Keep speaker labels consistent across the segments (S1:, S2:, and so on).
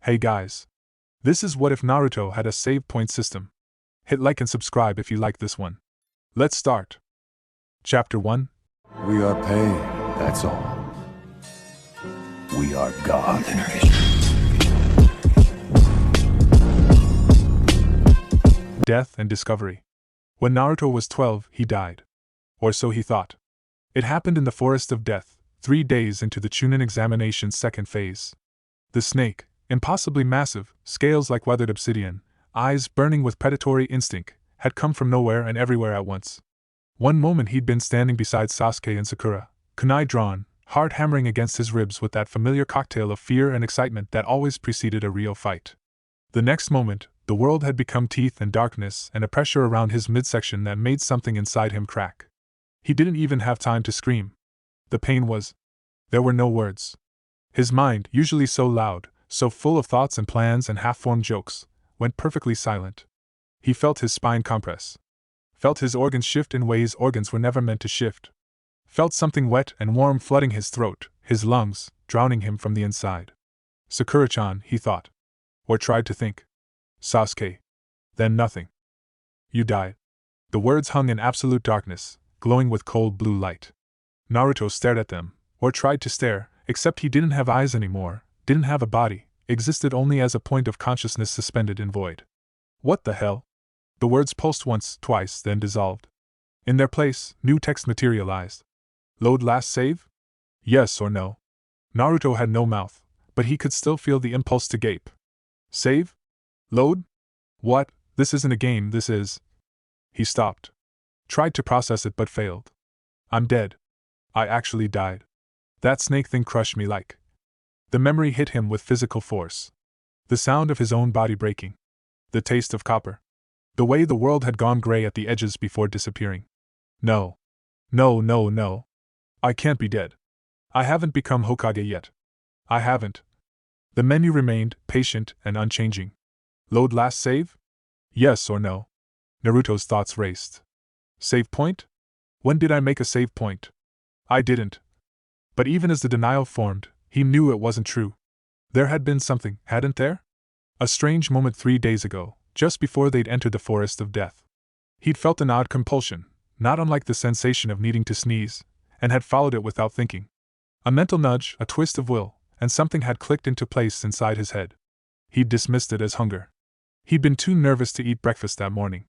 S1: Hey guys. This is What If Naruto had a save point system. Hit like and subscribe if you like this one. Let's start. Chapter 1.
S2: We are pain, that's all. We are God.
S1: Death and discovery. When Naruto was 12, he died. Or so he thought. It happened in the Forest of Death, 3 days into the Chunin examination's second phase. The snake, impossibly massive, scales like weathered obsidian, eyes burning with predatory instinct, had come from nowhere and everywhere at once. One moment he'd been standing beside Sasuke and Sakura, kunai drawn, heart hammering against his ribs with that familiar cocktail of fear and excitement that always preceded a real fight. The next moment, the world had become teeth and darkness and a pressure around his midsection that made something inside him crack. He didn't even have time to scream. The pain was. There were no words. His mind, usually so loud, so full of thoughts and plans and half-formed jokes, went perfectly silent. He felt his spine compress. Felt his organs shift in ways organs were never meant to shift. Felt something wet and warm flooding his throat, his lungs, drowning him from the inside. Sakura-chan, he thought. Or tried to think. Sasuke. Then nothing. You died. The words hung in absolute darkness, glowing with cold blue light. Naruto stared at them, or tried to stare, except he didn't have eyes anymore, didn't have a body, existed only as a point of consciousness suspended in void. What the hell? The words pulsed once, twice, then dissolved. In their place, new text materialized. Load last save? Yes or no? Naruto had no mouth, but he could still feel the impulse to gape. Save? Load? What? This isn't a game, this is. He stopped. Tried to process it but failed. I'm dead. I actually died. That snake thing crushed me like. The memory hit him with physical force. The sound of his own body breaking. The taste of copper. The way the world had gone gray at the edges before disappearing. No. No. I can't be dead. I haven't become Hokage yet. I haven't. The menu remained, patient and unchanging. Load last save? Yes or no? Naruto's thoughts raced. Save point? When did I make a save point? I didn't. But even as the denial formed, he knew it wasn't true. There had been something, hadn't there? A strange moment 3 days ago, just before they'd entered the Forest of Death. He'd felt an odd compulsion, not unlike the sensation of needing to sneeze, and had followed it without thinking. A mental nudge, a twist of will, and something had clicked into place inside his head. He'd dismissed it as hunger. He'd been too nervous to eat breakfast that morning.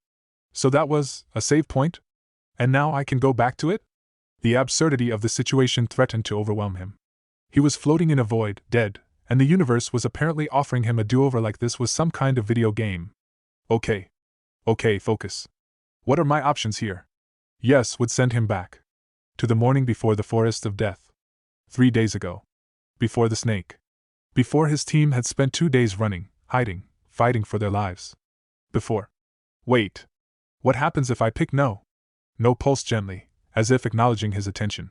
S1: So that was a save point? And now I can go back to it? The absurdity of the situation threatened to overwhelm him. He was floating in a void, dead, and the universe was apparently offering him a do-over like this was some kind of video game. Okay, focus. What are my options here? Yes would send him back. To the morning before the Forest of Death. 3 days ago. Before the snake. Before his team had spent 2 days running, hiding, fighting for their lives. Before. Wait. What happens if I pick no? No pulsed gently, as if acknowledging his attention.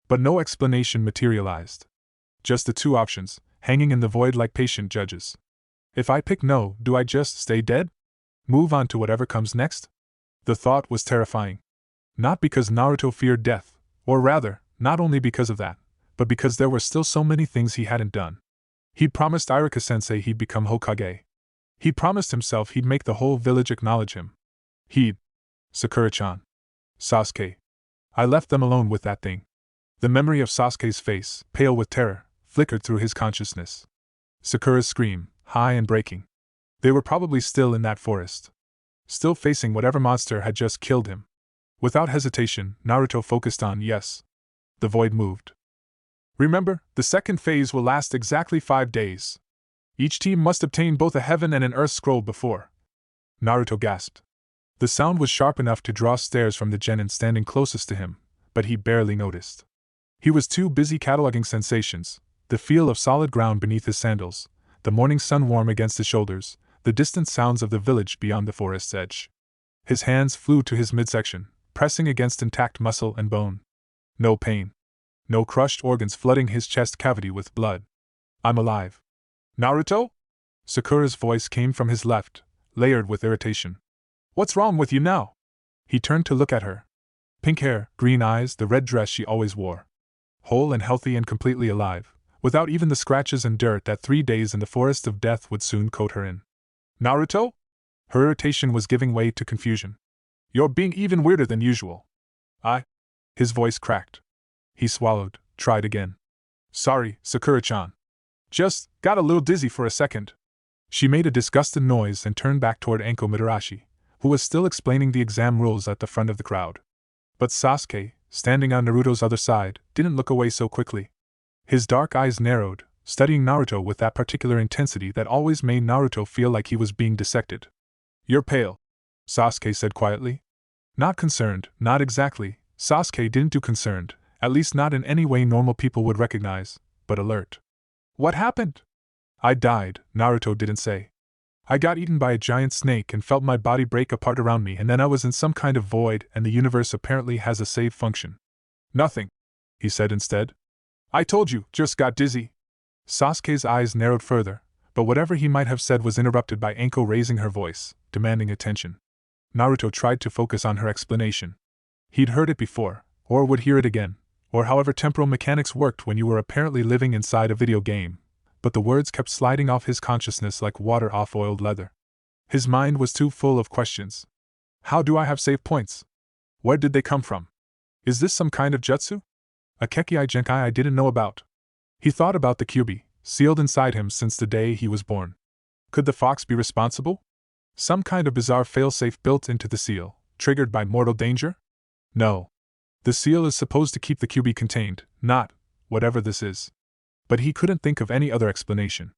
S1: But no explanation materialized. Just the two options, hanging in the void like patient judges. If I pick no, do I just stay dead? Move on to whatever comes next? The thought was terrifying. Not because Naruto feared death, or rather, not only because of that, but because there were still so many things he hadn't done. He'd promised Iruka-sensei he'd become Hokage. He'd promised himself he'd make the whole village acknowledge him. He'd. Sakura-chan. Sasuke. I left them alone with that thing. The memory of Sasuke's face, pale with terror, flickered through his consciousness. Sakura's scream, high and breaking. They were probably still in that forest. Still facing whatever monster had just killed him. Without hesitation, Naruto focused on yes. The void moved. Remember, the second phase will last exactly 5 days. Each team must obtain both a heaven and an earth scroll before. Naruto gasped. The sound was sharp enough to draw stares from the genin standing closest to him, but he barely noticed. He was too busy cataloging sensations, the feel of solid ground beneath his sandals, the morning sun warm against his shoulders, the distant sounds of the village beyond the forest's edge. His hands flew to his midsection, pressing against intact muscle and bone. No pain. No crushed organs flooding his chest cavity with blood. I'm alive. Naruto? Sakura's voice came from his left, layered with irritation. What's wrong with you now? He turned to look at her. Pink hair, green eyes, the red dress she always wore. Whole and healthy and completely alive, without even the scratches and dirt that 3 days in the forest of death would soon coat her in. Naruto? Her irritation was giving way to confusion. You're being even weirder than usual. His voice cracked. He swallowed, tried again. Sorry, Sakura-chan. Just got a little dizzy for a second. She made a disgusted noise and turned back toward Anko Mitarashi, who was still explaining the exam rules at the front of the crowd. But Sasuke, standing on Naruto's other side, didn't look away so quickly. His dark eyes narrowed, studying Naruto with that particular intensity that always made Naruto feel like he was being dissected. You're pale, Sasuke said quietly. Not concerned, not exactly. Sasuke didn't do concerned, at least not in any way normal people would recognize, but alert. What happened? I died, Naruto didn't say. I got eaten by a giant snake and felt my body break apart around me, and then I was in some kind of void, and the universe apparently has a save function. Nothing, he said instead. I told you, just got dizzy. Sasuke's eyes narrowed further, but whatever he might have said was interrupted by Anko raising her voice, demanding attention. Naruto tried to focus on her explanation. He'd heard it before, or would hear it again, or however temporal mechanics worked when you were apparently living inside a video game, but the words kept sliding off his consciousness like water off oiled leather. His mind was too full of questions. How do I have save points? Where did they come from? Is this some kind of jutsu? A Kekkei Genkai I didn't know about. He thought about the Kyuubi, sealed inside him since the day he was born. Could the fox be responsible? Some kind of bizarre failsafe built into the seal, triggered by mortal danger? No. The seal is supposed to keep the Kyuubi contained, not whatever this is. But he couldn't think of any other explanation.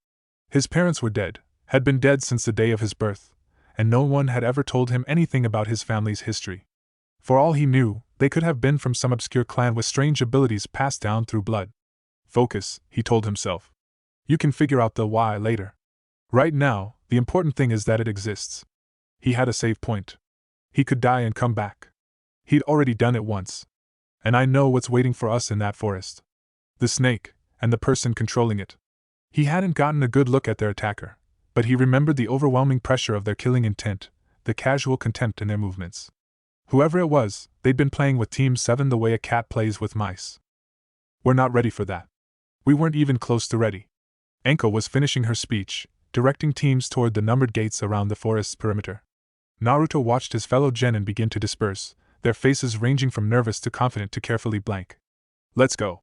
S1: His parents were dead, had been dead since the day of his birth, and no one had ever told him anything about his family's history. For all he knew, they could have been from some obscure clan with strange abilities passed down through blood. Focus, he told himself. You can figure out the why later. Right now, the important thing is that it exists. He had a save point. He could die and come back. He'd already done it once. And I know what's waiting for us in that forest. The snake, and the person controlling it. He hadn't gotten a good look at their attacker, but he remembered the overwhelming pressure of their killing intent, the casual contempt in their movements. Whoever it was, they'd been playing with Team 7 the way a cat plays with mice. We're not ready for that. We weren't even close to ready. Anko was finishing her speech, directing teams toward the numbered gates around the forest's perimeter. Naruto watched his fellow genin begin to disperse, their faces ranging from nervous to confident to carefully blank. Let's go.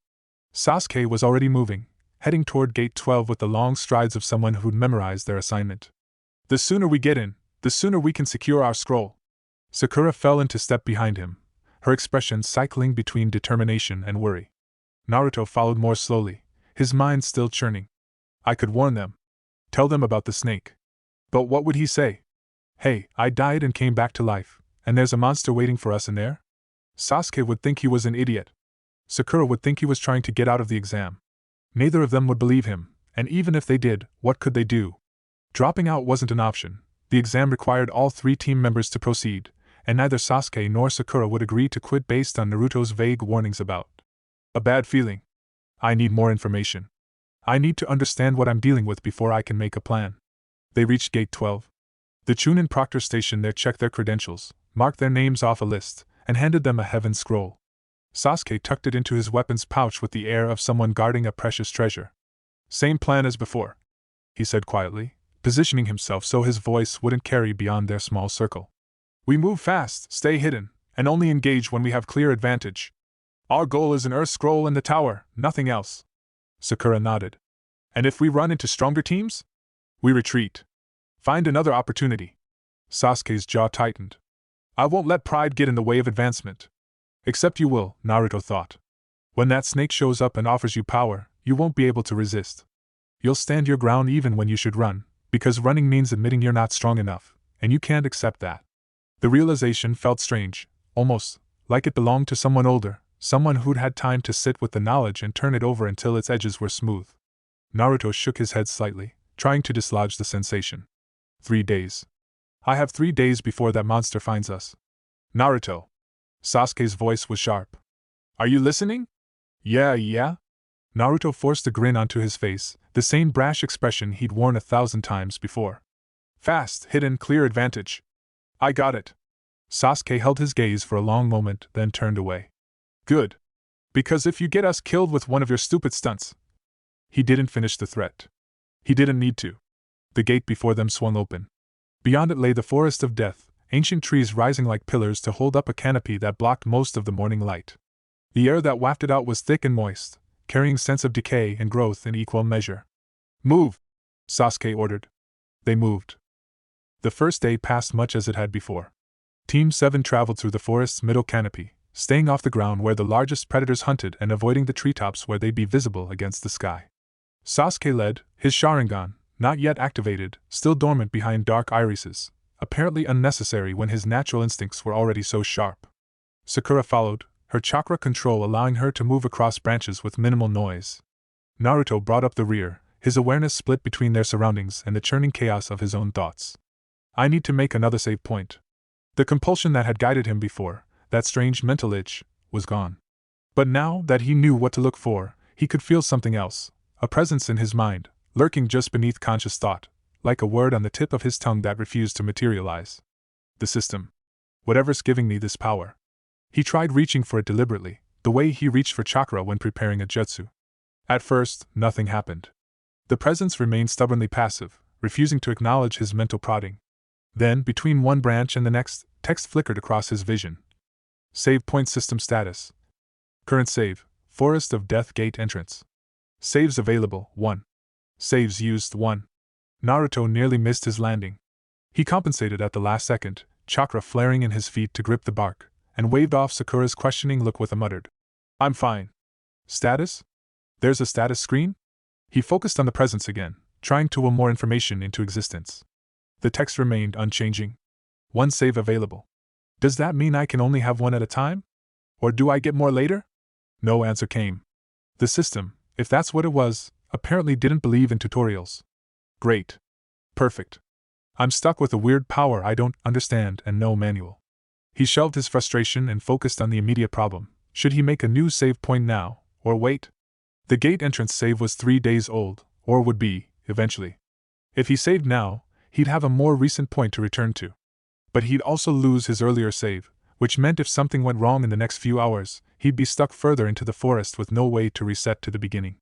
S1: Sasuke was already moving, heading toward Gate 12 with the long strides of someone who'd memorized their assignment. The sooner we get in, the sooner we can secure our scroll. Sakura fell into step behind him, her expression cycling between determination and worry. Naruto followed more slowly, his mind still churning. I could warn them. Tell them about the snake. But what would he say? Hey, I died and came back to life, and there's a monster waiting for us in there? Sasuke would think he was an idiot. Sakura would think he was trying to get out of the exam. Neither of them would believe him, and even if they did, what could they do? Dropping out wasn't an option. The exam required all 3 team members to proceed, and neither Sasuke nor Sakura would agree to quit based on Naruto's vague warnings about a bad feeling. I need more information. I need to understand what I'm dealing with before I can make a plan. They reached Gate 12. The Chunin proctor stationed there checked their credentials, marked their names off a list, and handed them a heaven scroll. Sasuke tucked it into his weapons pouch with the air of someone guarding a precious treasure. Same plan as before, he said quietly, positioning himself so his voice wouldn't carry beyond their small circle. We move fast, stay hidden, and only engage when we have clear advantage. Our goal is an Earth Scroll in the tower, nothing else. Sakura nodded. And if we run into stronger teams? We retreat. Find another opportunity. Sasuke's jaw tightened. I won't let pride get in the way of advancement. Except you will, Naruto thought. When that snake shows up and offers you power, you won't be able to resist. You'll stand your ground even when you should run, because running means admitting you're not strong enough, and you can't accept that. The realization felt strange, almost like it belonged to someone older, someone who'd had time to sit with the knowledge and turn it over until its edges were smooth. Naruto shook his head slightly, trying to dislodge the sensation. 3 days. I have 3 days before that monster finds us. Naruto. Sasuke's voice was sharp. Are you listening? Yeah? Naruto forced a grin onto his face, the same brash expression he'd worn 1,000 times before. Fast, hidden, clear advantage. I got it. Sasuke held his gaze for a long moment, then turned away. Good. Because if you get us killed with one of your stupid stunts, He didn't finish the threat. He didn't need to. The gate before them swung open. Beyond it lay the forest of death, ancient trees rising like pillars to hold up a canopy that blocked most of the morning light. The air that wafted out was thick and moist, carrying scents of decay and growth in equal measure. "Move!" Sasuke ordered. They moved. The first day passed much as it had before. Team 7 traveled through the forest's middle canopy, staying off the ground where the largest predators hunted and avoiding the treetops where they'd be visible against the sky. Sasuke led, his Sharingan, not yet activated, still dormant behind dark irises, apparently unnecessary when his natural instincts were already so sharp. Sakura followed, her chakra control allowing her to move across branches with minimal noise. Naruto brought up the rear, his awareness split between their surroundings and the churning chaos of his own thoughts. I need to make another save point. The compulsion that had guided him before, that strange mental itch, was gone. But now that he knew what to look for, he could feel something else, a presence in his mind, lurking just beneath conscious thought, like a word on the tip of his tongue that refused to materialize. The system. Whatever's giving me this power. He tried reaching for it deliberately, the way he reached for chakra when preparing a jutsu. At first, nothing happened. The presence remained stubbornly passive, refusing to acknowledge his mental prodding. Then, between one branch and the next, text flickered across his vision. Save point system status. Current save, Forest of Death Gate entrance. Saves available, 1. Saves used, 1. Naruto nearly missed his landing. He compensated at the last second, chakra flaring in his feet to grip the bark, and waved off Sakura's questioning look with a muttered, "I'm fine." Status? There's a status screen? He focused on the presence again, trying to will more information into existence. The text remained unchanging. 1 save available. Does that mean I can only have one at a time? Or do I get more later? No answer came. The system, if that's what it was, apparently didn't believe in tutorials. Great. Perfect. I'm stuck with a weird power I don't understand and no manual. He shelved his frustration and focused on the immediate problem. Should he make a new save point now, or wait? The gate entrance save was 3 days old, or would be, eventually. If he saved now, he'd have a more recent point to return to. But he'd also lose his earlier save, which meant if something went wrong in the next few hours, he'd be stuck further into the forest with no way to reset to the beginning.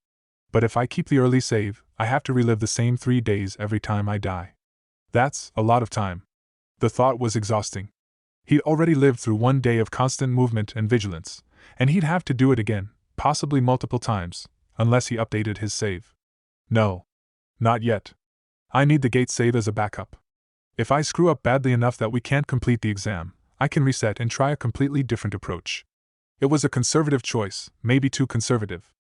S1: But if I keep the early save, I have to relive the same 3 days every time I die. That's a lot of time. The thought was exhausting. He'd already lived through 1 day of constant movement and vigilance, and he'd have to do it again, possibly multiple times, unless he updated his save. No. Not yet. I need the gate save as a backup. If I screw up badly enough that we can't complete the exam, I can reset and try a completely different approach. It was a conservative choice, maybe too conservative.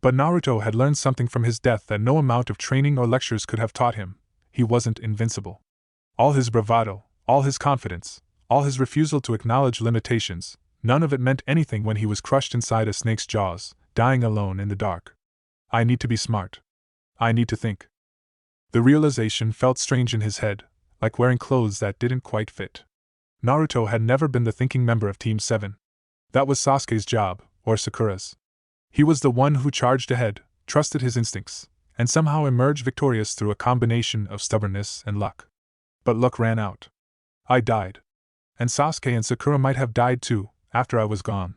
S1: But Naruto had learned something from his death that no amount of training or lectures could have taught him. He wasn't invincible. All his bravado, all his confidence, all his refusal to acknowledge limitations, none of it meant anything when he was crushed inside a snake's jaws, dying alone in the dark. I need to be smart. I need to think. The realization felt strange in his head, like wearing clothes that didn't quite fit. Naruto had never been the thinking member of Team 7. That was Sasuke's job, or Sakura's. He was the one who charged ahead, trusted his instincts, and somehow emerged victorious through a combination of stubbornness and luck. But luck ran out. I died. And Sasuke and Sakura might have died too, after I was gone.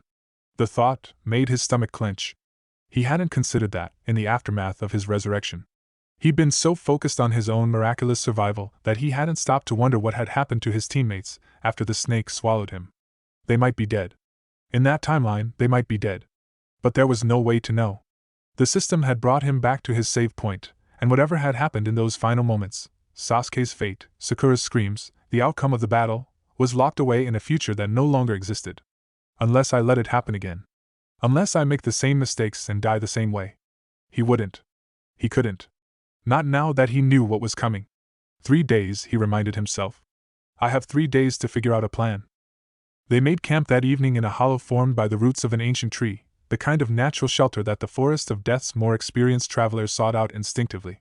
S1: The thought made his stomach clench. He hadn't considered that, in the aftermath of his resurrection. He'd been so focused on his own miraculous survival that he hadn't stopped to wonder what had happened to his teammates after the snake swallowed him. They might be dead. In that timeline, they might be dead. But there was no way to know. The system had brought him back to his save point, and whatever had happened in those final moments, Sasuke's fate, Sakura's screams, the outcome of the battle, was locked away in a future that no longer existed. Unless I let it happen again. Unless I make the same mistakes and die the same way. He wouldn't. He couldn't. Not now that he knew what was coming. 3 days, he reminded himself. I have 3 days to figure out a plan. They made camp that evening in a hollow formed by the roots of an ancient tree, the kind of natural shelter that the Forest of Death's more experienced travelers sought out instinctively.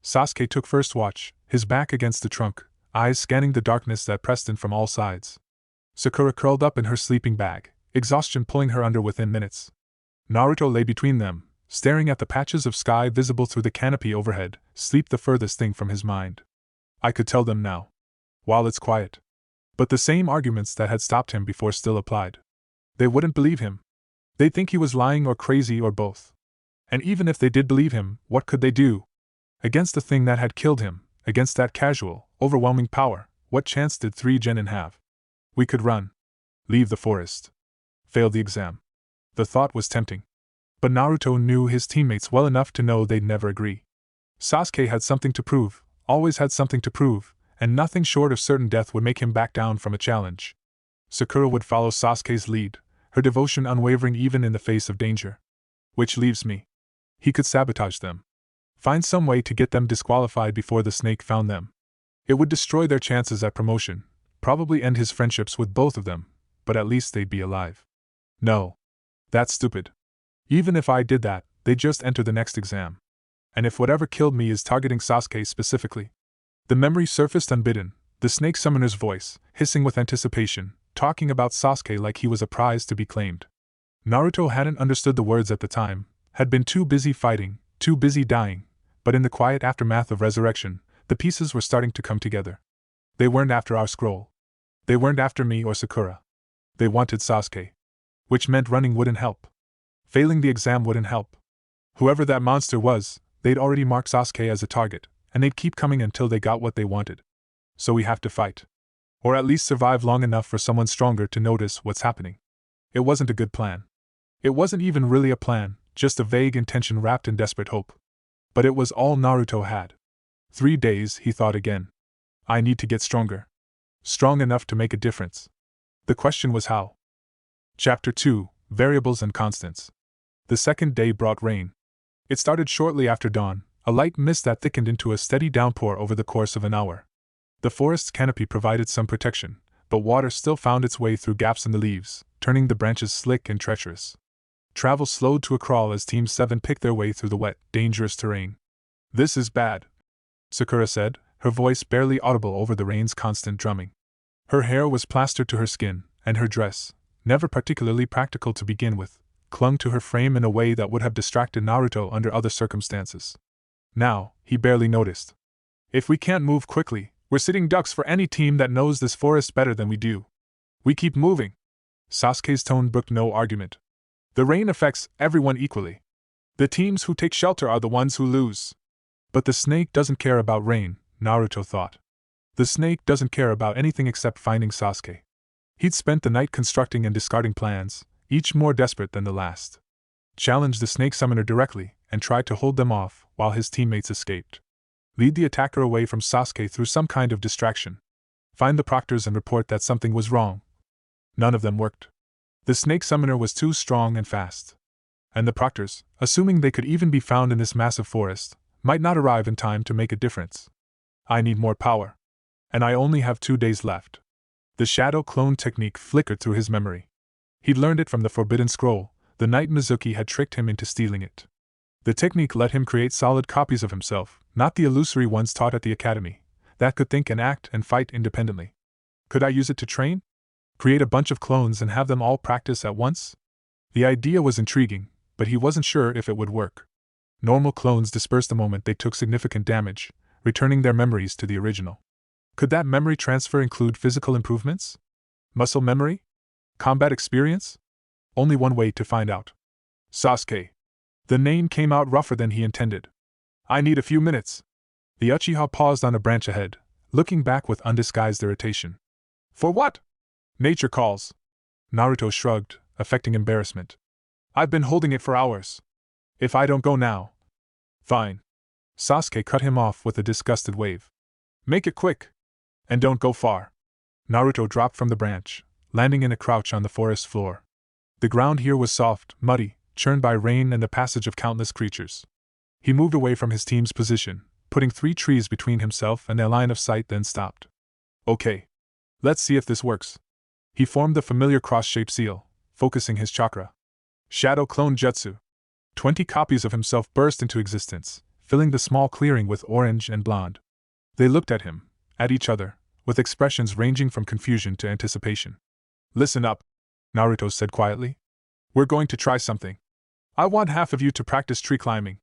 S1: Sasuke took first watch, his back against the trunk, eyes scanning the darkness that pressed in from all sides. Sakura curled up in her sleeping bag, exhaustion pulling her under within minutes. Naruto lay between them, staring at the patches of sky visible through the canopy overhead, sleep the furthest thing from his mind. I could tell them now. While it's quiet. But the same arguments that had stopped him before still applied. They wouldn't believe him. They'd think he was lying or crazy or both. And even if they did believe him, what could they do? Against the thing that had killed him, against that casual, overwhelming power, what chance did 3 genin have? We could run. Leave the forest. Fail the exam. The thought was tempting. But Naruto knew his teammates well enough to know they'd never agree. Sasuke had something to prove, always had something to prove, and nothing short of certain death would make him back down from a challenge. Sakura would follow Sasuke's lead, her devotion unwavering even in the face of danger. Which leaves me. He could sabotage them. Find some way to get them disqualified before the snake found them. It would destroy their chances at promotion, probably end his friendships with both of them, but at least they'd be alive. No. That's stupid. Even if I did that, they'd just enter the next exam. And if whatever killed me is targeting Sasuke specifically? The memory surfaced unbidden, the snake summoner's voice, hissing with anticipation, talking about Sasuke like he was a prize to be claimed. Naruto hadn't understood the words at the time, had been too busy fighting, too busy dying, but in the quiet aftermath of resurrection, the pieces were starting to come together. They weren't after our scroll. They weren't after me or Sakura. They wanted Sasuke. Which meant running wouldn't help. Failing the exam wouldn't help. Whoever that monster was, they'd already marked Sasuke as a target, and they'd keep coming until they got what they wanted. So we have to fight. Or at least survive long enough for someone stronger to notice what's happening. It wasn't a good plan. It wasn't even really a plan, just a vague intention wrapped in desperate hope. But it was all Naruto had. 3 days, he thought again. I need to get stronger. Strong enough to make a difference. The question was how. Chapter 2, Variables and Constants. The second day brought rain. It started shortly after dawn, a light mist that thickened into a steady downpour over the course of an hour. The forest's canopy provided some protection, but water still found its way through gaps in the leaves, turning the branches slick and treacherous. Travel slowed to a crawl as Team 7 picked their way through the wet, dangerous terrain. This is bad, Sakura said, her voice barely audible over the rain's constant drumming. Her hair was plastered to her skin, and her dress, never particularly practical to begin with, clung to her frame in a way that would have distracted Naruto under other circumstances. Now, he barely noticed. If we can't move quickly, we're sitting ducks for any team that knows this forest better than we do. We keep moving. Sasuke's tone brooked no argument. The rain affects everyone equally. The teams who take shelter are the ones who lose. But the snake doesn't care about rain, Naruto thought. The snake doesn't care about anything except finding Sasuke. He'd spent the night constructing and discarding plans, each more desperate than the last. Challenge the snake summoner directly, and try to hold them off while his teammates escaped. Lead the attacker away from Sasuke through some kind of distraction. Find the proctors and report that something was wrong. None of them worked. The snake summoner was too strong and fast. And the proctors, assuming they could even be found in this massive forest, might not arrive in time to make a difference. I need more power. And I only have 2 days left. The shadow clone technique flickered through his memory. He'd learned it from the Forbidden Scroll, the night Mizuki had tricked him into stealing it. The technique let him create solid copies of himself, not the illusory ones taught at the academy, that could think and act and fight independently. Could I use it to train? Create a bunch of clones and have them all practice at once? The idea was intriguing, but he wasn't sure if it would work. Normal clones dispersed the moment they took significant damage, returning their memories to the original. Could that memory transfer include physical improvements? Muscle memory? Combat experience? Only one way to find out. Sasuke. The name came out rougher than he intended. I need a few minutes. The Uchiha paused on a branch ahead, looking back with undisguised irritation. For what? Nature calls. Naruto shrugged, affecting embarrassment. I've been holding it for hours. If I don't go now. Fine. Sasuke cut him off with a disgusted wave. Make it quick. And don't go far. Naruto dropped from the branch, landing in a crouch on the forest floor. The ground here was soft, muddy, churned by rain and the passage of countless creatures. He moved away from his team's position, putting 3 trees between himself and their line of sight, then stopped. Okay. Let's see if this works. He formed the familiar cross-shaped seal, focusing his chakra. Shadow Clone Jutsu. 20 copies of himself burst into existence, filling the small clearing with orange and blonde. They looked at him, at each other, with expressions ranging from confusion to anticipation. Listen up, Naruto said quietly. We're going to try something. I want half of you to practice tree climbing.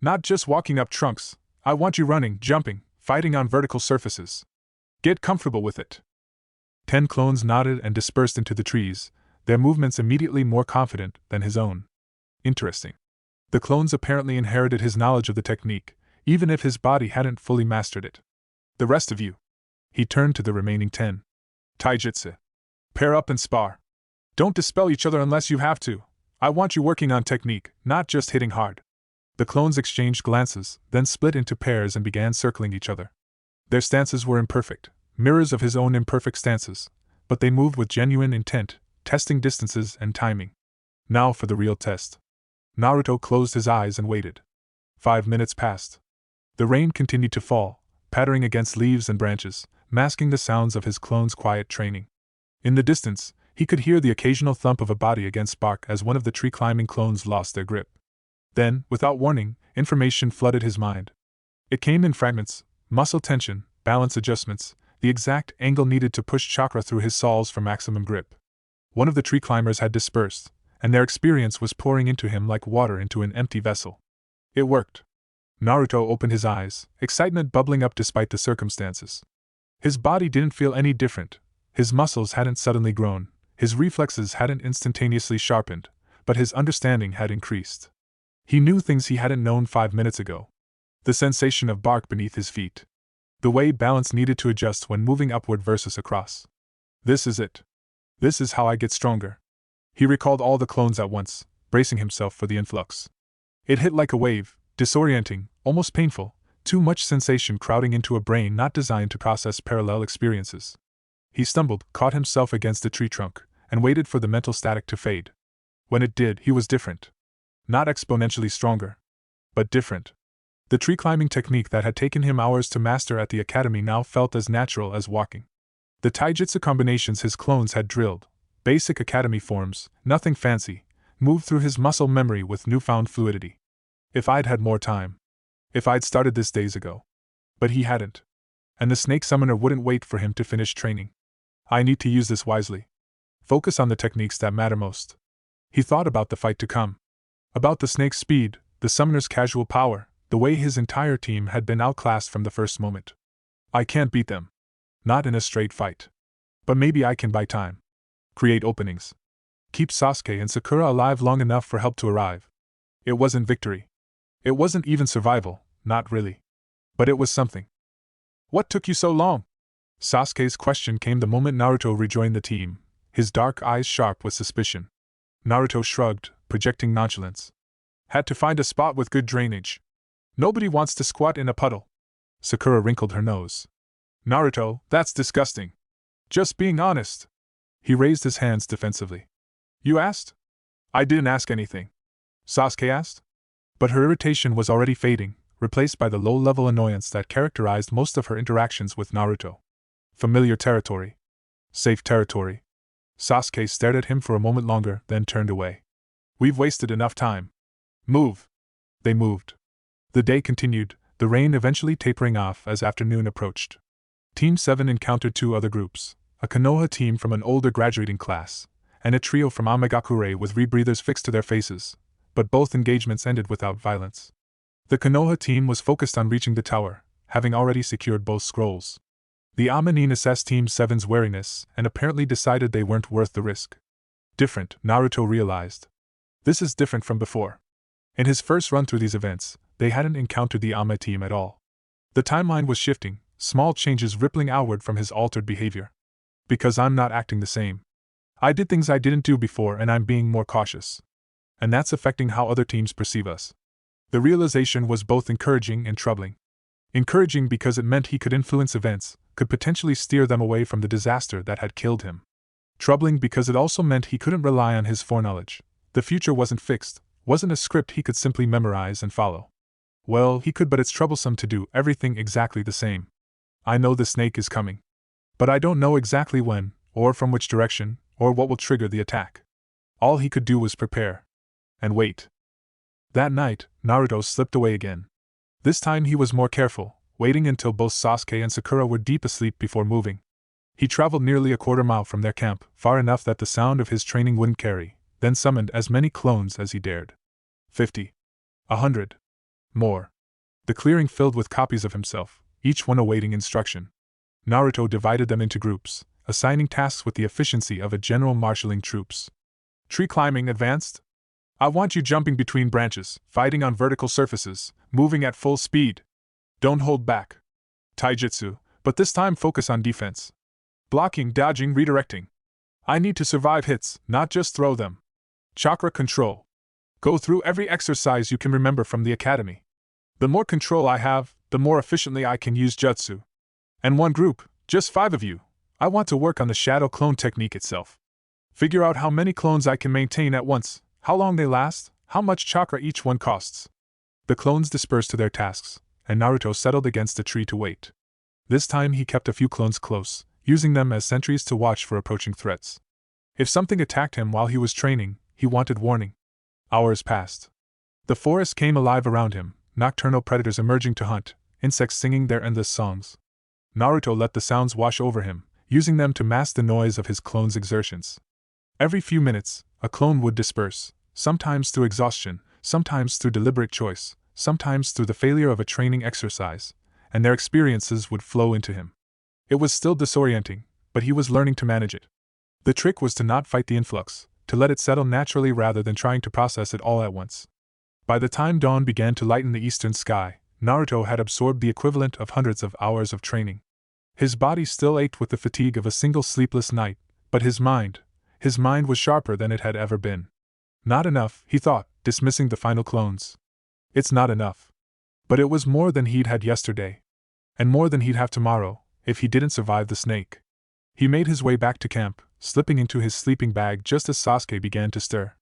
S1: Not just walking up trunks, I want you running, jumping, fighting on vertical surfaces. Get comfortable with it. 10 clones nodded and dispersed into the trees, their movements immediately more confident than his own. Interesting. The clones apparently inherited his knowledge of the technique, even if his body hadn't fully mastered it. The rest of you. He turned to the remaining 10. Taijutsu. Pair up and spar. Don't dispel each other unless you have to. I want you working on technique, not just hitting hard. The clones exchanged glances, then split into pairs and began circling each other. Their stances were imperfect, mirrors of his own imperfect stances, but they moved with genuine intent, testing distances and timing. Now for the real test. Naruto closed his eyes and waited. 5 minutes passed. The rain continued to fall, pattering against leaves and branches, masking the sounds of his clone's quiet training. In the distance, he could hear the occasional thump of a body against bark as one of the tree-climbing clones lost their grip. Then, without warning, information flooded his mind. It came in fragments: muscle tension, balance adjustments, the exact angle needed to push chakra through his soles for maximum grip. One of the tree climbers had dispersed, and their experience was pouring into him like water into an empty vessel. It worked. Naruto opened his eyes, excitement bubbling up despite the circumstances. His body didn't feel any different. His muscles hadn't suddenly grown, his reflexes hadn't instantaneously sharpened, but his understanding had increased. He knew things he hadn't known 5 minutes ago. The sensation of bark beneath his feet. The way balance needed to adjust when moving upward versus across. This is it. This is how I get stronger. He recalled all the clones at once, bracing himself for the influx. It hit like a wave, disorienting, almost painful, too much sensation crowding into a brain not designed to process parallel experiences. He stumbled, caught himself against a tree trunk, and waited for the mental static to fade. When it did, he was different. Not exponentially stronger, but different. The tree climbing technique that had taken him hours to master at the academy now felt as natural as walking. The taijutsu combinations his clones had drilled, basic academy forms, nothing fancy, moved through his muscle memory with newfound fluidity. If I'd had more time. If I'd started this days ago. But he hadn't. And the snake summoner wouldn't wait for him to finish training. I need to use this wisely. Focus on the techniques that matter most. He thought about the fight to come. About the snake's speed, the summoner's casual power, the way his entire team had been outclassed from the first moment. I can't beat them. Not in a straight fight. But maybe I can buy time. Create openings. Keep Sasuke and Sakura alive long enough for help to arrive. It wasn't victory. It wasn't even survival, not really. But it was something. What took you so long? Sasuke's question came the moment Naruto rejoined the team, his dark eyes sharp with suspicion. Naruto shrugged, projecting nonchalance. Had to find a spot with good drainage. Nobody wants to squat in a puddle. Sakura wrinkled her nose. Naruto, that's disgusting. Just being honest. He raised his hands defensively. You asked? I didn't ask anything. Sasuke asked? But her irritation was already fading, replaced by the low-level annoyance that characterized most of her interactions with Naruto. Familiar territory. Safe territory. Sasuke stared at him for a moment longer, then turned away. We've wasted enough time. Move. They moved. The day continued, the rain eventually tapering off as afternoon approached. Team 7 encountered 2 other groups, a Konoha team from an older graduating class, and a trio from Amegakure with rebreathers fixed to their faces, but both engagements ended without violence. The Konoha team was focused on reaching the tower, having already secured both scrolls. The Amenin assessed Team 7's wariness and apparently decided they weren't worth the risk. Different, Naruto realized. This is different from before. In his first run through these events, they hadn't encountered the Ame team at all. The timeline was shifting, small changes rippling outward from his altered behavior. Because I'm not acting the same. I did things I didn't do before and I'm being more cautious. And that's affecting how other teams perceive us. The realization was both encouraging and troubling. Encouraging because it meant he could influence events, could potentially steer them away from the disaster that had killed him. Troubling because it also meant he couldn't rely on his foreknowledge. The future wasn't fixed, wasn't a script he could simply memorize and follow. Well, he could, but it's troublesome to do everything exactly the same. I know the snake is coming. But I don't know exactly when, or from which direction, or what will trigger the attack. All he could do was prepare. And wait. That night, Naruto slipped away again. This time he was more careful, waiting until both Sasuke and Sakura were deep asleep before moving. He traveled nearly a quarter mile from their camp, far enough that the sound of his training wouldn't carry, then summoned as many clones as he dared. 50. 100. More. The clearing filled with copies of himself, each one awaiting instruction. Naruto divided them into groups, assigning tasks with the efficiency of a general marshalling troops. Tree climbing advanced? I want you jumping between branches, fighting on vertical surfaces, moving at full speed. Don't hold back. Taijutsu, but this time focus on defense. Blocking, dodging, redirecting. I need to survive hits, not just throw them. Chakra control. Go through every exercise you can remember from the academy. The more control I have, the more efficiently I can use jutsu. And one group, just 5 of you, I want to work on the shadow clone technique itself. Figure out how many clones I can maintain at once, how long they last, how much chakra each one costs. The clones dispersed to their tasks, and Naruto settled against a tree to wait. This time he kept a few clones close, using them as sentries to watch for approaching threats. If something attacked him while he was training, he wanted warning. Hours passed. The forest came alive around him, nocturnal predators emerging to hunt, insects singing their endless songs. Naruto let the sounds wash over him, using them to mask the noise of his clone's exertions. Every few minutes, a clone would disperse, sometimes through exhaustion, sometimes through deliberate choice, sometimes through the failure of a training exercise, and their experiences would flow into him. It was still disorienting, but he was learning to manage it. The trick was to not fight the influx, to let it settle naturally rather than trying to process it all at once. By the time dawn began to lighten the eastern sky, Naruto had absorbed the equivalent of hundreds of hours of training. His body still ached with the fatigue of a single sleepless night, but his mind was sharper than it had ever been. Not enough, he thought, dismissing the final clones. It's not enough. But it was more than he'd had yesterday. And more than he'd have tomorrow, if he didn't survive the snake. He made his way back to camp, slipping into his sleeping bag just as Sasuke began to stir.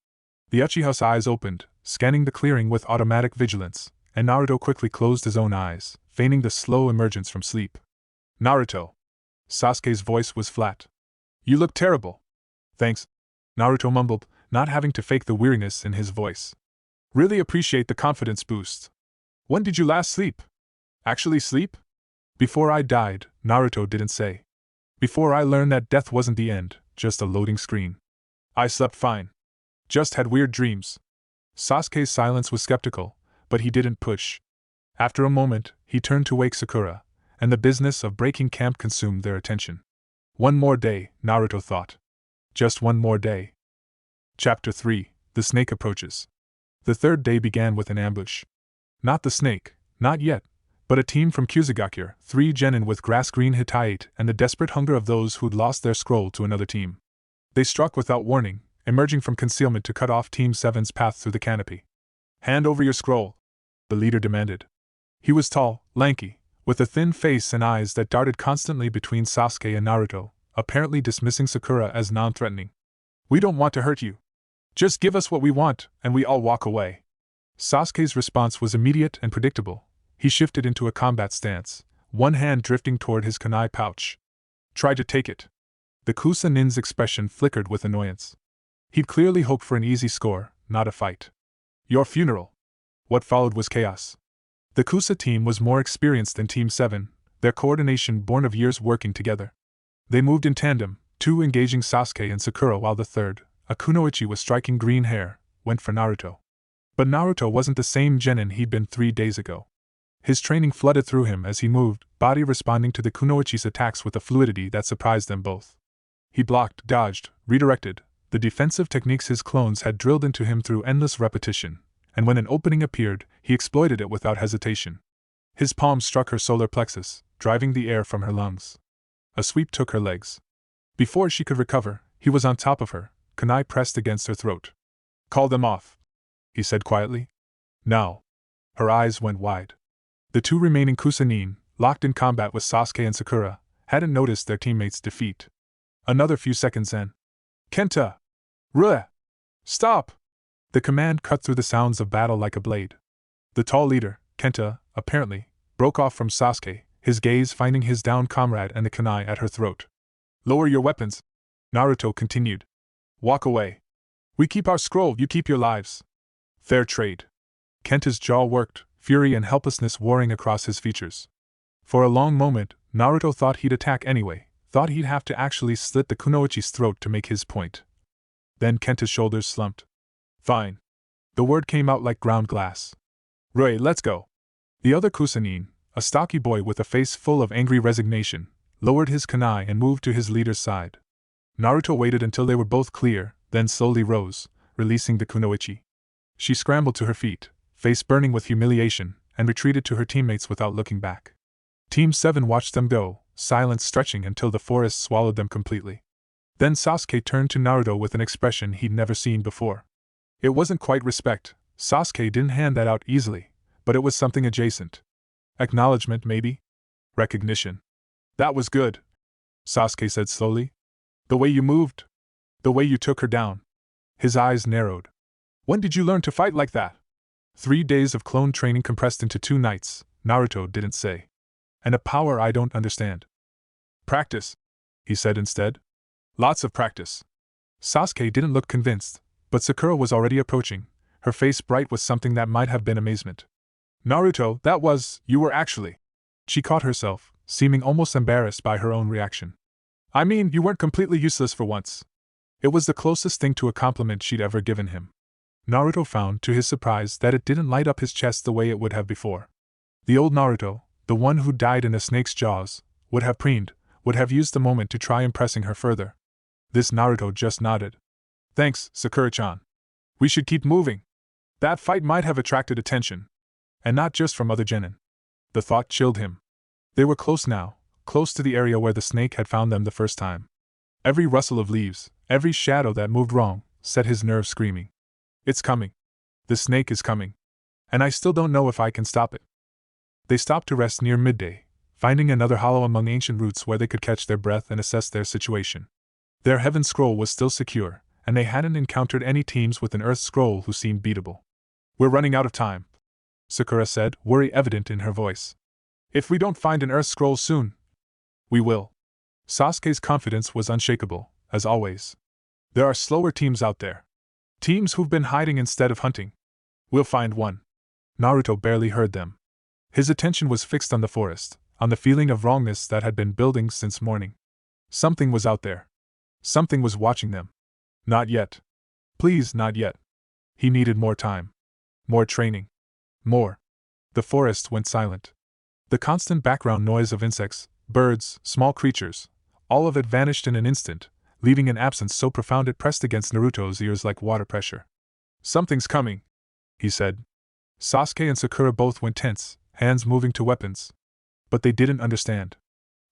S1: The Uchiha's eyes opened, scanning the clearing with automatic vigilance, and Naruto quickly closed his own eyes, feigning the slow emergence from sleep. Naruto. Sasuke's voice was flat. You look terrible. Thanks. Naruto mumbled, not having to fake the weariness in his voice. Really appreciate the confidence boost. When did you last sleep? Actually sleep? Before I died, Naruto didn't say. Before I learned that death wasn't the end, just a loading screen. I slept fine. Just had weird dreams. Sasuke's silence was skeptical, but he didn't push. After a moment, he turned to wake Sakura, and the business of breaking camp consumed their attention. One more day, Naruto thought. Just one more day. Chapter 3: The Snake Approaches. The third day began with an ambush. Not the snake, not yet, but a team from Kusagakure, 3 genin with grass-green Hittite and the desperate hunger of those who'd lost their scroll to another team. They struck without warning, emerging from concealment to cut off Team 7's path through the canopy. Hand over your scroll, the leader demanded. He was tall, lanky, with a thin face and eyes that darted constantly between Sasuke and Naruto, apparently dismissing Sakura as non-threatening. We don't want to hurt you. Just give us what we want, and we all walk away. Sasuke's response was immediate and predictable. He shifted into a combat stance, one hand drifting toward his kunai pouch. Try to take it. The Kusa nin's expression flickered with annoyance. He'd clearly hoped for an easy score, not a fight. Your funeral. What followed was chaos. The Kusa team was more experienced than Team 7, their coordination born of years working together. They moved in tandem, 2 engaging Sasuke and Sakura while the third, a kunoichi with striking green hair, went for Naruto. But Naruto wasn't the same genin he'd been 3 days ago. His training flooded through him as he moved, body responding to the kunoichi's attacks with a fluidity that surprised them both. He blocked, dodged, redirected, the defensive techniques his clones had drilled into him through endless repetition, and when an opening appeared, he exploited it without hesitation. His palm struck her solar plexus, driving the air from her lungs. A sweep took her legs. Before she could recover, he was on top of her, kunai pressed against her throat. Call them off, he said quietly. Now. Her eyes went wide. The 2 remaining Kusanin, locked in combat with Sasuke and Sakura, hadn't noticed their teammates' defeat. Another few seconds and Kenta! Ruh! Stop! The command cut through the sounds of battle like a blade. The tall leader, Kenta, apparently, broke off from Sasuke, his gaze finding his downed comrade and the kunai at her throat. Lower your weapons, Naruto continued. Walk away. We keep our scroll, you keep your lives. Fair trade. Kenta's jaw worked, fury and helplessness warring across his features. For a long moment, Naruto thought he'd attack anyway, thought he'd have to actually slit the kunoichi's throat to make his point. Then Kenta's shoulders slumped. Fine. The word came out like ground glass. Rui, let's go. The other Kusanin, a stocky boy with a face full of angry resignation, lowered his kunai and moved to his leader's side. Naruto waited until they were both clear, then slowly rose, releasing the kunoichi. She scrambled to her feet, face burning with humiliation, and retreated to her teammates without looking back. Team 7 watched them go, silence stretching until the forest swallowed them completely. Then Sasuke turned to Naruto with an expression he'd never seen before. It wasn't quite respect, Sasuke didn't hand that out easily, but it was something adjacent. Acknowledgement, maybe? Recognition. That was good, Sasuke said slowly. The way you moved. The way you took her down. His eyes narrowed. When did you learn to fight like that? 3 days of clone training compressed into 2 nights, Naruto didn't say. And a power I don't understand. Practice, he said instead. Lots of practice. Sasuke didn't look convinced, but Sakura was already approaching, her face bright with something that might have been amazement. Naruto, you were actually. She caught herself, seeming almost embarrassed by her own reaction. I mean, you weren't completely useless for once. It was the closest thing to a compliment she'd ever given him. Naruto found, to his surprise, that it didn't light up his chest the way it would have before. The old Naruto, the one who died in a snake's jaws, would have preened, would have used the moment to try impressing her further. This Naruto just nodded. Thanks, Sakura-chan. We should keep moving. That fight might have attracted attention. And not just from other genin. The thought chilled him. They were close now, close to the area where the snake had found them the first time. Every rustle of leaves, every shadow that moved wrong, set his nerves screaming. It's coming. The snake is coming. And I still don't know if I can stop it. They stopped to rest near midday, finding another hollow among ancient roots where they could catch their breath and assess their situation. Their heaven scroll was still secure, and they hadn't encountered any teams with an earth scroll who seemed beatable. We're running out of time, Sakura said, worry evident in her voice. If we don't find an earth scroll soon, we will. Sasuke's confidence was unshakable, as always. There are slower teams out there. Teams who've been hiding instead of hunting. We'll find one. Naruto barely heard them. His attention was fixed on the forest, on the feeling of wrongness that had been building since morning. Something was out there. Something was watching them. Not yet. Please, not yet. He needed more time. More training. More. The forest went silent. The constant background noise of insects, birds, small creatures, all of it vanished in an instant, leaving an absence so profound it pressed against Naruto's ears like water pressure. Something's coming, he said. Sasuke and Sakura both went tense, hands moving to weapons. But they didn't understand.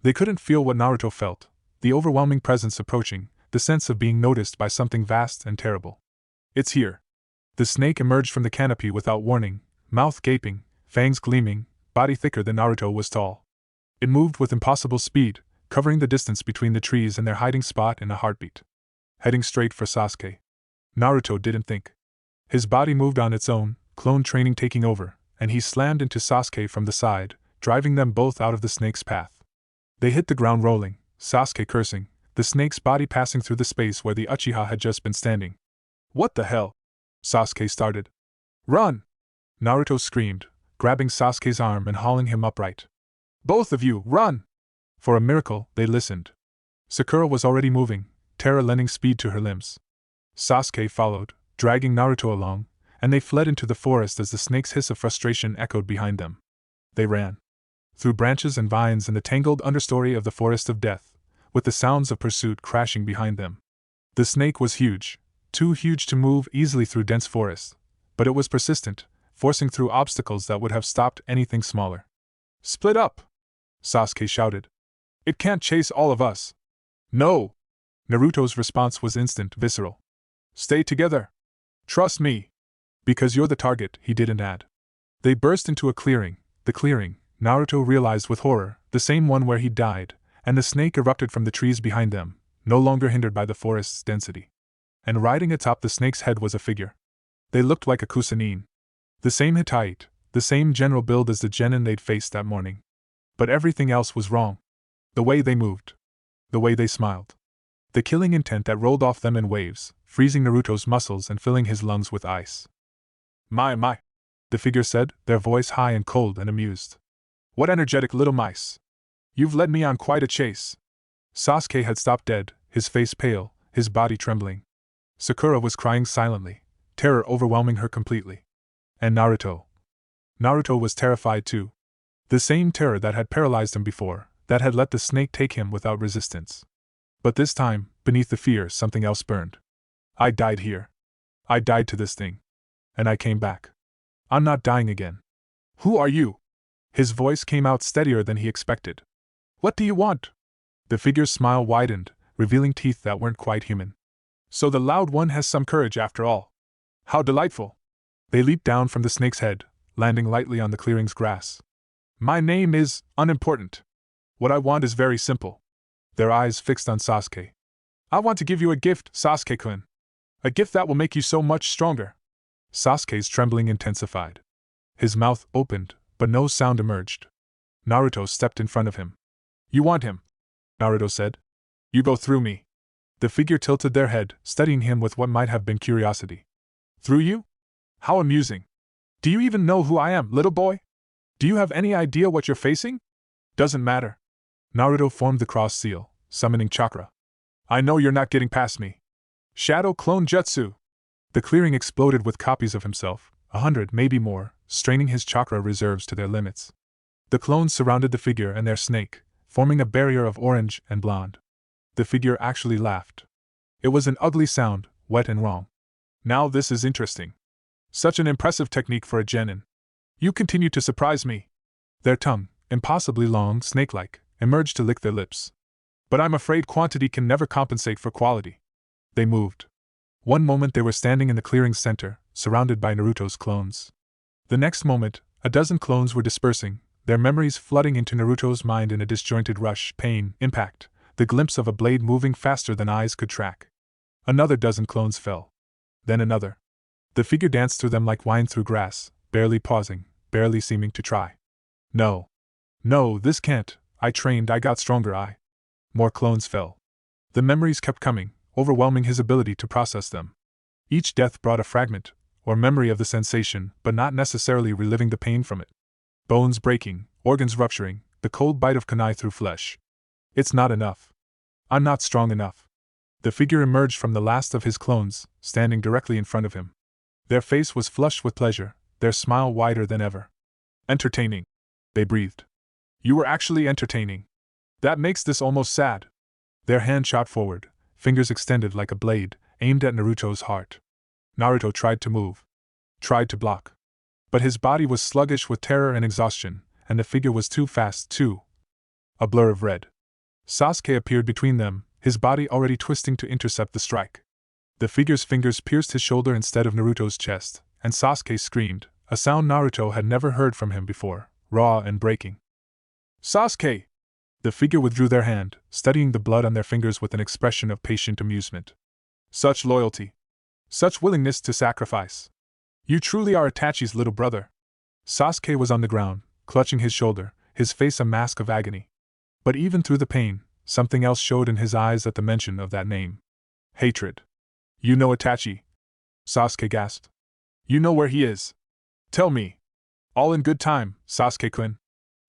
S1: They couldn't feel what Naruto felt, the overwhelming presence approaching, the sense of being noticed by something vast and terrible. It's here. The snake emerged from the canopy without warning, mouth gaping, fangs gleaming, body thicker than Naruto was tall. It moved with impossible speed, covering the distance between the trees and their hiding spot in a heartbeat. Heading straight for Sasuke. Naruto didn't think. His body moved on its own, clone training taking over, and he slammed into Sasuke from the side, driving them both out of the snake's path. They hit the ground rolling, Sasuke cursing, the snake's body passing through the space where the Uchiha had just been standing. What the hell? Sasuke started. Run! Naruto screamed, grabbing Sasuke's arm and hauling him upright. Both of you, run! For a miracle, they listened. Sakura was already moving, terror lending speed to her limbs. Sasuke followed, dragging Naruto along, and they fled into the forest as the snake's hiss of frustration echoed behind them. They ran. Through branches and vines in the tangled understory of the forest of death, with the sounds of pursuit crashing behind them. The snake was huge, too huge to move easily through dense forest, but it was persistent, forcing through obstacles that would have stopped anything smaller. Split up! Sasuke shouted. It can't chase all of us. No! Naruto's response was instant, visceral. Stay together. Trust me. Because you're the target, he didn't add. They burst into a clearing, the clearing, Naruto realized with horror, the same one where he'd died, and the snake erupted from the trees behind them, no longer hindered by the forest's density. And riding atop the snake's head was a figure. They looked like a Kusanine. The same Hittite, the same general build as the genin they'd faced that morning. But everything else was wrong. The way they moved. The way they smiled. The killing intent that rolled off them in waves, freezing Naruto's muscles and filling his lungs with ice. My, the figure said, their voice high and cold and amused. What energetic little mice. You've led me on quite a chase. Sasuke had stopped dead, his face pale, his body trembling. Sakura was crying silently, terror overwhelming her completely. And Naruto. Naruto was terrified too. The same terror that had paralyzed him before, that had let the snake take him without resistance. But this time, beneath the fear, something else burned. I died here. I died to this thing. And I came back. I'm not dying again. Who are you? His voice came out steadier than he expected. What do you want? The figure's smile widened, revealing teeth that weren't quite human. So the loud one has some courage after all. How delightful. They leaped down from the snake's head, landing lightly on the clearing's grass. My name is unimportant. What I want is very simple. Their eyes fixed on Sasuke. I want to give you a gift, Sasuke-kun. A gift that will make you so much stronger. Sasuke's trembling intensified. His mouth opened, but no sound emerged. Naruto stepped in front of him. You want him? Naruto said. You go through me. The figure tilted their head, studying him with what might have been curiosity. Through you? How amusing. Do you even know who I am, little boy? Do you have any idea what you're facing? Doesn't matter. Naruto formed the cross seal, summoning chakra. I know you're not getting past me. Shadow Clone Jutsu. The clearing exploded with copies of himself, 100, maybe more, straining his chakra reserves to their limits. The clones surrounded the figure and their snake, forming a barrier of orange and blonde. The figure actually laughed. It was an ugly sound, wet and wrong. Now this is interesting. Such an impressive technique for a genin. You continue to surprise me. Their tongue, impossibly long, snake-like, emerged to lick their lips. But I'm afraid quantity can never compensate for quality. They moved. One moment they were standing in the clearing's center, surrounded by Naruto's clones. The next moment, a dozen clones were dispersing, their memories flooding into Naruto's mind in a disjointed rush, pain, impact, the glimpse of a blade moving faster than eyes could track. Another dozen clones fell. Then another. The figure danced through them like wine through grass, barely pausing, barely seeming to try. No. No, this can't. I trained, I got stronger, More clones fell. The memories kept coming, overwhelming his ability to process them. Each death brought a fragment, or memory of the sensation, but not necessarily reliving the pain from it. Bones breaking, organs rupturing, the cold bite of kunai through flesh. It's not enough. I'm not strong enough. The figure emerged from the last of his clones, standing directly in front of him. Their face was flushed with pleasure, their smile wider than ever. Entertaining. They breathed. You were actually entertaining. That makes this almost sad. Their hand shot forward, fingers extended like a blade, aimed at Naruto's heart. Naruto tried to move. Tried to block. But his body was sluggish with terror and exhaustion, and the figure was too fast, too. A blur of red. Sasuke appeared between them, his body already twisting to intercept the strike. The figure's fingers pierced his shoulder instead of Naruto's chest, and Sasuke screamed, a sound Naruto had never heard from him before, raw and breaking. Sasuke! The figure withdrew their hand, studying the blood on their fingers with an expression of patient amusement. Such loyalty. Such willingness to sacrifice. You truly are Itachi's little brother. Sasuke was on the ground, clutching his shoulder, his face a mask of agony. But even through the pain, something else showed in his eyes at the mention of that name. Hatred. You know Itachi? Sasuke gasped. You know where he is. Tell me. All in good time, Sasuke-kun.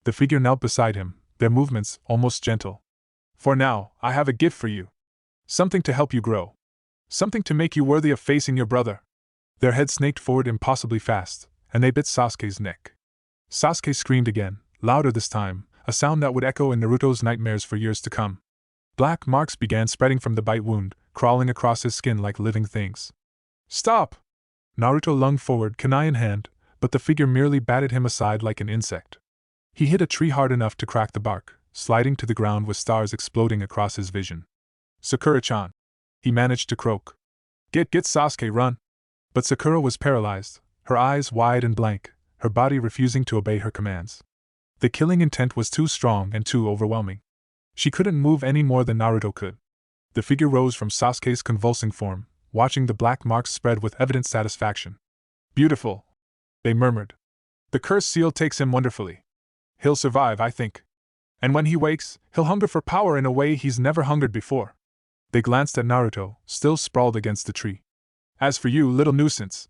S1: The figure knelt beside him, their movements almost gentle. For now, I have a gift for you. Something to help you grow. Something to make you worthy of facing your brother. Their heads snaked forward impossibly fast, and they bit Sasuke's neck. Sasuke screamed again, louder this time, a sound that would echo in Naruto's nightmares for years to come. Black marks began spreading from the bite wound, crawling across his skin like living things. Stop! Naruto lunged forward, kunai in hand, but the figure merely batted him aside like an insect. He hit a tree hard enough to crack the bark, sliding to the ground with stars exploding across his vision. Sakura-chan. He managed to croak. Get Sasuke, run! But Sakura was paralyzed, her eyes wide and blank, her body refusing to obey her commands. The killing intent was too strong and too overwhelming. She couldn't move any more than Naruto could. The figure rose from Sasuke's convulsing form, watching the black marks spread with evident satisfaction. Beautiful, they murmured. The curse seal takes him wonderfully. He'll survive, I think. And when he wakes, he'll hunger for power in a way he's never hungered before. They glanced at Naruto, still sprawled against the tree. As for you, little nuisance,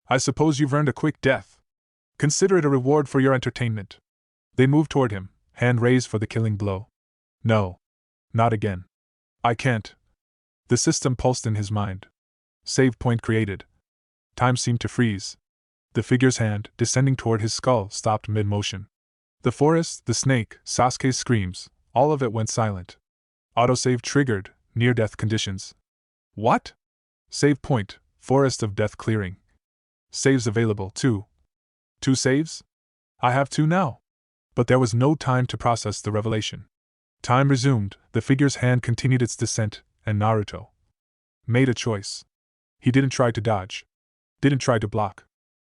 S1: I suppose you've earned a quick death. Consider it a reward for your entertainment. They moved toward him, hand raised for the killing blow. No. Not again. I can't. The system pulsed in his mind. Save point created. Time seemed to freeze. The figure's hand, descending toward his skull, stopped mid-motion. The forest, the snake, Sasuke's screams, all of it went silent. Autosave triggered, near-death conditions. What? Save point, forest of death clearing. Saves available, 2. 2 saves? I have 2 now. But there was no time to process the revelation. Time resumed, the figure's hand continued its descent, and Naruto made a choice. He didn't try to dodge. Didn't try to block.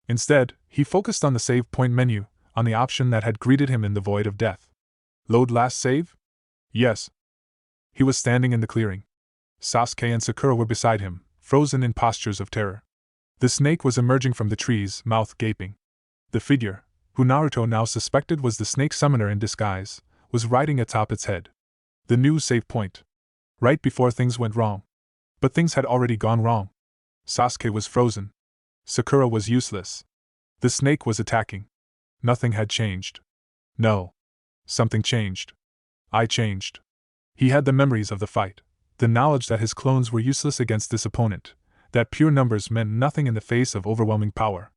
S1: Instead, he focused on the save point menu, on the option that had greeted him in the void of death. Load last save? Yes. He was standing in the clearing. Sasuke and Sakura were beside him, frozen in postures of terror. The snake was emerging from the trees, mouth gaping. The figure, who Naruto now suspected was the snake summoner in disguise, was riding atop its head. The new save point. Right before things went wrong. But things had already gone wrong. Sasuke was frozen. Sakura was useless. The snake was attacking. Nothing had changed. No. Something changed. I changed. He had the memories of the fight, the knowledge that his clones were useless against this opponent, that pure numbers meant nothing in the face of overwhelming power.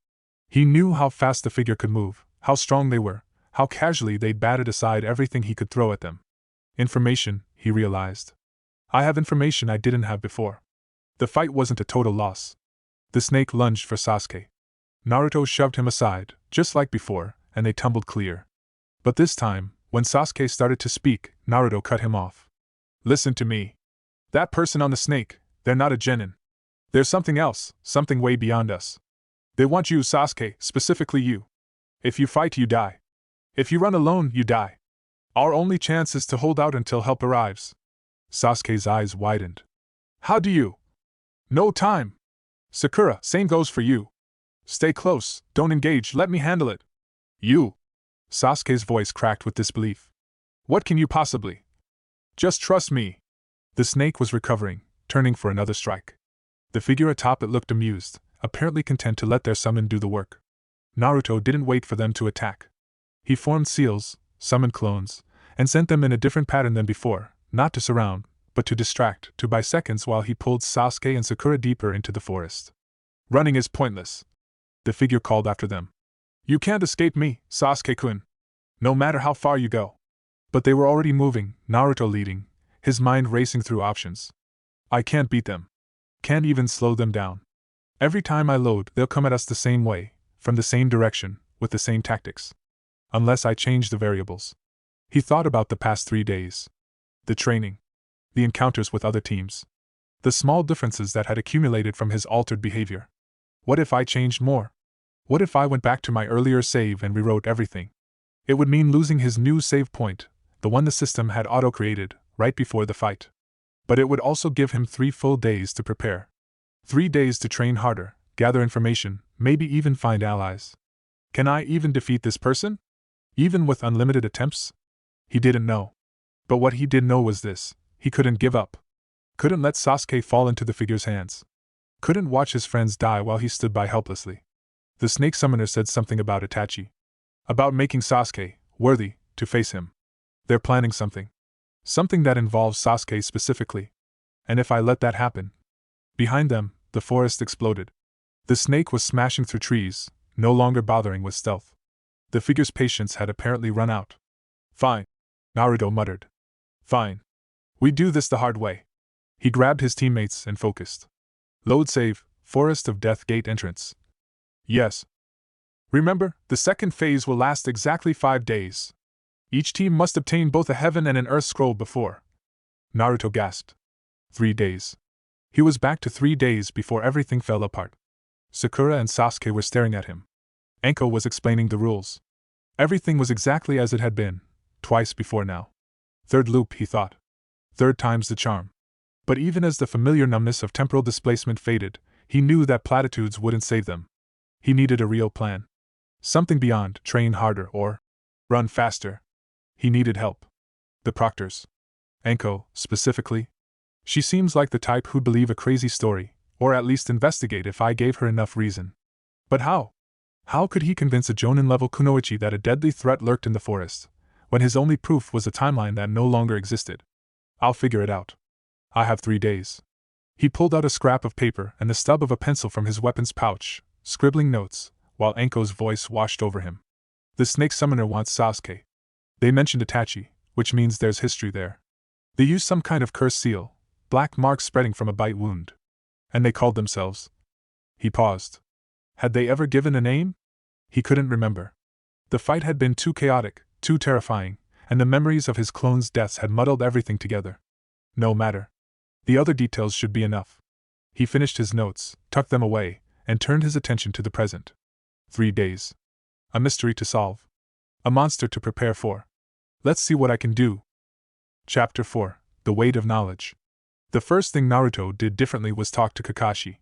S1: He knew how fast the figure could move, how strong they were, how casually they'd batted aside everything he could throw at them. Information, he realized. I have information I didn't have before. The fight wasn't a total loss. The snake lunged for Sasuke. Naruto shoved him aside, just like before, and they tumbled clear. But this time, when Sasuke started to speak, Naruto cut him off. Listen to me. That person on the snake, they're not a genin. There's something else, something way beyond us. They want you, Sasuke, specifically you. If you fight, you die. If you run alone, you die. Our only chance is to hold out until help arrives. Sasuke's eyes widened. How do you? No time. Sakura, same goes for you. Stay close, don't engage, let me handle it. You. Sasuke's voice cracked with disbelief. What can you possibly? Just trust me. The snake was recovering, turning for another strike. The figure atop it looked amused, apparently content to let their summon do the work. Naruto didn't wait for them to attack. He formed seals, summoned clones, and sent them in a different pattern than before, not to surround, but to distract, to buy seconds while he pulled Sasuke and Sakura deeper into the forest. Running is pointless. The figure called after them. You can't escape me, Sasuke-kun. No matter how far you go. But they were already moving, Naruto leading, his mind racing through options. I can't beat them. Can't even slow them down. Every time I load, they'll come at us the same way, from the same direction, with the same tactics. Unless I change the variables. He thought about the past 3 days. The training. The encounters with other teams. The small differences that had accumulated from his altered behavior. What if I changed more? What if I went back to my earlier save and rewrote everything? It would mean losing his new save point, the one the system had auto-created, right before the fight. But it would also give him 3 full days to prepare. 3 days to train harder, gather information, maybe even find allies. Can I even defeat this person? Even with unlimited attempts? He didn't know. But what he did know was this: he couldn't give up. Couldn't let Sasuke fall into the figure's hands. Couldn't watch his friends die while he stood by helplessly. The snake summoner said something about Itachi. About making Sasuke worthy to face him. They're planning something. Something that involves Sasuke specifically. And if I let that happen... Behind them, the forest exploded. The snake was smashing through trees, no longer bothering with stealth. The figure's patience had apparently run out. Fine. Naruto muttered. Fine. We do this the hard way. He grabbed his teammates and focused. Load save, Forest of Death Gate entrance. Yes. Remember, the second phase will last exactly 5 days. Each team must obtain both a heaven and an earth scroll before. Naruto gasped. 3 days. He was back to 3 days before everything fell apart. Sakura and Sasuke were staring at him. Anko was explaining the rules. Everything was exactly as it had been, twice before now. 3rd loop, he thought. 3rd time's the charm. But even as the familiar numbness of temporal displacement faded, he knew that platitudes wouldn't save them. He needed a real plan. Something beyond train harder or run faster. He needed help. The proctors. Anko, specifically. She seems like the type who'd believe a crazy story, or at least investigate if I gave her enough reason. But how? How could he convince a Jonin-level kunoichi that a deadly threat lurked in the forest, when his only proof was a timeline that no longer existed? I'll figure it out. I have 3 days. He pulled out a scrap of paper and the stub of a pencil from his weapons pouch, scribbling notes, while Anko's voice washed over him. The snake summoner wants Sasuke. They mentioned Itachi, which means there's history there. They used some kind of curse seal, black marks spreading from a bite wound. And they called themselves. He paused. Had they ever given a name? He couldn't remember. The fight had been too chaotic, too terrifying, and the memories of his clones' deaths had muddled everything together. No matter. The other details should be enough. He finished his notes, tucked them away, and turned his attention to the present. 3 days. A mystery to solve. A monster to prepare for. Let's see what I can do. Chapter 4. The Weight of Knowledge. The first thing Naruto did differently was talk to Kakashi.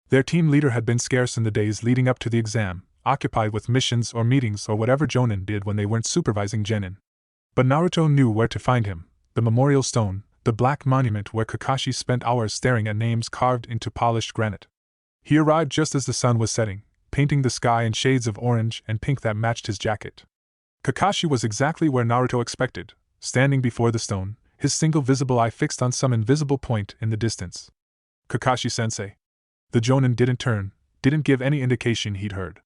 S1: Their team leader had been scarce in the days leading up to the exam, occupied with missions or meetings or whatever Jonin did when they weren't supervising Genin. But Naruto knew where to find him: the memorial stone, the black monument where Kakashi spent hours staring at names carved into polished granite. He arrived just as the sun was setting, painting the sky in shades of orange and pink that matched his jacket. Kakashi was exactly where Naruto expected, standing before the stone, his single visible eye fixed on some invisible point in the distance. Kakashi-sensei. The Jonin didn't turn, didn't give any indication he'd heard.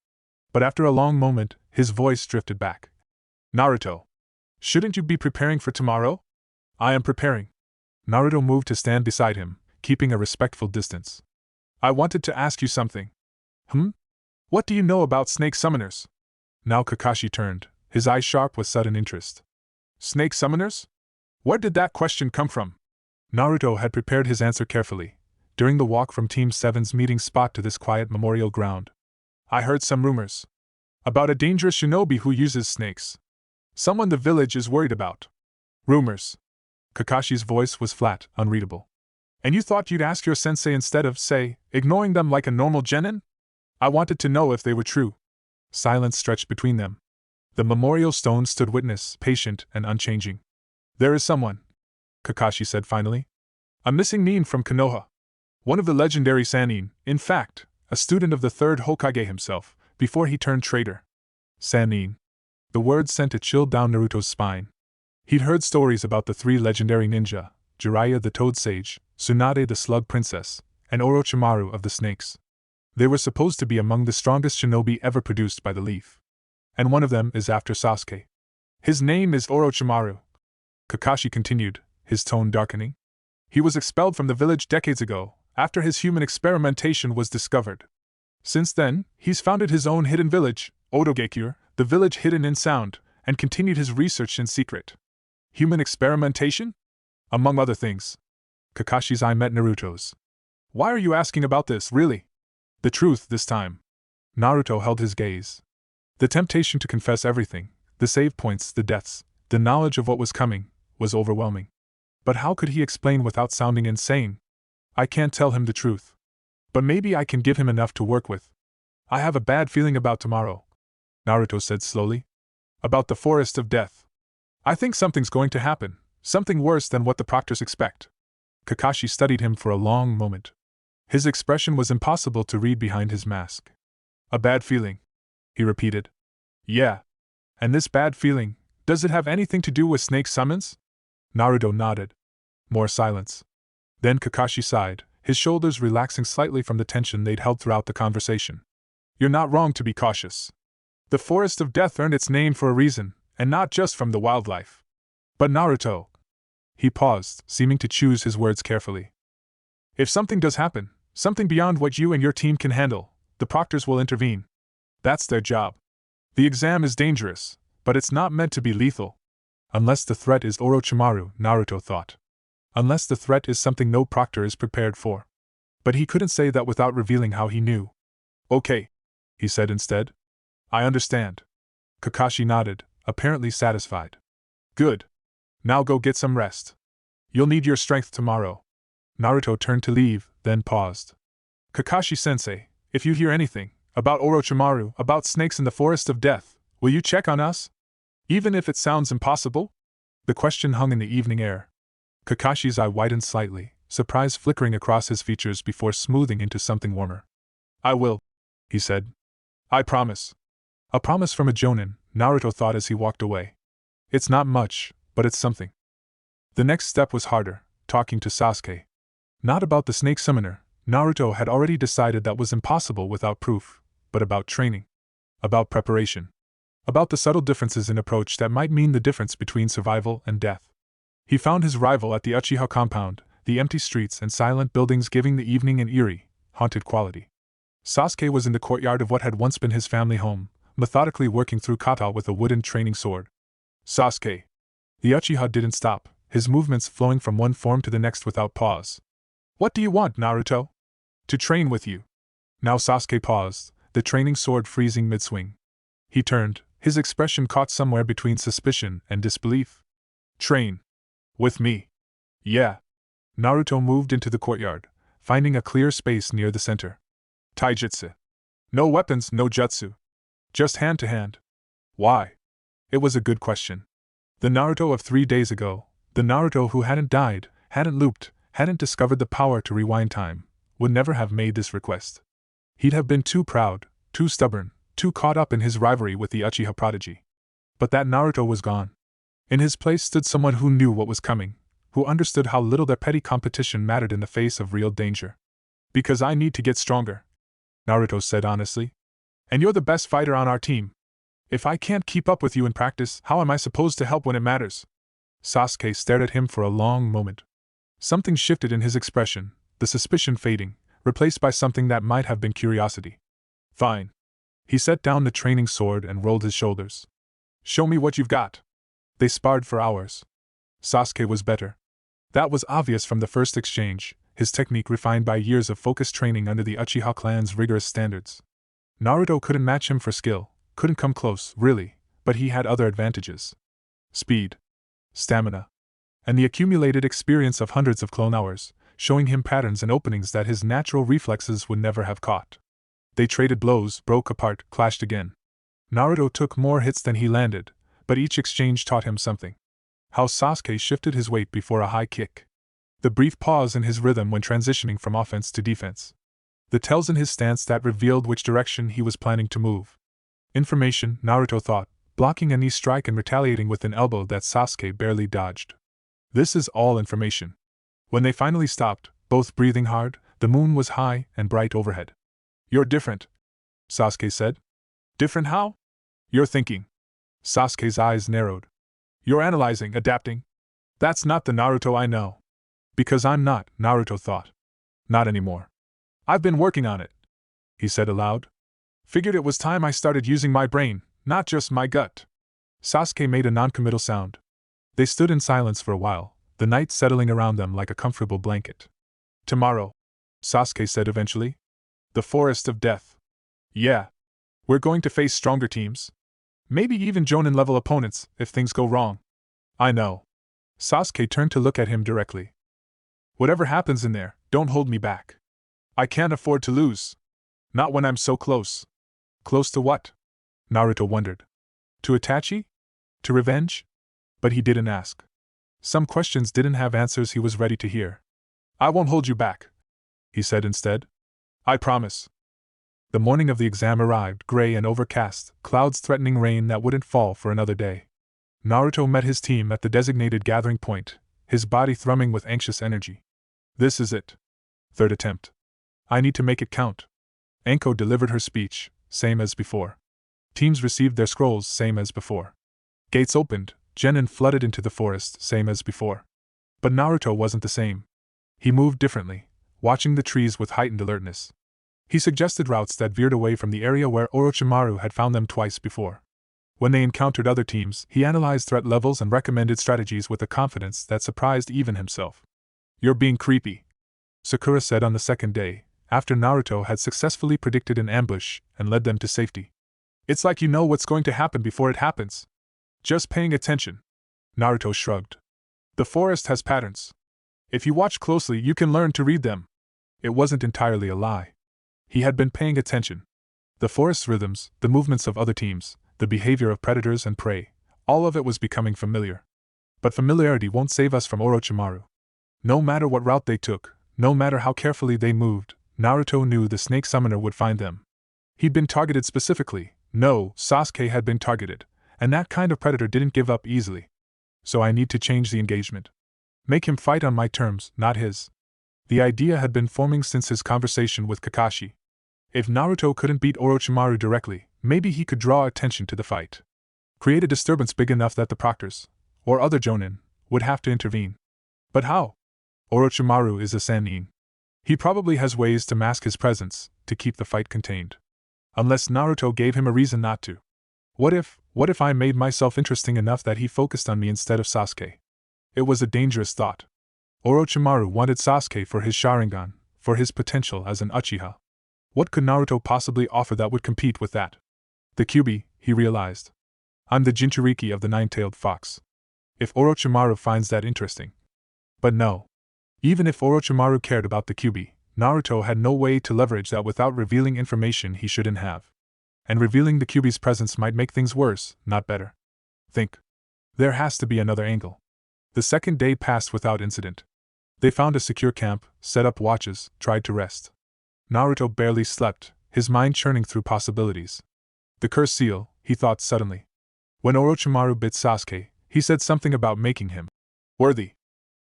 S1: But after a long moment, his voice drifted back. Naruto. Shouldn't you be preparing for tomorrow? I am preparing. Naruto moved to stand beside him, keeping a respectful distance. I wanted to ask you something. What do you know about snake summoners? Now Kakashi turned, his eyes sharp with sudden interest. Snake summoners? Where did that question come from? Naruto had prepared his answer carefully, during the walk from Team 7's meeting spot to this quiet memorial ground. I heard some rumors. About a dangerous shinobi who uses snakes. Someone the village is worried about. Rumors. Kakashi's voice was flat, unreadable. And you thought you'd ask your sensei instead of, say, ignoring them like a normal genin? I wanted to know if they were true. Silence stretched between them. The memorial stone stood witness, patient and unchanging. There is someone, Kakashi said finally. A missing nin from Konoha. One of the legendary Sannin, in fact, a student of the third Hokage himself, before he turned traitor. Sannin. The word sent a chill down Naruto's spine. He'd heard stories about the 3 legendary ninja, Jiraiya the Toad Sage, Tsunade the Slug Princess, and Orochimaru of the Snakes. They were supposed to be among the strongest shinobi ever produced by the Leaf. And one of them is after Sasuke. His name is Orochimaru. Kakashi continued, his tone darkening. He was expelled from the village decades ago, after his human experimentation was discovered. Since then, he's founded his own hidden village, Odogekure, the village hidden in sound, and continued his research in secret. Human experimentation? Among other things. Kakashi's eye met Naruto's. Why are you asking about this, really? The truth this time. Naruto held his gaze. The temptation to confess everything, the save points, the deaths, the knowledge of what was coming, was overwhelming. But how could he explain without sounding insane? I can't tell him the truth. But maybe I can give him enough to work with. I have a bad feeling about tomorrow, Naruto said slowly. About the forest of death. I think something's going to happen, something worse than what the proctors expect. Kakashi studied him for a long moment. His expression was impossible to read behind his mask. A bad feeling, he repeated. Yeah. And this bad feeling, does it have anything to do with snake summons? Naruto nodded. More silence. Then Kakashi sighed, his shoulders relaxing slightly from the tension they'd held throughout the conversation. You're not wrong to be cautious. The Forest of Death earned its name for a reason, and not just from the wildlife. But Naruto. He paused, seeming to choose his words carefully. If something does happen, something beyond what you and your team can handle, the proctors will intervene. That's their job. The exam is dangerous, but it's not meant to be lethal. Unless the threat is Orochimaru, Naruto thought. Unless the threat is something no proctor is prepared for. But he couldn't say that without revealing how he knew. Okay, he said instead. I understand. Kakashi nodded, apparently satisfied. Good. Now go get some rest. You'll need your strength tomorrow. Naruto turned to leave, then paused. Kakashi-sensei, if you hear anything, about Orochimaru, about snakes in the Forest of Death, will you check on us? Even if it sounds impossible? The question hung in the evening air. Kakashi's eye widened slightly, surprise flickering across his features before smoothing into something warmer. I will, he said. I promise. A promise from a Jonin, Naruto thought as he walked away. It's not much, but it's something. The next step was harder, talking to Sasuke. Not about the snake summoner, Naruto had already decided that was impossible without proof, but about training. About preparation. About the subtle differences in approach that might mean the difference between survival and death. He found his rival at the Uchiha compound, the empty streets and silent buildings giving the evening an eerie, haunted quality. Sasuke was in the courtyard of what had once been his family home, methodically working through kata with a wooden training sword. Sasuke. The Uchiha didn't stop, his movements flowing from one form to the next without pause. What do you want, Naruto? To train with you. Now Sasuke paused, the training sword freezing mid-swing. He turned, his expression caught somewhere between suspicion and disbelief. Train. With me. Yeah. Naruto moved into the courtyard, finding a clear space near the center. Taijutsu. No weapons, no jutsu. Just hand to hand. Why? It was a good question. The Naruto of 3 days ago, the Naruto who hadn't died, hadn't looped, hadn't discovered the power to rewind time, would never have made this request. He'd have been too proud, too stubborn, too caught up in his rivalry with the Uchiha prodigy. But that Naruto was gone. In his place stood someone who knew what was coming, who understood how little their petty competition mattered in the face of real danger. Because I need to get stronger, Naruto said honestly. And you're the best fighter on our team. If I can't keep up with you in practice, how am I supposed to help when it matters? Sasuke stared at him for a long moment. Something shifted in his expression, the suspicion fading, replaced by something that might have been curiosity. Fine. He set down the training sword and rolled his shoulders. Show me what you've got. They sparred for hours. Sasuke was better. That was obvious from the first exchange, his technique refined by years of focused training under the Uchiha clan's rigorous standards. Naruto couldn't match him for skill, couldn't come close, really, but he had other advantages. Speed, stamina, and the accumulated experience of hundreds of clone hours, showing him patterns and openings that his natural reflexes would never have caught. They traded blows, broke apart, clashed again. Naruto took more hits than he landed, but each exchange taught him something. How Sasuke shifted his weight before a high kick. The brief pause in his rhythm when transitioning from offense to defense. The tells in his stance that revealed which direction he was planning to move. Information, Naruto thought, blocking a knee strike and retaliating with an elbow that Sasuke barely dodged. This is all information. When they finally stopped, both breathing hard, the moon was high and bright overhead. You're different, Sasuke said. Different how? You're thinking. Sasuke's eyes narrowed. You're analyzing, adapting. That's not the Naruto I know. Because I'm not, Naruto thought. Not anymore. I've been working on it, he said aloud. Figured it was time I started using my brain, not just my gut. Sasuke made a non-committal sound. They stood in silence for a while, the night settling around them like a comfortable blanket. Tomorrow, Sasuke said eventually. The Forest of Death. Yeah. We're going to face stronger teams. Maybe even Jonin-level opponents, if things go wrong. I know. Sasuke turned to look at him directly. Whatever happens in there, don't hold me back. I can't afford to lose. Not when I'm so close. Close to what? Naruto wondered. To Itachi? To revenge? But he didn't ask. Some questions didn't have answers he was ready to hear. I won't hold you back, he said instead. I promise. The morning of the exam arrived, gray and overcast, clouds threatening rain that wouldn't fall for another day. Naruto met his team at the designated gathering point, his body thrumming with anxious energy. This is it. Third attempt. I need to make it count. Anko delivered her speech, same as before. Teams received their scrolls, same as before. Gates opened, genin flooded into the forest, same as before. But Naruto wasn't the same. He moved differently, watching the trees with heightened alertness. He suggested routes that veered away from the area where Orochimaru had found them twice before. When they encountered other teams, he analyzed threat levels and recommended strategies with a confidence that surprised even himself. You're being creepy, Sakura said on the second day, after Naruto had successfully predicted an ambush and led them to safety. It's like you know what's going to happen before it happens. Just paying attention. Naruto shrugged. The forest has patterns. If you watch closely, you can learn to read them. It wasn't entirely a lie. He had been paying attention. The forest's rhythms, the movements of other teams, the behavior of predators and prey, all of it was becoming familiar. But familiarity won't save us from Orochimaru. No matter what route they took, no matter how carefully they moved, Naruto knew the snake summoner would find them. He'd been targeted specifically. No, Sasuke had been targeted, and that kind of predator didn't give up easily. So I need to change the engagement. Make him fight on my terms, not his. The idea had been forming since his conversation with Kakashi. If Naruto couldn't beat Orochimaru directly, maybe he could draw attention to the fight. Create a disturbance big enough that the proctors, or other jonin, would have to intervene. But how? Orochimaru is a Sannin. He probably has ways to mask his presence, to keep the fight contained. Unless Naruto gave him a reason not to. What if I made myself interesting enough that he focused on me instead of Sasuke? It was a dangerous thought. Orochimaru wanted Sasuke for his Sharingan, for his potential as an Uchiha. What could Naruto possibly offer that would compete with that? The Kyuubi, he realized. I'm the Jinchuriki of the nine-tailed fox. If Orochimaru finds that interesting. But no. Even if Orochimaru cared about the Kyuubi, Naruto had no way to leverage that without revealing information he shouldn't have. And revealing the Kyuubi's presence might make things worse, not better. Think. There has to be another angle. The second day passed without incident. They found a secure camp, set up watches, tried to rest. Naruto barely slept, his mind churning through possibilities. The cursed seal, he thought suddenly. When Orochimaru bit Sasuke, he said something about making him worthy.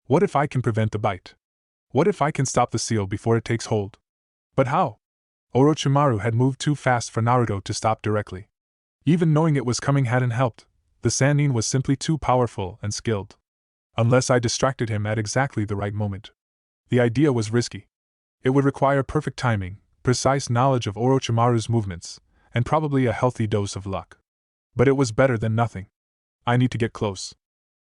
S1: What if I can prevent the bite? What if I can stop the seal before it takes hold? But how? Orochimaru had moved too fast for Naruto to stop directly. Even knowing it was coming hadn't helped. The Sannin was simply too powerful and skilled. Unless I distracted him at exactly the right moment. The idea was risky. It would require perfect timing, precise knowledge of Orochimaru's movements, and probably a healthy dose of luck. But it was better than nothing. I need to get close.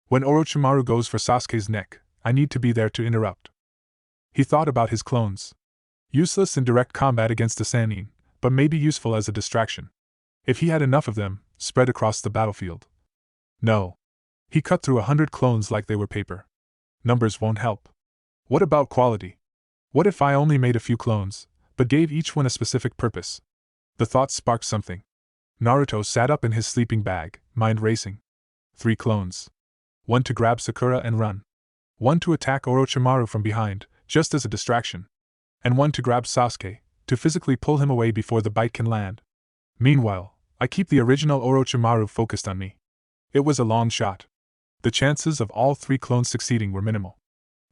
S1: When Orochimaru goes for Sasuke's neck, I need to be there to interrupt. He thought about his clones. Useless in direct combat against the Sannin, but maybe useful as a distraction. If he had enough of them, spread across the battlefield. No. He cut through 100 clones like they were paper. Numbers won't help. What about quality? What if I only made a few clones, but gave each one a specific purpose? The thought sparked something. Naruto sat up in his sleeping bag, mind racing. 3 clones. 1 to grab Sakura and run. 1 to attack Orochimaru from behind, just as a distraction. And 1 to grab Sasuke, to physically pull him away before the bite can land. Meanwhile, I keep the original Orochimaru focused on me. It was a long shot. The chances of all 3 clones succeeding were minimal.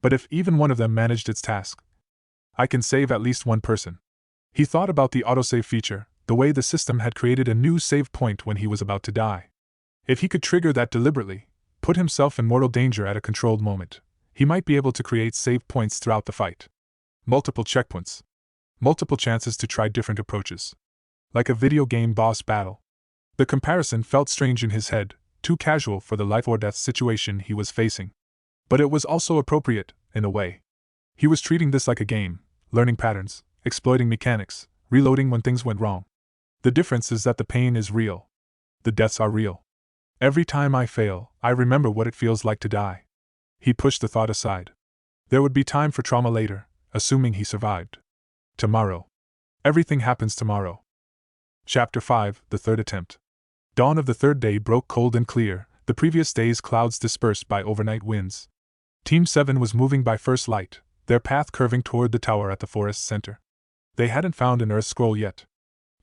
S1: But if even one of them managed its task, I can save at least one person. He thought about the autosave feature, the way the system had created a new save point when he was about to die. If he could trigger that deliberately, put himself in mortal danger at a controlled moment, he might be able to create save points throughout the fight. Multiple checkpoints. Multiple chances to try different approaches. Like a video game boss battle. The comparison felt strange in his head, too casual for the life or death situation he was facing. But it was also appropriate, in a way. He was treating this like a game, learning patterns, exploiting mechanics, reloading when things went wrong. The difference is that the pain is real. The deaths are real. Every time I fail, I remember what it feels like to die. He pushed the thought aside. There would be time for trauma later, assuming he survived. Tomorrow. Everything happens tomorrow. Chapter 5, The Third Attempt. Dawn of the third day broke cold and clear, the previous day's clouds dispersed by overnight winds. Team 7 was moving by first light, their path curving toward the tower at the forest center. They hadn't found an Earth scroll yet.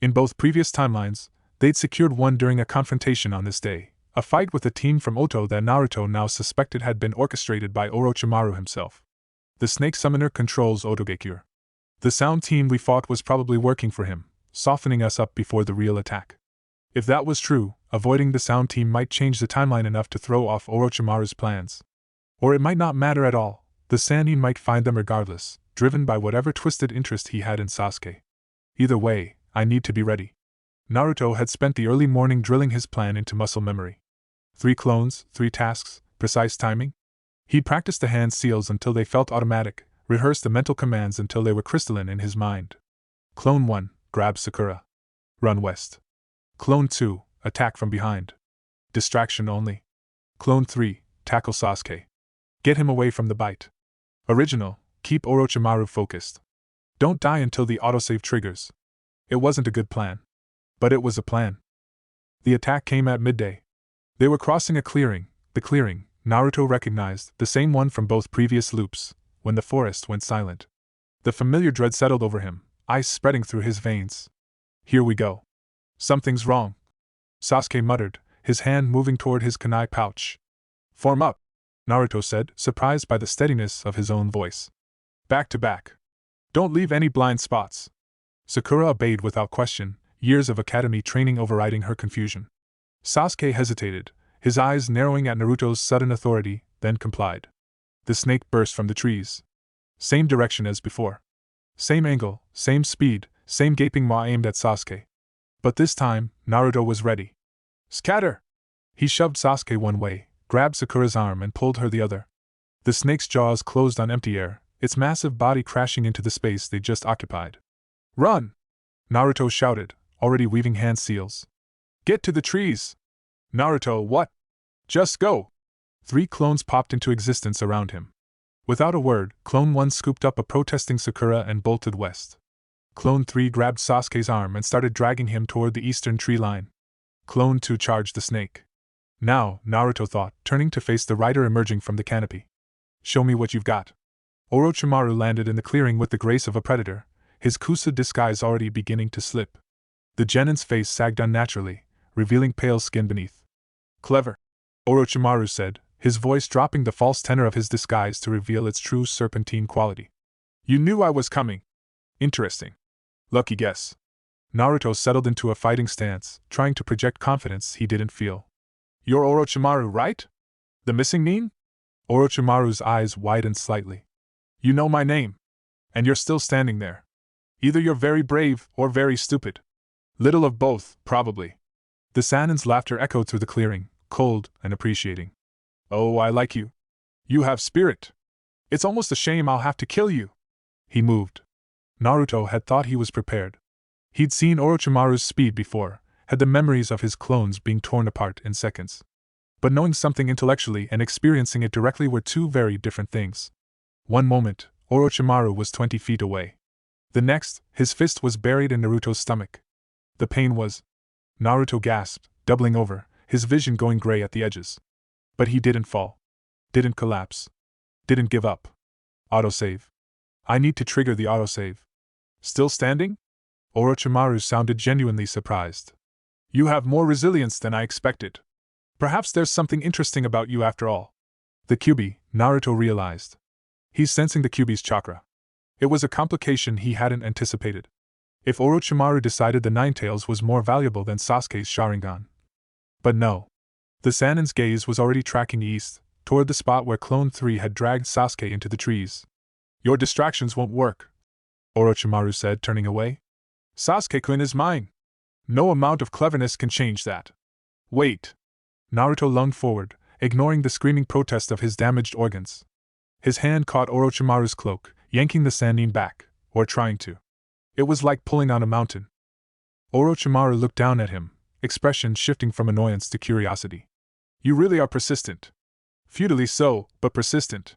S1: In both previous timelines, they'd secured one during a confrontation on this day, a fight with a team from Oto that Naruto now suspected had been orchestrated by Orochimaru himself. The snake summoner controls Otogekure. The sound team we fought was probably working for him, softening us up before the real attack. If that was true, avoiding the sound team might change the timeline enough to throw off Orochimaru's plans. Or it might not matter at all, the Sannin might find them regardless, driven by whatever twisted interest he had in Sasuke. Either way, I need to be ready. Naruto had spent the early morning drilling his plan into muscle memory. 3 clones, 3 tasks, precise timing? He practiced the hand seals until they felt automatic, rehearsed the mental commands until they were crystalline in his mind. Clone 1, grab Sakura. Run west. Clone 2, attack from behind. Distraction only. Clone 3, tackle Sasuke. Get him away from the bite. Original, keep Orochimaru focused. Don't die until the autosave triggers. It wasn't a good plan. But it was a plan. The attack came at midday. They were crossing a clearing, the clearing, Naruto recognized, the same one from both previous loops, when the forest went silent. The familiar dread settled over him, ice spreading through his veins. Here we go. Something's wrong. Sasuke muttered, his hand moving toward his kunai pouch. Form up, Naruto said, surprised by the steadiness of his own voice. Back to back. Don't leave any blind spots. Sakura obeyed without question, years of academy training overriding her confusion. Sasuke hesitated, his eyes narrowing at Naruto's sudden authority, then complied. The snake burst from the trees. Same direction as before. Same angle, same speed, same gaping maw aimed at Sasuke. But this time, Naruto was ready. Scatter! He shoved Sasuke one way, grabbed Sakura's arm and pulled her the other. The snake's jaws closed on empty air, its massive body crashing into the space they just occupied. Run! Naruto shouted, already weaving hand seals. Get to the trees! Naruto, what? Just go! 3 clones popped into existence around him. Without a word, Clone 1 scooped up a protesting Sakura and bolted west. Clone 3 grabbed Sasuke's arm and started dragging him toward the eastern tree line. Clone 2 charged the snake. Now, Naruto thought, turning to face the rider emerging from the canopy. Show me what you've got. Orochimaru landed in the clearing with the grace of a predator, his Kusa disguise already beginning to slip. The Genin's face sagged unnaturally, revealing pale skin beneath. Clever, Orochimaru said, his voice dropping the false tenor of his disguise to reveal its true serpentine quality. You knew I was coming. Interesting. Lucky guess. Naruto settled into a fighting stance, trying to project confidence he didn't feel. You're Orochimaru, right? The missing Nin? Orochimaru's eyes widened slightly. You know my name. And you're still standing there. Either you're very brave or very stupid. Little of both, probably. The Sanin's laughter echoed through the clearing, cold and appreciating. Oh, I like you. You have spirit. It's almost a shame I'll have to kill you. He moved. Naruto had thought he was prepared. He'd seen Orochimaru's speed before, had the memories of his clones being torn apart in seconds. But knowing something intellectually and experiencing it directly were two very different things. One moment, Orochimaru was 20 feet away. The next, his fist was buried in Naruto's stomach. The pain was... Naruto gasped, doubling over, his vision going gray at the edges. But he didn't fall. Didn't collapse. Didn't give up. Autosave. I need to trigger the autosave. Still standing? Orochimaru sounded genuinely surprised. You have more resilience than I expected. Perhaps there's something interesting about you after all. The Kyuubi, Naruto realized. He's sensing the Kyuubi's chakra. It was a complication he hadn't anticipated. If Orochimaru decided the Ninetales was more valuable than Sasuke's Sharingan. But no. The Sanin's gaze was already tracking east, toward the spot where Clone 3 had dragged Sasuke into the trees. Your distractions won't work, Orochimaru said, turning away. Sasuke-kun is mine. No amount of cleverness can change that. Wait. Naruto lunged forward, ignoring the screaming protest of his damaged organs. His hand caught Orochimaru's cloak, yanking the Sannin back, or trying to. It was like pulling on a mountain. Orochimaru looked down at him, expression shifting from annoyance to curiosity. You really are persistent. Futilely so, but persistent.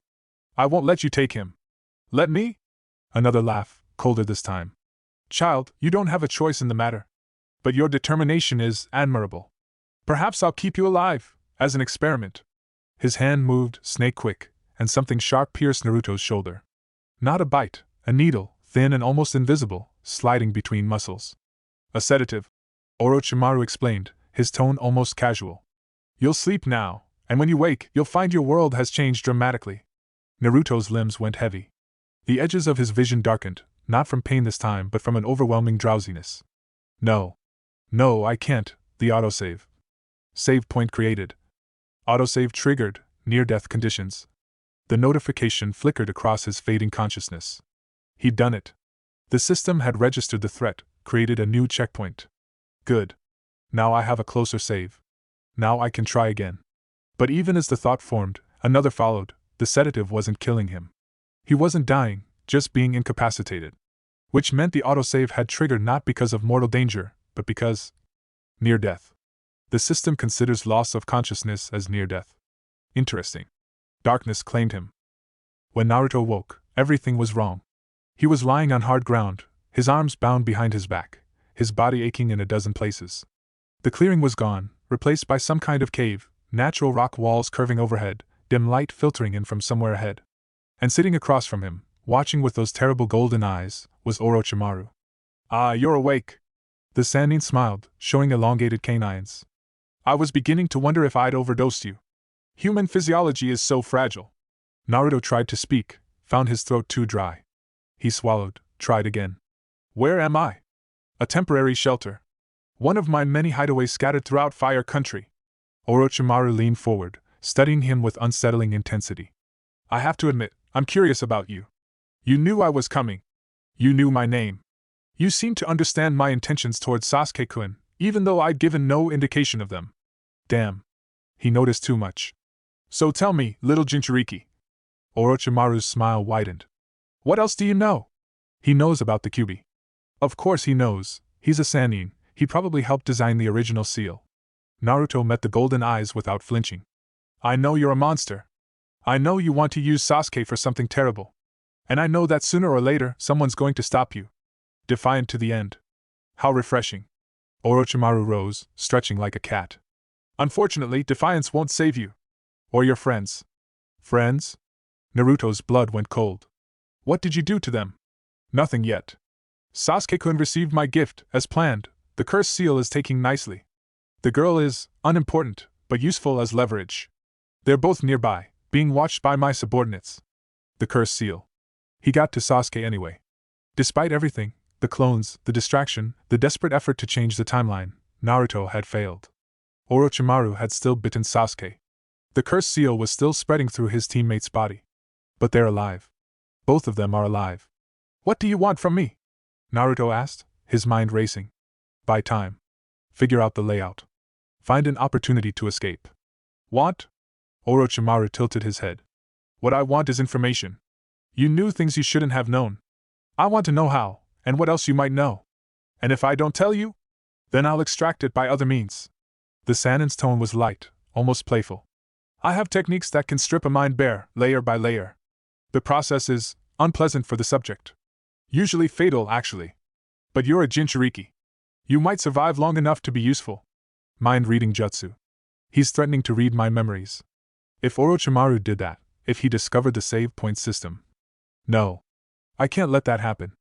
S1: I won't let you take him. Let me? Another laugh, colder this time. Child, you don't have a choice in the matter. But your determination is admirable. Perhaps I'll keep you alive, as an experiment. His hand moved, snake-quick, and something sharp pierced Naruto's shoulder. Not a bite, a needle, thin and almost invisible, sliding between muscles. A sedative, Orochimaru explained, his tone almost casual. You'll sleep now, and when you wake, you'll find your world has changed dramatically. Naruto's limbs went heavy. The edges of his vision darkened, not from pain this time but from an overwhelming drowsiness. No. No, I can't, the autosave. Save point created. Autosave triggered, near-death conditions. The notification flickered across his fading consciousness. He'd done it. The system had registered the threat, created a new checkpoint. Good. Now I have a closer save. Now I can try again. But even as the thought formed, another followed. The sedative wasn't killing him. He wasn't dying, just being incapacitated. Which meant the autosave had triggered not because of mortal danger, but because... near death. The system considers loss of consciousness as near death. Interesting. Darkness claimed him. When Naruto woke, everything was wrong. He was lying on hard ground, his arms bound behind his back, his body aching in a dozen places. The clearing was gone, replaced by some kind of cave, natural rock walls curving overhead, dim light filtering in from somewhere ahead. And sitting across from him, watching with those terrible golden eyes, was Orochimaru. Ah, you're awake. The Sannin smiled, showing elongated canines. I was beginning to wonder if I'd overdosed you. Human physiology is so fragile. Naruto tried to speak, found his throat too dry. He swallowed, tried again. Where am I? A temporary shelter. One of my many hideaways scattered throughout Fire Country. Orochimaru leaned forward, studying him with unsettling intensity. I have to admit, I'm curious about you. You knew I was coming. You knew my name. You seemed to understand my intentions towards Sasuke-kun, even though I'd given no indication of them. Damn. He noticed too much. So tell me, little Jinchuriki. Orochimaru's smile widened. What else do you know? He knows about the Kyuubi. Of course he knows. He's a Sannin. He probably helped design the original seal. Naruto met the golden eyes without flinching. I know you're a monster. I know you want to use Sasuke for something terrible. And I know that sooner or later someone's going to stop you. Defiant to the end. How refreshing. Orochimaru rose, stretching like a cat. Unfortunately, defiance won't save you. Or your friends. Friends? Naruto's blood went cold. What did you do to them? Nothing yet. Sasuke-kun received my gift, as planned. The cursed seal is taking nicely. The girl is unimportant, but useful as leverage. They're both nearby, being watched by my subordinates. The cursed seal. He got to Sasuke anyway. Despite everything, the clones, the distraction, the desperate effort to change the timeline, Naruto had failed. Orochimaru had still bitten Sasuke. The cursed seal was still spreading through his teammate's body. But they're alive. Both of them are alive. What do you want from me? Naruto asked, his mind racing. Buy time. Figure out the layout. Find an opportunity to escape. Want? Orochimaru tilted his head. What I want is information. You knew things you shouldn't have known. I want to know how, and what else you might know. And if I don't tell you, then I'll extract it by other means. The Sannin's tone was light, almost playful. I have techniques that can strip a mind bare, layer by layer. The process is unpleasant for the subject. Usually fatal, actually. But you're a Jinchuriki. You might survive long enough to be useful. Mind-reading jutsu. He's threatening to read my memories. If Orochimaru did that, if he discovered the save point system. No. I can't let that happen.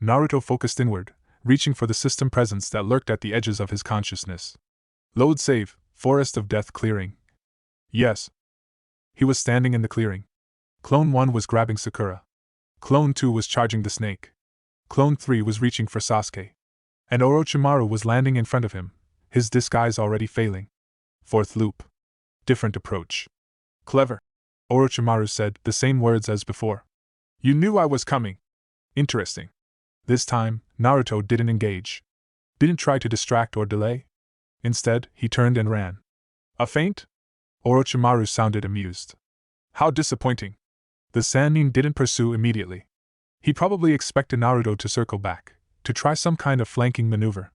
S1: Naruto focused inward, reaching for the system presence that lurked at the edges of his consciousness. Load save, Forest of Death clearing. Yes. He was standing in the clearing. Clone 1 was grabbing Sakura. Clone 2 was charging the snake. Clone 3 was reaching for Sasuke. And Orochimaru was landing in front of him, his disguise already failing. Fourth loop. Different approach. Clever. Orochimaru said the same words as before. You knew I was coming. Interesting. This time, Naruto didn't engage. Didn't try to distract or delay. Instead, he turned and ran. A feint? Orochimaru sounded amused. How disappointing. The Sannin didn't pursue immediately. He probably expected Naruto to circle back, to try some kind of flanking maneuver.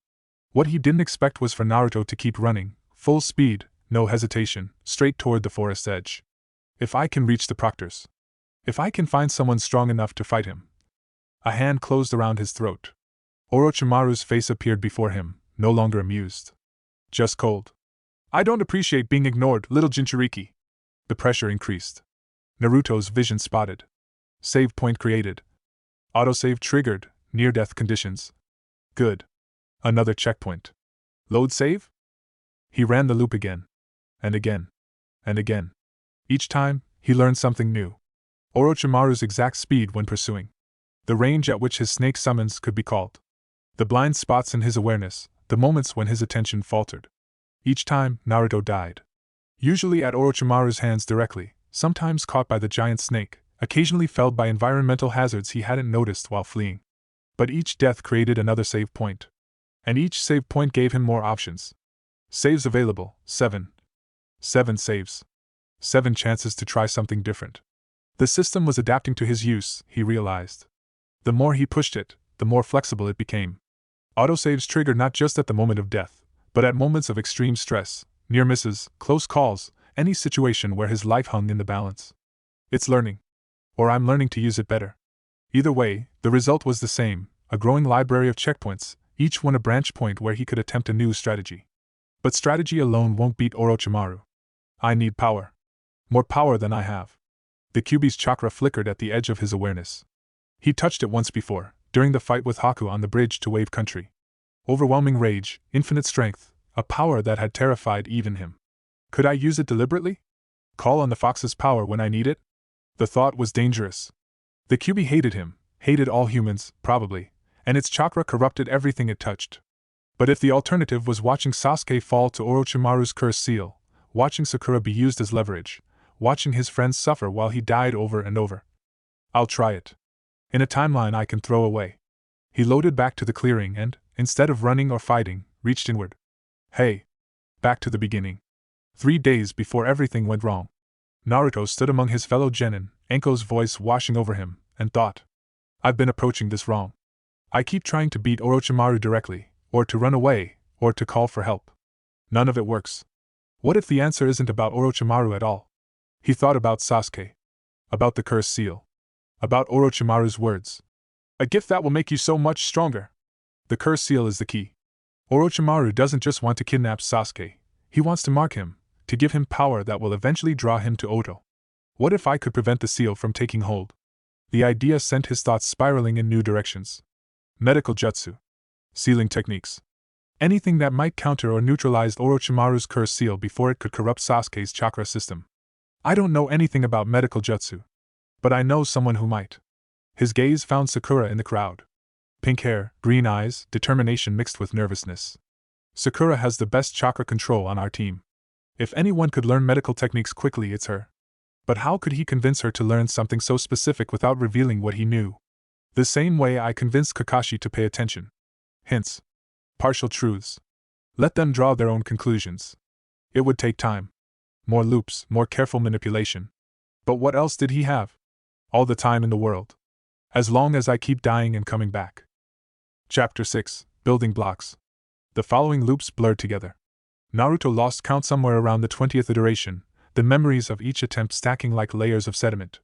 S1: What he didn't expect was for Naruto to keep running, full speed, no hesitation, straight toward the forest edge. If I can reach the proctors. If I can find someone strong enough to fight him. A hand closed around his throat. Orochimaru's face appeared before him, no longer amused. Just cold. I don't appreciate being ignored, little Jinchuriki. The pressure increased. Naruto's vision spotted. Save point created. Autosave triggered, near-death conditions. Good. Another checkpoint. Load save? He ran the loop again. And again. And again. Each time, he learned something new. Orochimaru's exact speed when pursuing. The range at which his snake summons could be called. The blind spots in his awareness, the moments when his attention faltered. Each time, Naruto died. Usually at Orochimaru's hands directly, sometimes caught by the giant snake, occasionally felled by environmental hazards he hadn't noticed while fleeing. But each death created another save point. And each save point gave him more options. Saves available, 7. 7 saves. 7 chances to try something different. The system was adapting to his use, he realized. The more he pushed it, the more flexible it became. Autosaves triggered not just at the moment of death, but at moments of extreme stress, near misses, close calls, any situation where his life hung in the balance. It's learning. Or I'm learning to use it better. Either way, the result was the same, a growing library of checkpoints, each one a branch point where he could attempt a new strategy. But strategy alone won't beat Orochimaru. I need power. More power than I have. The Kyuubi's chakra flickered at the edge of his awareness. He touched it once before, during the fight with Haku on the bridge to Wave Country. Overwhelming rage, infinite strength, a power that had terrified even him. Could I use it deliberately? Call on the fox's power when I need it? The thought was dangerous. The Kyuubi hated him, hated all humans, probably, and its chakra corrupted everything it touched. But if the alternative was watching Sasuke fall to Orochimaru's cursed seal, watching Sakura be used as leverage, watching his friends suffer while he died over and over. I'll try it. In a timeline I can throw away. He loaded back to the clearing and, instead of running or fighting, reached inward. Hey! Back to the beginning. 3 days before everything went wrong. Naruto stood among his fellow genin, Enko's voice washing over him, and thought. I've been approaching this wrong. I keep trying to beat Orochimaru directly, or to run away, or to call for help. None of it works. What if the answer isn't about Orochimaru at all? He thought about Sasuke. About the cursed seal. About Orochimaru's words. A gift that will make you so much stronger. The cursed seal is the key. Orochimaru doesn't just want to kidnap Sasuke, he wants to mark him, to give him power that will eventually draw him to Oto. What if I could prevent the seal from taking hold? The idea sent his thoughts spiraling in new directions. Medical jutsu. Sealing techniques. Anything that might counter or neutralize Orochimaru's cursed seal before it could corrupt Sasuke's chakra system. I don't know anything about medical jutsu. But I know someone who might. His gaze found Sakura in the crowd. Pink hair, green eyes, determination mixed with nervousness. Sakura has the best chakra control on our team. If anyone could learn medical techniques quickly, it's her. But how could he convince her to learn something so specific without revealing what he knew? The same way I convinced Kakashi to pay attention. Hints. Partial truths. Let them draw their own conclusions. It would take time. More loops, more careful manipulation. But what else did he have? All the time in the world. As long as I keep dying and coming back. Chapter 6, Building Blocks. The following loops blurred together. Naruto lost count somewhere around the 20th iteration, the memories of each attempt stacking like layers of sediment.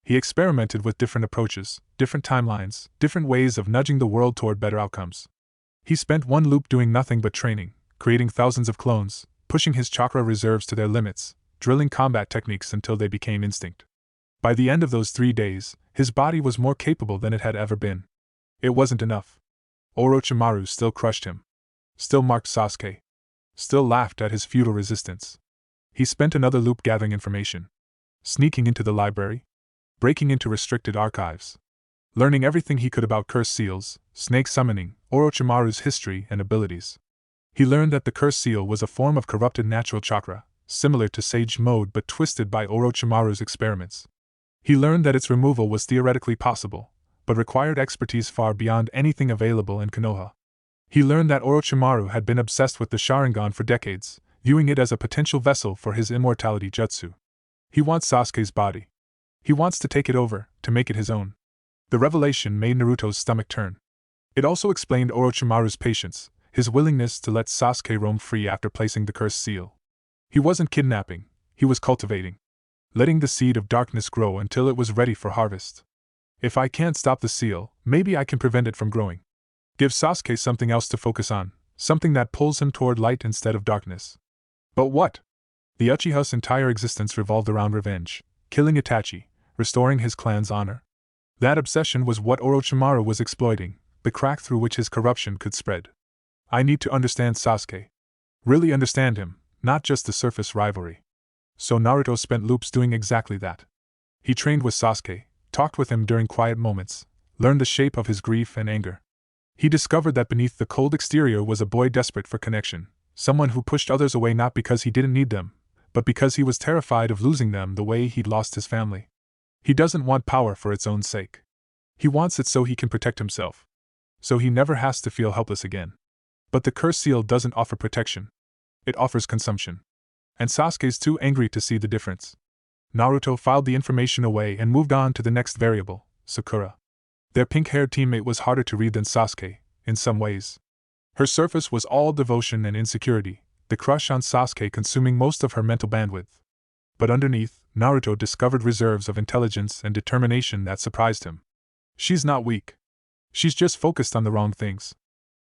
S1: He experimented with different approaches, different timelines, different ways of nudging the world toward better outcomes. He spent one loop doing nothing but training, creating thousands of clones, pushing his chakra reserves to their limits, drilling combat techniques until they became instinct. By the end of those 3 days, his body was more capable than it had ever been. It wasn't enough. Orochimaru still crushed him. Still marked Sasuke. Still laughed at his futile resistance. He spent another loop gathering information. Sneaking into the library. Breaking into restricted archives. Learning everything he could about cursed seals, snake summoning, Orochimaru's history and abilities. He learned that the cursed seal was a form of corrupted natural chakra, similar to Sage Mode but twisted by Orochimaru's experiments. He learned that its removal was theoretically possible, but required expertise far beyond anything available in Konoha. He learned that Orochimaru had been obsessed with the Sharingan for decades, viewing it as a potential vessel for his immortality jutsu. He wants Sasuke's body. He wants to take it over, to make it his own. The revelation made Naruto's stomach turn. It also explained Orochimaru's patience, his willingness to let Sasuke roam free after placing the cursed seal. He wasn't kidnapping, he was cultivating. Letting the seed of darkness grow until it was ready for harvest. If I can't stop the seal, maybe I can prevent it from growing. Give Sasuke something else to focus on, something that pulls him toward light instead of darkness. But what? The Uchiha's entire existence revolved around revenge, killing Itachi, restoring his clan's honor. That obsession was what Orochimaru was exploiting, the crack through which his corruption could spread. I need to understand Sasuke. Really understand him, not just the surface rivalry. So Naruto spent loops doing exactly that. He trained with Sasuke, talked with him during quiet moments, learned the shape of his grief and anger. He discovered that beneath the cold exterior was a boy desperate for connection, someone who pushed others away not because he didn't need them, but because he was terrified of losing them the way he'd lost his family. He doesn't want power for its own sake. He wants it so he can protect himself. So he never has to feel helpless again. But the cursed seal doesn't offer protection. It offers consumption. And Sasuke's too angry to see the difference. Naruto filed the information away and moved on to the next variable, Sakura. Their pink-haired teammate was harder to read than Sasuke, in some ways. Her surface was all devotion and insecurity, the crush on Sasuke consuming most of her mental bandwidth. But underneath, Naruto discovered reserves of intelligence and determination that surprised him. She's not weak. She's just focused on the wrong things.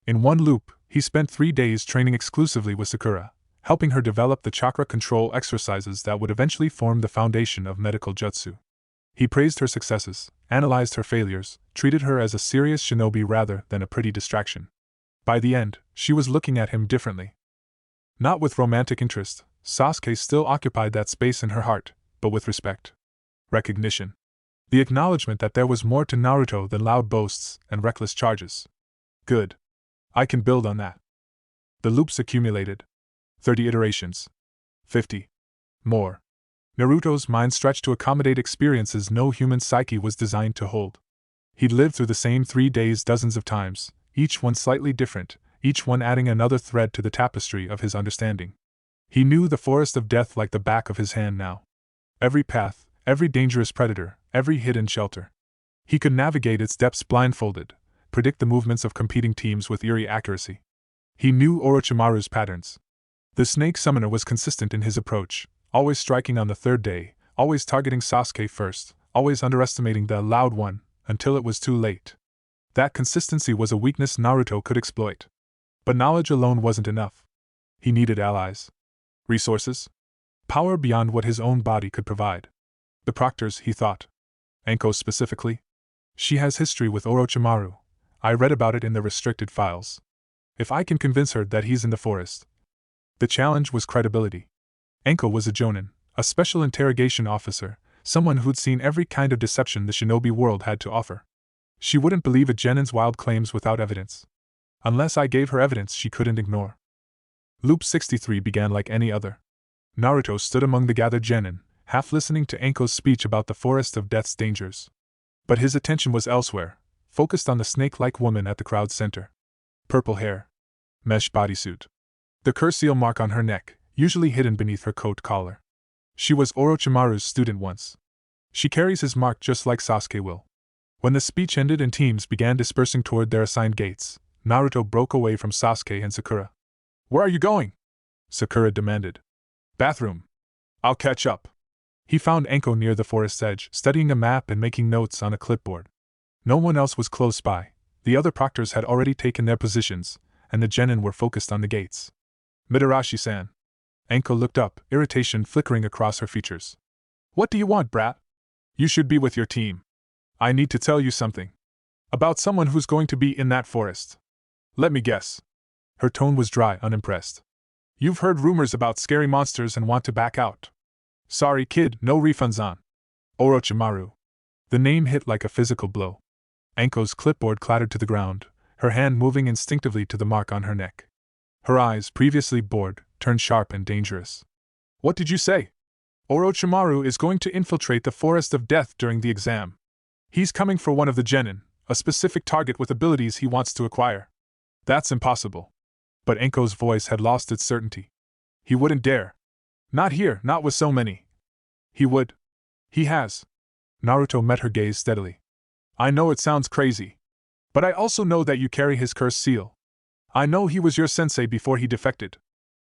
S1: In one loop, he spent 3 days training exclusively with Sakura, helping her develop the chakra control exercises that would eventually form the foundation of medical jutsu. He praised her successes, analyzed her failures, treated her as a serious shinobi rather than a pretty distraction. By the end, she was looking at him differently. Not with romantic interest, Sasuke still occupied that space in her heart, but with respect. Recognition. The acknowledgement that there was more to Naruto than loud boasts and reckless charges. Good. I can build on that. The loops accumulated. 30 iterations. 50. More. Naruto's mind stretched to accommodate experiences no human psyche was designed to hold. He'd lived through the same 3 days dozens of times, each one slightly different, each one adding another thread to the tapestry of his understanding. He knew the forest of death like the back of his hand now. Every path, every dangerous predator, every hidden shelter. He could navigate its depths blindfolded, predict the movements of competing teams with eerie accuracy. He knew Orochimaru's patterns. The snake summoner was consistent in his approach, always striking on the third day, always targeting Sasuke first, always underestimating the Loud One, until it was too late. That consistency was a weakness Naruto could exploit. But knowledge alone wasn't enough. He needed allies. Resources? Power beyond what his own body could provide. The proctors, he thought. Anko specifically. She has history with Orochimaru. I read about it in the restricted files. If I can convince her that he's in the forest. The challenge was credibility. Anko was a Jonin, a special interrogation officer, someone who'd seen every kind of deception the shinobi world had to offer. She wouldn't believe a genin's wild claims without evidence. Unless I gave her evidence she couldn't ignore. Loop 63 began like any other. Naruto stood among the gathered genin, half listening to Anko's speech about the forest of death's dangers. But his attention was elsewhere, focused on the snake-like woman at the crowd's center. Purple hair. Mesh bodysuit. The curse seal mark on her neck, usually hidden beneath her coat collar. She was Orochimaru's student once. She carries his mark just like Sasuke will. When the speech ended and teams began dispersing toward their assigned gates, Naruto broke away from Sasuke and Sakura. "Where are you going?" Sakura demanded. "Bathroom. I'll catch up." He found Anko near the forest's edge, studying a map and making notes on a clipboard. No one else was close by. The other proctors had already taken their positions, and the genin were focused on the gates. "Midarashi-san." Anko looked up, irritation flickering across her features. "What do you want, brat? You should be with your team. I need to tell you something. About someone who's going to be in that forest. Let me guess." Her tone was dry, unimpressed. "You've heard rumors about scary monsters and want to back out. Sorry, kid, no refunds on." Orochimaru. The name hit like a physical blow. Anko's clipboard clattered to the ground, her hand moving instinctively to the mark on her neck. Her eyes, previously bored, turned sharp and dangerous. "What did you say?" "Orochimaru is going to infiltrate the forest of death during the exam. He's coming for one of the genin, a specific target with abilities he wants to acquire." "That's impossible." But Anko's voice had lost its certainty. "He wouldn't dare. Not here, not with so many." "He would. He has." Naruto met her gaze steadily. "I know it sounds crazy. But I also know that you carry his cursed seal. I know he was your sensei before he defected.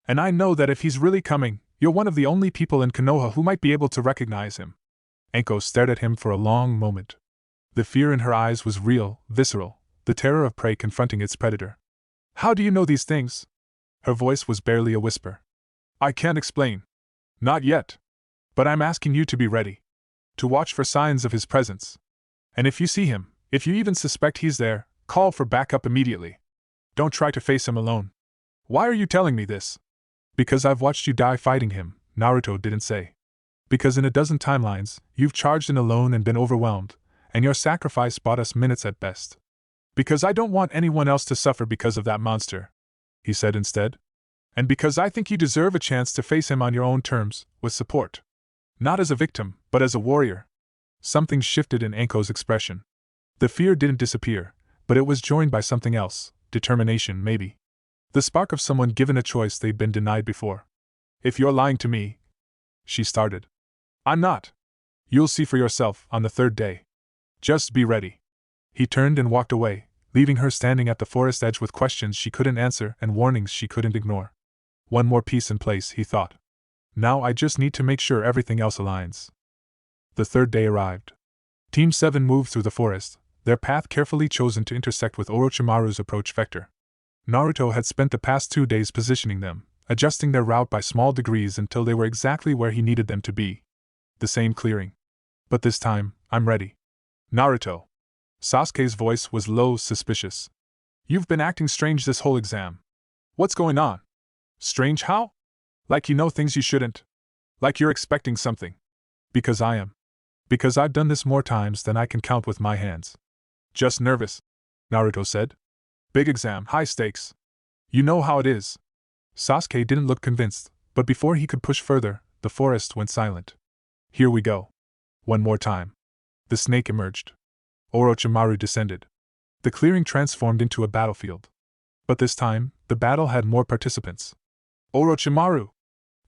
S1: And I know that if he's really coming, you're one of the only people in Konoha who might be able to recognize him." Anko stared at him for a long moment. The fear in her eyes was real, visceral, the terror of prey confronting its predator. "How do you know these things?" Her voice was barely a whisper. "I can't explain. Not yet. But I'm asking you to be ready. To watch for signs of his presence. And if you see him, if you even suspect he's there, call for backup immediately. Don't try to face him alone." "Why are you telling me this?" "Because I've watched you die fighting him," Naruto didn't say. "Because in a dozen timelines, you've charged in alone and been overwhelmed, and your sacrifice bought us minutes at best. Because I don't want anyone else to suffer because of that monster," he said instead. "And because I think you deserve a chance to face him on your own terms, with support. Not as a victim, but as a warrior." Something shifted in Anko's expression. The fear didn't disappear, but it was joined by something else, determination maybe. The spark of someone given a choice they'd been denied before. "If you're lying to me," she started. "I'm not. You'll see for yourself on the third day. Just be ready." He turned and walked away, leaving her standing at the forest edge with questions she couldn't answer and warnings she couldn't ignore. One more piece in place, he thought. Now I just need to make sure everything else aligns. The third day arrived. Team 7 moved through the forest, their path carefully chosen to intersect with Orochimaru's approach vector. Naruto had spent the past 2 days positioning them, adjusting their route by small degrees until they were exactly where he needed them to be. The same clearing. But this time, I'm ready. "Naruto." Sasuke's voice was low, suspicious. "You've been acting strange this whole exam. What's going on?" "Strange how?" "Like you know things you shouldn't. Like you're expecting something." "Because I am. Because I've done this more times than I can count with my hands." "Just nervous," Naruto said. "Big exam, high stakes. You know how it is." Sasuke didn't look convinced, but before he could push further, the forest went silent. "Here we go. One more time." The snake emerged. Orochimaru descended. The clearing transformed into a battlefield. But this time, the battle had more participants. Orochimaru!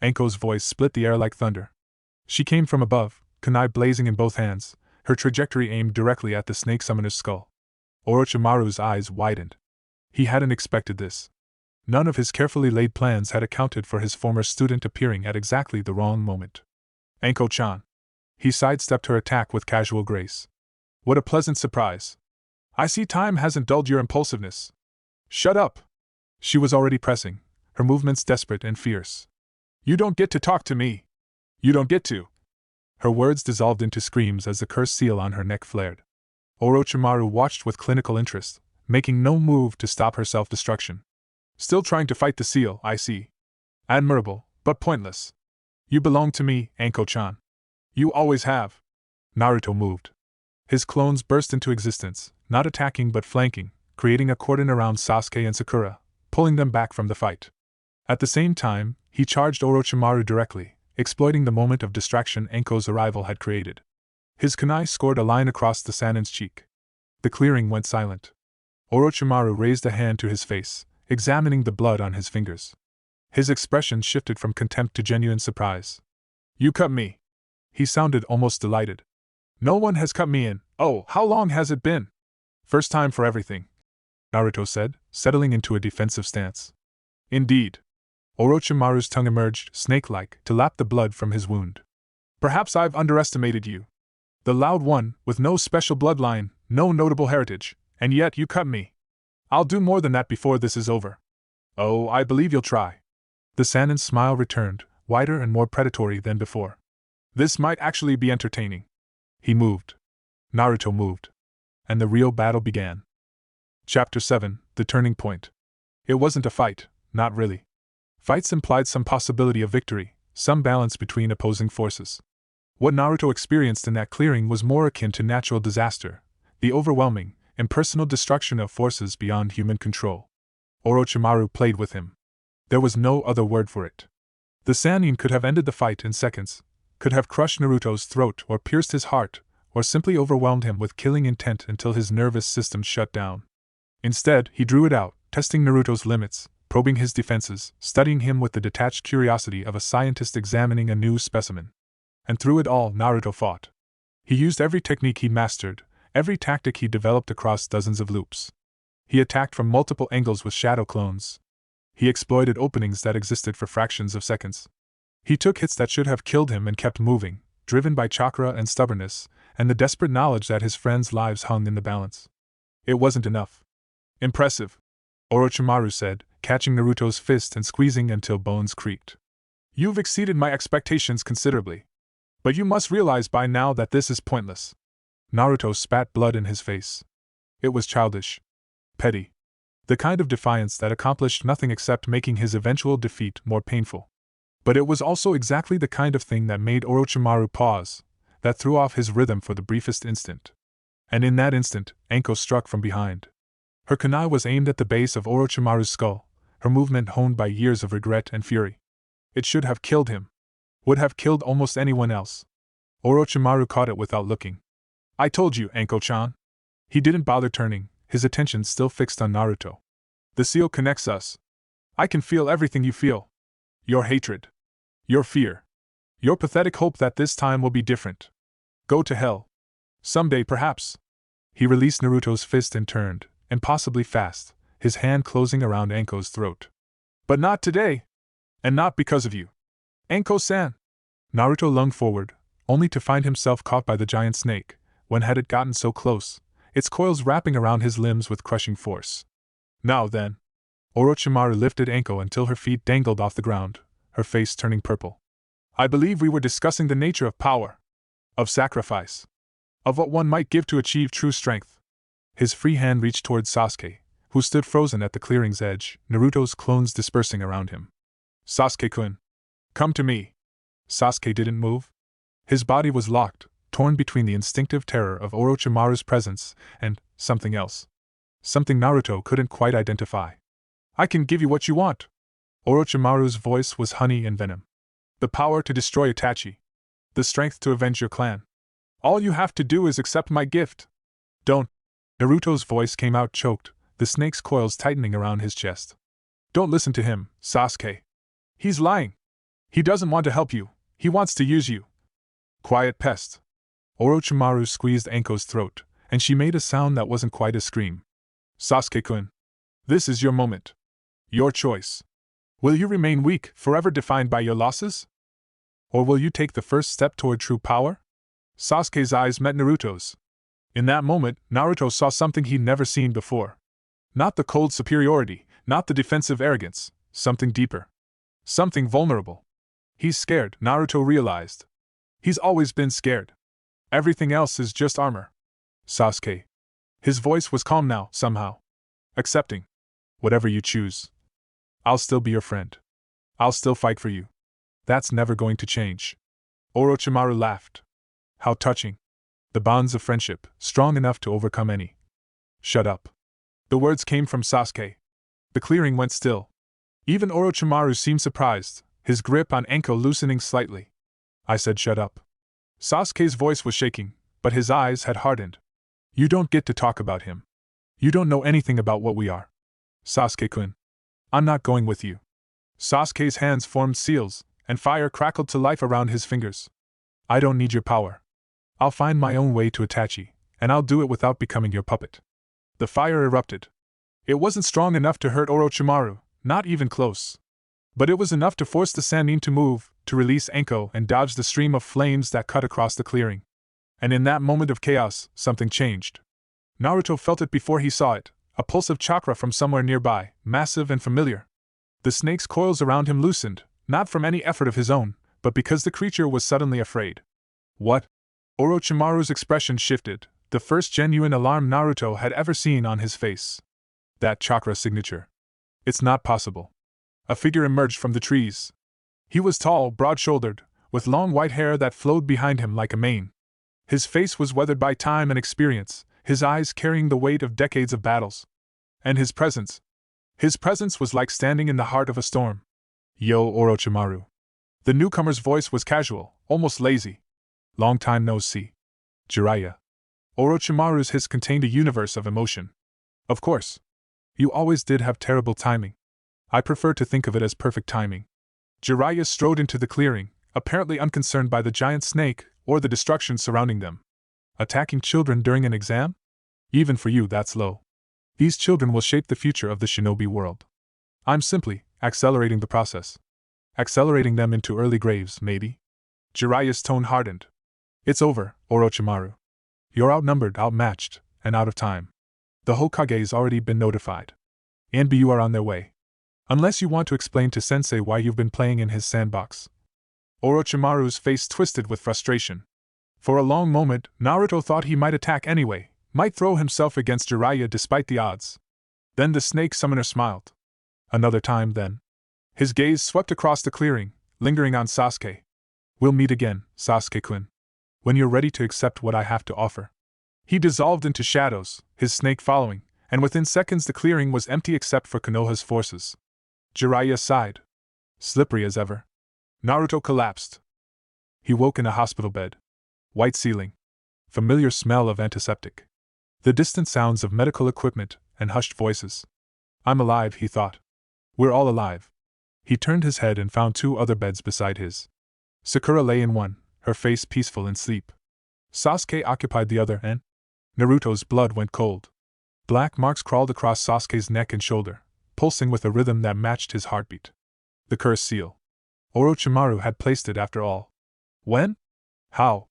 S1: Anko's voice split the air like thunder. She came from above, kunai blazing in both hands, her trajectory aimed directly at the snake summoner's skull. Orochimaru's eyes widened. He hadn't expected this. None of his carefully laid plans had accounted for his former student appearing at exactly the wrong moment. Anko-chan. He sidestepped her attack with casual grace. What a pleasant surprise. I see time hasn't dulled your impulsiveness. Shut up! She was already pressing, her movements desperate and fierce. You don't get to talk to me. You don't get to. Her words dissolved into screams as the cursed seal on her neck flared. Orochimaru watched with clinical interest, making no move to stop her self-destruction. Still trying to fight the seal, I see. Admirable, but pointless. You belong to me, Anko-chan. You always have. Naruto moved. His clones burst into existence, not attacking but flanking, creating a cordon around Sasuke and Sakura, pulling them back from the fight. At the same time, he charged Orochimaru directly, exploiting the moment of distraction Anko's arrival had created. His kunai scored a line across the Sanin's cheek. The clearing went silent. Orochimaru raised a hand to his face, examining the blood on his fingers. His expression shifted from contempt to genuine surprise. You cut me. He sounded almost delighted. No one has cut me in. Oh, how long has it been? First time for everything, Naruto said, settling into a defensive stance. Indeed. Orochimaru's tongue emerged, snake-like, to lap the blood from his wound. Perhaps I've underestimated you. The loud one, with no special bloodline, no notable heritage, and yet you cut me. I'll do more than that before this is over. Oh, I believe you'll try. The Sanin's smile returned, wider and more predatory than before. This might actually be entertaining. He moved. Naruto moved. And the real battle began. Chapter 7, The Turning Point. It wasn't a fight, not really. Fights implied some possibility of victory, some balance between opposing forces. What Naruto experienced in that clearing was more akin to natural disaster, the overwhelming, impersonal destruction of forces beyond human control. Orochimaru played with him. There was no other word for it. The Sannin could have ended the fight in seconds, could have crushed Naruto's throat or pierced his heart, or simply overwhelmed him with killing intent until his nervous system shut down. Instead, he drew it out, testing Naruto's limits, probing his defenses, studying him with the detached curiosity of a scientist examining a new specimen. And through it all, Naruto fought. He used every technique he'd mastered, every tactic he developed across dozens of loops. He attacked from multiple angles with shadow clones. He exploited openings that existed for fractions of seconds. He took hits that should have killed him and kept moving, driven by chakra and stubbornness, and the desperate knowledge that his friends' lives hung in the balance. It wasn't enough. Impressive, Orochimaru said, catching Naruto's fist and squeezing until bones creaked. You've exceeded my expectations considerably. But you must realize by now that this is pointless. Naruto spat blood in his face. It was childish. Petty. The kind of defiance that accomplished nothing except making his eventual defeat more painful. But it was also exactly the kind of thing that made Orochimaru pause, that threw off his rhythm for the briefest instant. And in that instant, Anko struck from behind. Her kunai was aimed at the base of Orochimaru's skull, her movement honed by years of regret and fury. It should have killed him. Would have killed almost anyone else. Orochimaru caught it without looking. I told you, Anko-chan. He didn't bother turning, his attention still fixed on Naruto. The seal connects us. I can feel everything you feel. Your hatred. Your fear. Your pathetic hope that this time will be different. Go to hell. Someday, perhaps. He released Naruto's fist and turned, impossibly fast, his hand closing around Anko's throat. But not today. And not because of you. Anko-san. Naruto lunged forward, only to find himself caught by the giant snake, when had it gotten so close, its coils wrapping around his limbs with crushing force. Now then. Orochimaru lifted Anko until her feet dangled off the ground, her face turning purple. I believe we were discussing the nature of power. Of sacrifice. Of what one might give to achieve true strength. His free hand reached toward Sasuke, who stood frozen at the clearing's edge, Naruto's clones dispersing around him. Sasuke-kun. Come to me. Sasuke didn't move. His body was locked, torn between the instinctive terror of Orochimaru's presence and something else. Something Naruto couldn't quite identify. I can give you what you want. Orochimaru's voice was honey and venom. The power to destroy Itachi. The strength to avenge your clan. All you have to do is accept my gift. Don't. Naruto's voice came out choked, the snake's coils tightening around his chest. Don't listen to him, Sasuke. He's lying. He doesn't want to help you, he wants to use you. Quiet pest. Orochimaru squeezed Anko's throat, and she made a sound that wasn't quite a scream. Sasuke-kun. This is your moment. Your choice. Will you remain weak, forever defined by your losses? Or will you take the first step toward true power? Sasuke's eyes met Naruto's. In that moment, Naruto saw something he'd never seen before. Not the cold superiority, not the defensive arrogance, something deeper. Something vulnerable. He's scared, Naruto realized. He's always been scared. Everything else is just armor. Sasuke. His voice was calm now, somehow. Accepting. Whatever you choose. I'll still be your friend. I'll still fight for you. That's never going to change. Orochimaru laughed. How touching. The bonds of friendship, strong enough to overcome any. Shut up. The words came from Sasuke. The clearing went still. Even Orochimaru seemed surprised, his grip on Anko loosening slightly. I said shut up. Sasuke's voice was shaking, but his eyes had hardened. You don't get to talk about him. You don't know anything about what we are. Sasuke-kun. I'm not going with you. Sasuke's hands formed seals, and fire crackled to life around his fingers. I don't need your power. I'll find my own way to Itachi, and I'll do it without becoming your puppet. The fire erupted. It wasn't strong enough to hurt Orochimaru, not even close. But it was enough to force the Sannin to move, to release Anko and dodge the stream of flames that cut across the clearing. And in that moment of chaos, something changed. Naruto felt it before he saw it, a pulse of chakra from somewhere nearby, massive and familiar. The snake's coils around him loosened, not from any effort of his own, but because the creature was suddenly afraid. What? Orochimaru's expression shifted, the first genuine alarm Naruto had ever seen on his face. That chakra signature. It's not possible. A figure emerged from the trees. He was tall, broad-shouldered, with long white hair that flowed behind him like a mane. His face was weathered by time and experience, his eyes carrying the weight of decades of battles. And his presence was like standing in the heart of a storm. Yo, Orochimaru. The newcomer's voice was casual, almost lazy. Long time no see. Jiraiya. Orochimaru's hiss contained a universe of emotion. Of course. You always did have terrible timing. I prefer to think of it as perfect timing. Jiraiya strode into the clearing, apparently unconcerned by the giant snake or the destruction surrounding them. Attacking children during an exam? Even for you, that's low. These children will shape the future of the shinobi world. I'm simply accelerating the process. Accelerating them into early graves, maybe? Jiraiya's tone hardened. It's over, Orochimaru. You're outnumbered, outmatched, and out of time. The Hokage's already been notified. And you are on their way. Unless you want to explain to Sensei why you've been playing in his sandbox. Orochimaru's face twisted with frustration. For a long moment, Naruto thought he might attack anyway, might throw himself against Jiraiya despite the odds. Then the snake summoner smiled. Another time, then. His gaze swept across the clearing, lingering on Sasuke. We'll meet again, Sasuke-kun. When you're ready to accept what I have to offer. He dissolved into shadows, his snake following, and within seconds the clearing was empty except for Konoha's forces. Jiraiya sighed. Slippery as ever. Naruto collapsed. He woke in a hospital bed. White ceiling. Familiar smell of antiseptic. The distant sounds of medical equipment and hushed voices. I'm alive, he thought. We're all alive. He turned his head and found two other beds beside his. Sakura lay in one, her face peaceful in sleep. Sasuke occupied the other, and Naruto's blood went cold. Black marks crawled across Sasuke's neck and shoulder, pulsing with a rhythm that matched his heartbeat. The cursed seal. Orochimaru had placed it after all. When? How?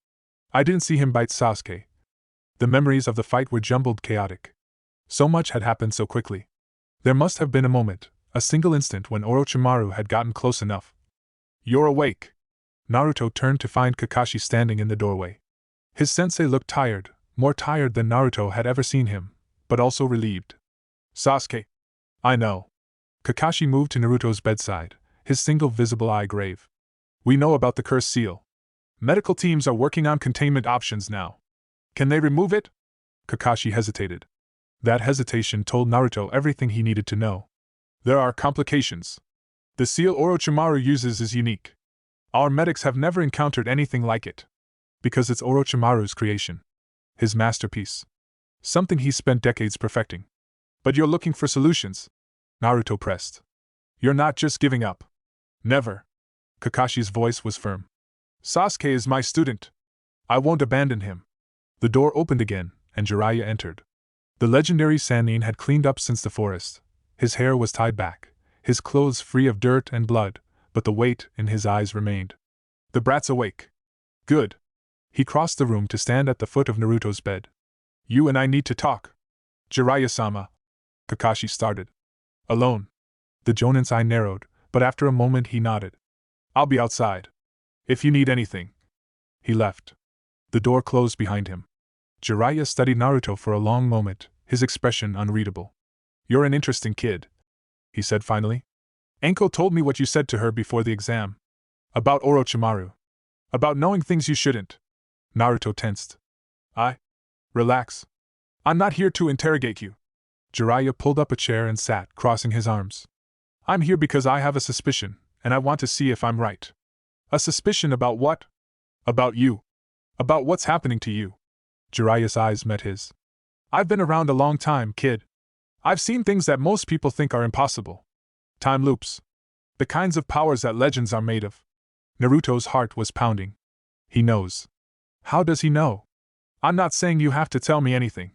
S1: I didn't see him bite Sasuke. The memories of the fight were jumbled, chaotic. So much had happened so quickly. There must have been a moment, a single instant when Orochimaru had gotten close enough. You're awake. Naruto turned to find Kakashi standing in the doorway. His sensei looked tired, more tired than Naruto had ever seen him, but also relieved. Sasuke. I know. Kakashi moved to Naruto's bedside, his single visible eye grave. We know about the cursed seal. Medical teams are working on containment options now. Can they remove it? Kakashi hesitated. That hesitation told Naruto everything he needed to know. There are complications. The seal Orochimaru uses is unique. Our medics have never encountered anything like it. Because it's Orochimaru's creation. His masterpiece. Something he spent decades perfecting. But you're looking for solutions, Naruto pressed. You're not just giving up. Never. Kakashi's voice was firm. Sasuke is my student. I won't abandon him. The door opened again, and Jiraiya entered. The legendary Sannin had cleaned up since the forest. His hair was tied back, his clothes free of dirt and blood, but the weight in his eyes remained. The brat's awake. Good. He crossed the room to stand at the foot of Naruto's bed. You and I need to talk. Jiraiya-sama. Kakashi started. Alone. The Jonin's eye narrowed, but after a moment he nodded. I'll be outside. If you need anything. He left. The door closed behind him. Jiraiya studied Naruto for a long moment, his expression unreadable. You're an interesting kid, he said finally. Enko told me what you said to her before the exam. About Orochimaru. About knowing things you shouldn't. Naruto tensed. Relax. I'm not here to interrogate you. Jiraiya pulled up a chair and sat, crossing his arms. I'm here because I have a suspicion, and I want to see if I'm right. A suspicion about what? About you. About what's happening to you. Jiraiya's eyes met his. I've been around a long time, kid. I've seen things that most people think are impossible. Time loops. The kinds of powers that legends are made of. Naruto's heart was pounding. He knows. How does he know? I'm not saying you have to tell me anything.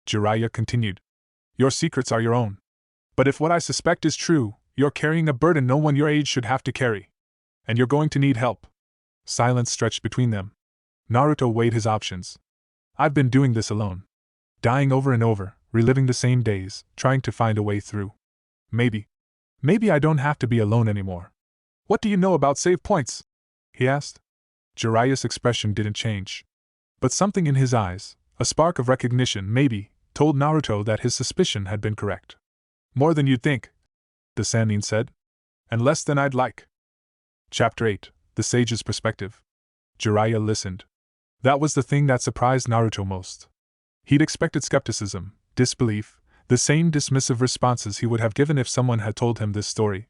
S1: Jiraiya continued. Your secrets are your own. But if what I suspect is true, you're carrying a burden no one your age should have to carry. And you're going to need help. Silence stretched between them. Naruto weighed his options. I've been doing this alone. Dying over and over, reliving the same days, trying to find a way through. Maybe I don't have to be alone anymore. What do you know about save points? He asked. Jiraiya's expression didn't change. But something in his eyes, a spark of recognition maybe, told Naruto that his suspicion had been correct. More than you'd think, the Sannin said. And less than I'd like. Chapter 8, The Sage's Perspective. Jiraiya listened. That was the thing that surprised Naruto most. He'd expected skepticism, disbelief, the same dismissive responses he would have given if someone had told him this story.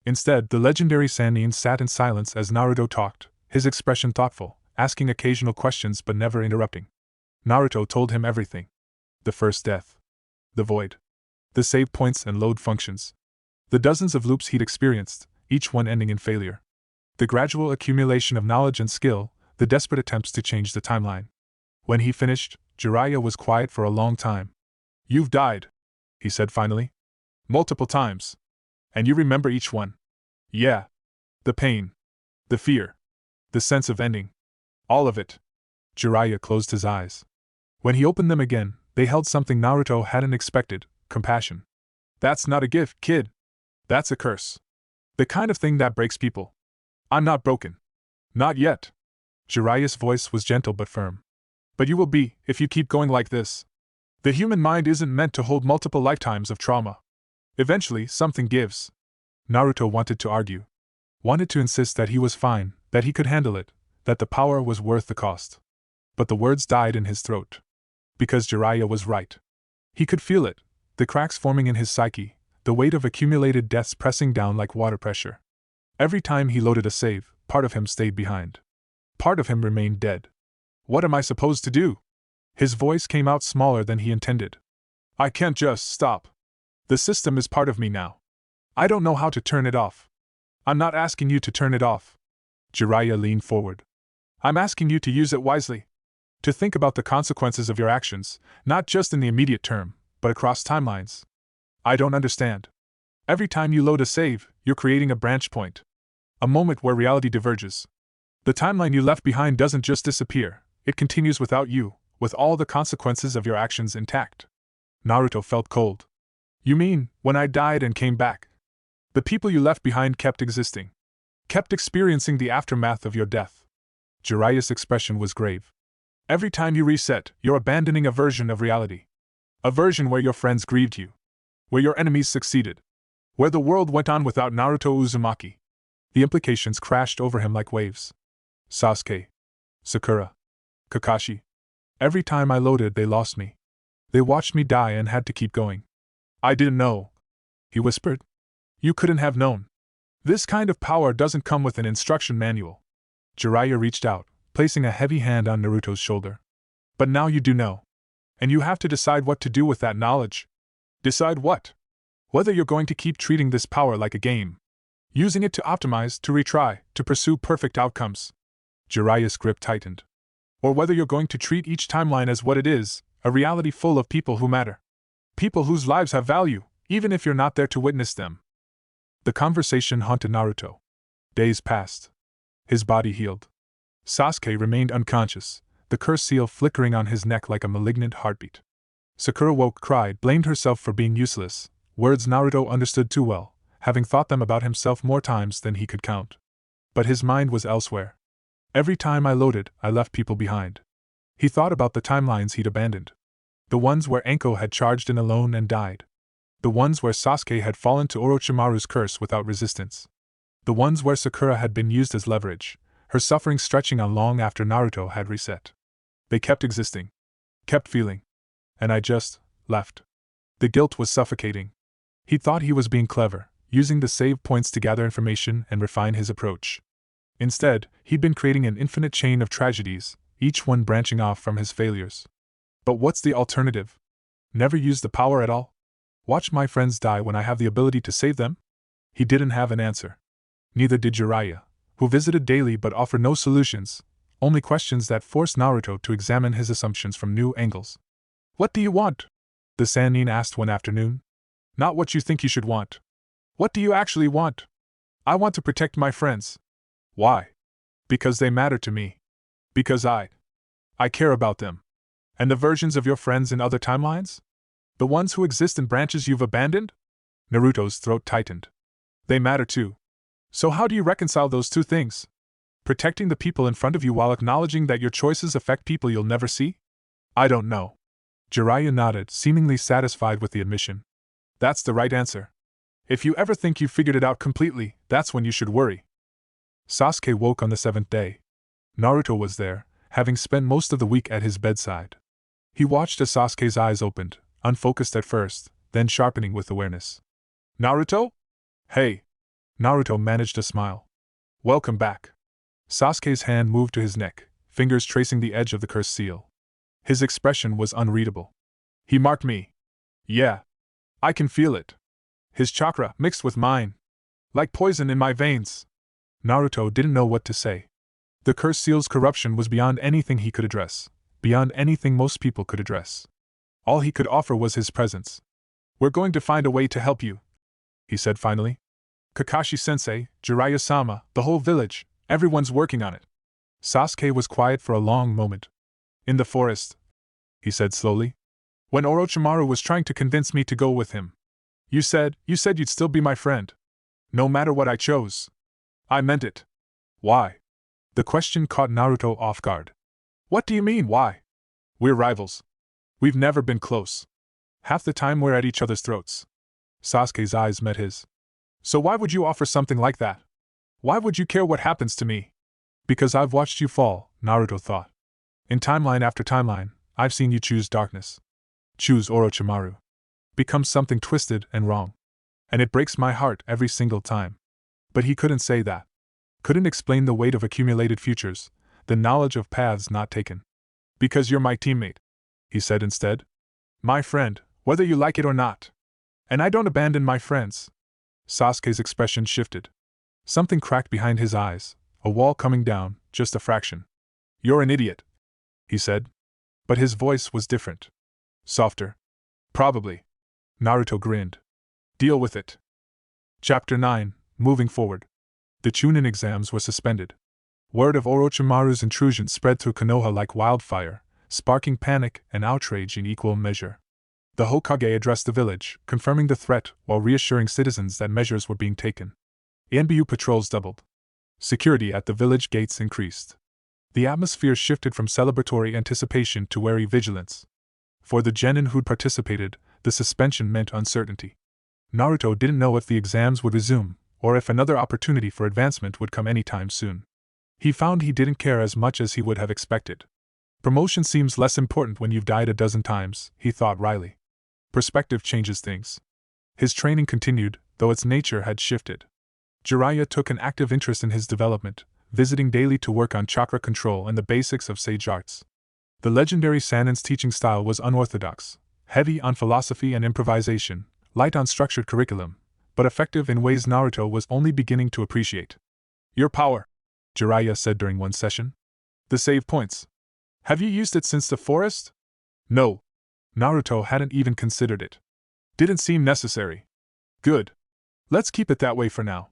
S1: Instead, the legendary Sannin sat in silence as Naruto talked, his expression thoughtful, asking occasional questions but never interrupting. Naruto told him everything. The first death. The void. The save points and load functions. The dozens of loops he'd experienced, each one ending in failure. The gradual accumulation of knowledge and skill, the desperate attempts to change the timeline. When he finished, Jiraiya was quiet for a long time. You've died, he said finally. Multiple times. And you remember each one. Yeah. The pain. The fear. The sense of ending. All of it. Jiraiya closed his eyes. When he opened them again, they held something Naruto hadn't expected, compassion. That's not a gift, kid. That's a curse. The kind of thing that breaks people. I'm not broken. Not yet. Jiraiya's voice was gentle but firm. But you will be, if you keep going like this. The human mind isn't meant to hold multiple lifetimes of trauma. Eventually, something gives. Naruto wanted to argue. Wanted to insist that he was fine, that he could handle it, that the power was worth the cost. But the words died in his throat. Because Jiraiya was right. He could feel it, the cracks forming in his psyche, the weight of accumulated deaths pressing down like water pressure. Every time he loaded a save, part of him stayed behind. Part of him remained dead. What am I supposed to do? His voice came out smaller than he intended. I can't just stop. The system is part of me now. I don't know how to turn it off. I'm not asking you to turn it off. Jiraiya leaned forward. I'm asking you to use it wisely. To think about the consequences of your actions, not just in the immediate term, but across timelines. I don't understand. Every time you load a save, you're creating a branch point. A moment where reality diverges. The timeline you left behind doesn't just disappear, it continues without you, with all the consequences of your actions intact. Naruto felt cold. You mean, when I died and came back? The people you left behind kept existing. Kept experiencing the aftermath of your death. Jiraiya's expression was grave. Every time you reset, you're abandoning a version of reality. A version where your friends grieved you. Where your enemies succeeded. Where the world went on without Naruto Uzumaki. The implications crashed over him like waves. Sasuke. Sakura. Kakashi. Every time I loaded, they lost me. They watched me die and had to keep going. I didn't know. He whispered. You couldn't have known. This kind of power doesn't come with an instruction manual. Jiraiya reached out, placing a heavy hand on Naruto's shoulder. But now you do know. And you have to decide what to do with that knowledge. Decide what? Whether you're going to keep treating this power like a game, using it to optimize, to retry, to pursue perfect outcomes. Jiraiya's grip tightened. Or whether you're going to treat each timeline as what it is, a reality full of people who matter. People whose lives have value, even if you're not there to witness them. The conversation haunted Naruto. Days passed. His body healed. Sasuke remained unconscious, the curse seal flickering on his neck like a malignant heartbeat. Sakura woke, cried, blamed herself for being useless, words Naruto understood too well, having thought them about himself more times than he could count. But his mind was elsewhere. Every time I loaded, I left people behind. He thought about the timelines he'd abandoned. The ones where Anko had charged in alone and died. The ones where Sasuke had fallen to Orochimaru's curse without resistance. The ones where Sakura had been used as leverage, her suffering stretching on long after Naruto had reset. They kept existing. Kept feeling. And I just left. The guilt was suffocating. He thought he was being clever, using the save points to gather information and refine his approach. Instead, he'd been creating an infinite chain of tragedies, each one branching off from his failures. But what's the alternative? Never use the power at all? Watch my friends die when I have the ability to save them? He didn't have an answer. Neither did Jiraiya, who visited daily but offered no solutions, only questions that forced Naruto to examine his assumptions from new angles. What do you want? The Sannin asked one afternoon. Not what you think you should want. What do you actually want? I want to protect my friends. Why? Because they matter to me. Because I care about them. And the versions of your friends in other timelines? The ones who exist in branches you've abandoned? Naruto's throat tightened. They matter too. So how do you reconcile those two things? Protecting the people in front of you while acknowledging that your choices affect people you'll never see? I don't know. Jiraiya nodded, seemingly satisfied with the admission. That's the right answer. If you ever think you've figured it out completely, that's when you should worry. Sasuke woke on the 7th day. Naruto was there, having spent most of the week at his bedside. He watched as Sasuke's eyes opened, unfocused at first, then sharpening with awareness. Naruto? Hey. Naruto managed a smile. Welcome back. Sasuke's hand moved to his neck, fingers tracing the edge of the curse seal. His expression was unreadable. He marked me. Yeah. I can feel it. His chakra mixed with mine. Like poison in my veins. Naruto didn't know what to say. The curse seal's corruption was beyond anything he could address, beyond anything most people could address. All he could offer was his presence. We're going to find a way to help you, he said finally. Kakashi-sensei, Jiraiya-sama, the whole village, everyone's working on it. Sasuke was quiet for a long moment. In the forest, he said slowly. When Orochimaru was trying to convince me to go with him. You said you'd still be my friend. No matter what I chose. I meant it. Why? The question caught Naruto off guard. What do you mean, why? We're rivals. We've never been close. Half the time we're at each other's throats. Sasuke's eyes met his. So why would you offer something like that? Why would you care what happens to me? Because I've watched you fall, Naruto thought. In timeline after timeline, I've seen you choose darkness. Choose Orochimaru. Become something twisted and wrong. And it breaks my heart every single time. But he couldn't say that. Couldn't explain the weight of accumulated futures, the knowledge of paths not taken. Because you're my teammate, he said instead. My friend, whether you like it or not. And I don't abandon my friends. Sasuke's expression shifted. Something cracked behind his eyes, a wall coming down, just a fraction. You're an idiot, he said. But his voice was different. Softer. Probably. Naruto grinned. Deal with it. Chapter 9, Moving Forward. The Chunin exams were suspended. Word of Orochimaru's intrusion spread through Konoha like wildfire, sparking panic and outrage in equal measure. The Hokage addressed the village, confirming the threat while reassuring citizens that measures were being taken. NBU patrols doubled. Security at the village gates increased. The atmosphere shifted from celebratory anticipation to wary vigilance. For the genin who'd participated, the suspension meant uncertainty. Naruto didn't know if the exams would resume, or if another opportunity for advancement would come anytime soon. He found he didn't care as much as he would have expected. Promotion seems less important when you've died a dozen times, he thought wryly. Perspective changes things. His training continued, though its nature had shifted. Jiraiya took an active interest in his development, visiting daily to work on chakra control and the basics of sage arts. The legendary Sanin's teaching style was unorthodox, heavy on philosophy and improvisation, light on structured curriculum, but effective in ways Naruto was only beginning to appreciate. Your power, Jiraiya said during one session. The save points. Have you used it since the forest? No. Naruto hadn't even considered it. Didn't seem necessary. Good. Let's keep it that way for now.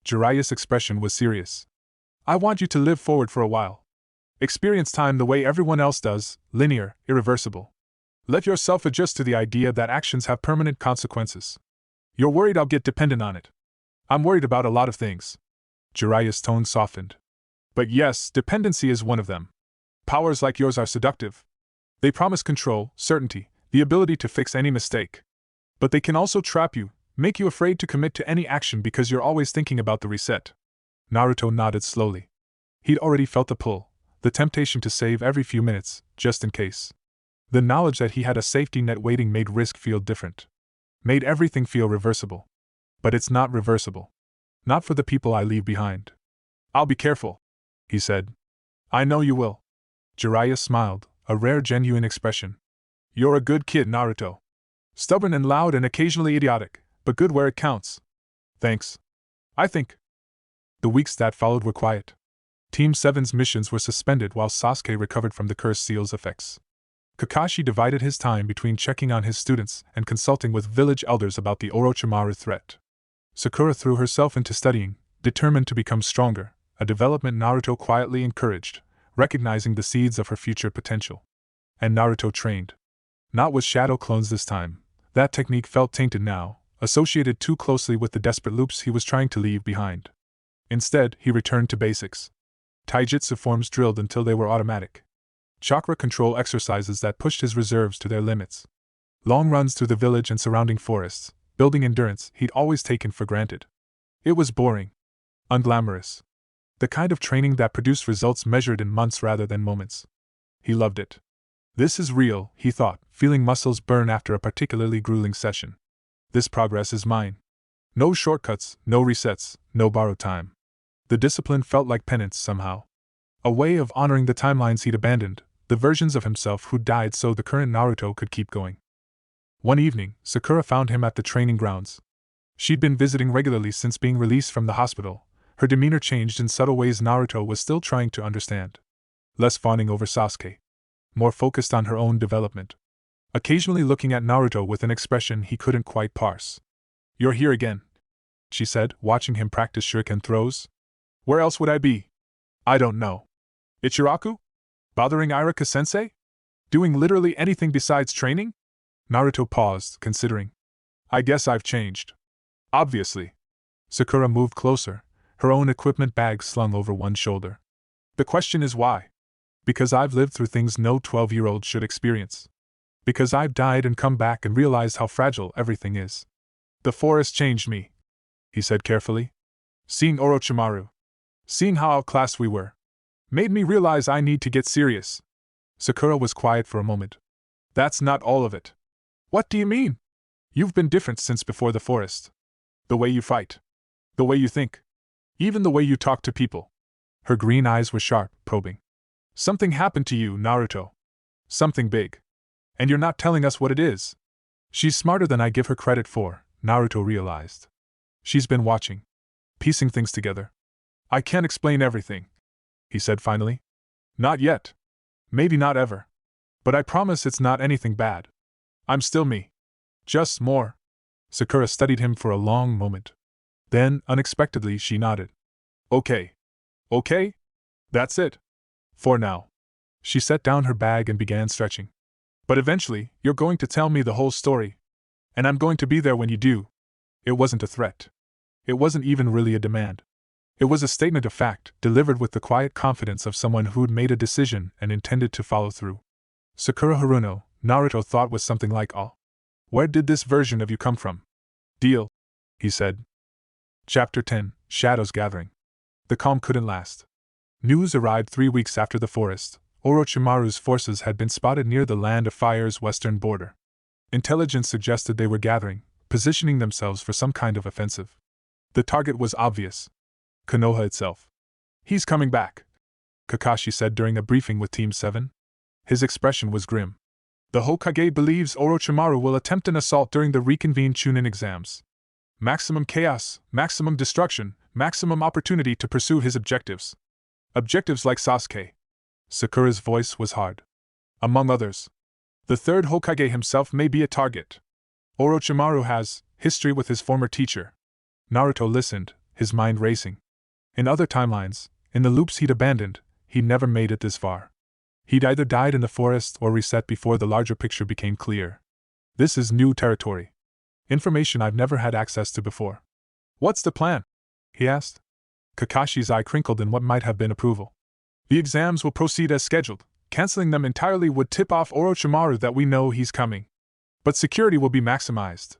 S1: Jiraiya's expression was serious. I want you to live forward for a while. Experience time the way everyone else does, linear, irreversible. Let yourself adjust to the idea that actions have permanent consequences. You're worried I'll get dependent on it. I'm worried about a lot of things. Jiraiya's tone softened. But yes, dependency is one of them. Powers like yours are seductive. They promise control, certainty, the ability to fix any mistake. But they can also trap you, make you afraid to commit to any action because you're always thinking about the reset. Naruto nodded slowly. He'd already felt the pull, the temptation to save every few minutes, just in case. The knowledge that he had a safety net waiting made risk feel different. Made everything feel reversible. But it's not reversible. Not for the people I leave behind. I'll be careful, he said. I know you will. Jiraiya smiled, a rare genuine expression. You're a good kid, Naruto. Stubborn and loud and occasionally idiotic, but good where it counts. Thanks. I think. The weeks that followed were quiet. Team 7's missions were suspended while Sasuke recovered from the cursed seal's effects. Kakashi divided his time between checking on his students and consulting with village elders about the Orochimaru threat. Sakura threw herself into studying, determined to become stronger, a development Naruto quietly encouraged, recognizing the seeds of her future potential. And Naruto trained. Not with shadow clones this time. That technique felt tainted now, associated too closely with the desperate loops he was trying to leave behind. Instead, he returned to basics. Taijutsu forms drilled until they were automatic. Chakra control exercises that pushed his reserves to their limits. Long runs through the village and surrounding forests, building endurance he'd always taken for granted. It was boring. Unglamorous. The kind of training that produced results measured in months rather than moments. He loved it. This is real, he thought, feeling muscles burn after a particularly grueling session. This progress is mine. No shortcuts, no resets, no borrowed time. The discipline felt like penance somehow. A way of honoring the timelines he'd abandoned, the versions of himself who died so the current Naruto could keep going. One evening, Sakura found him at the training grounds. She'd been visiting regularly since being released from the hospital. Her demeanor changed in subtle ways Naruto was still trying to understand. Less fawning over Sasuke. More focused on her own development. Occasionally looking at Naruto with an expression he couldn't quite parse. You're here again, she said, watching him practice shuriken throws. Where else would I be? I don't know. Ichiraku? Bothering Irika-sensei? Doing literally anything besides training? Naruto paused, considering. I guess I've changed. Obviously. Sakura moved closer, her own equipment bag slung over one shoulder. The question is why? Because I've lived through things no 12-year-old should experience. Because I've died and come back and realized how fragile everything is. The forest changed me, he said carefully. Seeing Orochimaru. Seeing how outclassed we were. Made me realize I need to get serious. Sakura was quiet for a moment. That's not all of it. What do you mean? You've been different since before the forest. The way you fight. The way you think. Even the way you talk to people. Her green eyes were sharp, probing. Something happened to you, Naruto. Something big. And you're not telling us what it is. She's smarter than I give her credit for, Naruto realized. She's been watching. Piecing things together. I can't explain everything, he said finally. Not yet. Maybe not ever. But I promise it's not anything bad. I'm still me. Just more. Sakura studied him for a long moment. Then, unexpectedly, she nodded. Okay. Okay? That's it. For now. She set down her bag and began stretching. But eventually, you're going to tell me the whole story. And I'm going to be there when you do. It wasn't a threat. It wasn't even really a demand. It was a statement of fact, delivered with the quiet confidence of someone who'd made a decision and intended to follow through. Sakura Haruno, Naruto thought was something like all. Where did this version of you come from? Deal, he said. Chapter 10, Shadows Gathering. The calm couldn't last. News arrived 3 weeks after the forest. Orochimaru's forces had been spotted near the Land of Fire's western border. Intelligence suggested they were gathering, positioning themselves for some kind of offensive. The target was obvious. Konoha itself. He's coming back, Kakashi said during a briefing with Team 7. His expression was grim. The Hokage believes Orochimaru will attempt an assault during the reconvened Chunin exams. Maximum chaos, maximum destruction, maximum opportunity to pursue his objectives. Objectives like Sasuke. Sakura's voice was hard. Among others. The third Hokage himself may be a target. Orochimaru has history with his former teacher. Naruto listened, his mind racing. In other timelines, in the loops he'd abandoned, he never made it this far. He'd either died in the forest or reset before the larger picture became clear. This is new territory. Information I've never had access to before. What's the plan? He asked. Kakashi's eye crinkled in what might have been approval. The exams will proceed as scheduled. Canceling them entirely would tip off Orochimaru that we know he's coming. But security will be maximized.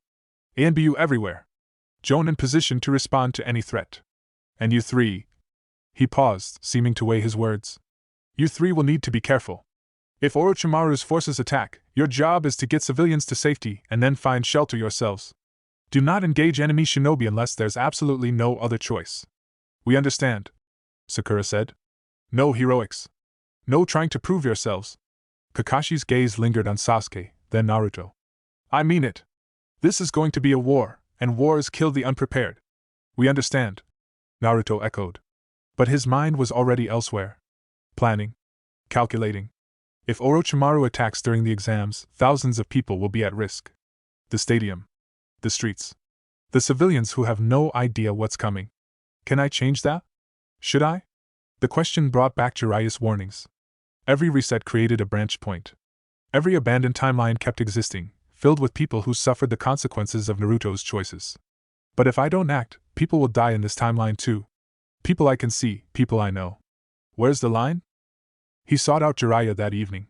S1: ANBU everywhere. Joan in position to respond to any threat. And you three. He paused, seeming to weigh his words. You three will need to be careful. If Orochimaru's forces attack, your job is to get civilians to safety and then find shelter yourselves. Do not engage enemy shinobi unless there's absolutely no other choice. We understand, Sakura said. No heroics. No trying to prove yourselves. Kakashi's gaze lingered on Sasuke, then Naruto. I mean it. This is going to be a war, and wars kill the unprepared. We understand, Naruto echoed. But his mind was already elsewhere. Planning. Calculating. If Orochimaru attacks during the exams, thousands of people will be at risk. The stadium. The streets. The civilians who have no idea what's coming. Can I change that? Should I? The question brought back Jiraiya's warnings. Every reset created a branch point. Every abandoned timeline kept existing, filled with people who suffered the consequences of Naruto's choices. But if I don't act, people will die in this timeline too. People I can see, people I know. Where's the line? He sought out Jiraiya that evening.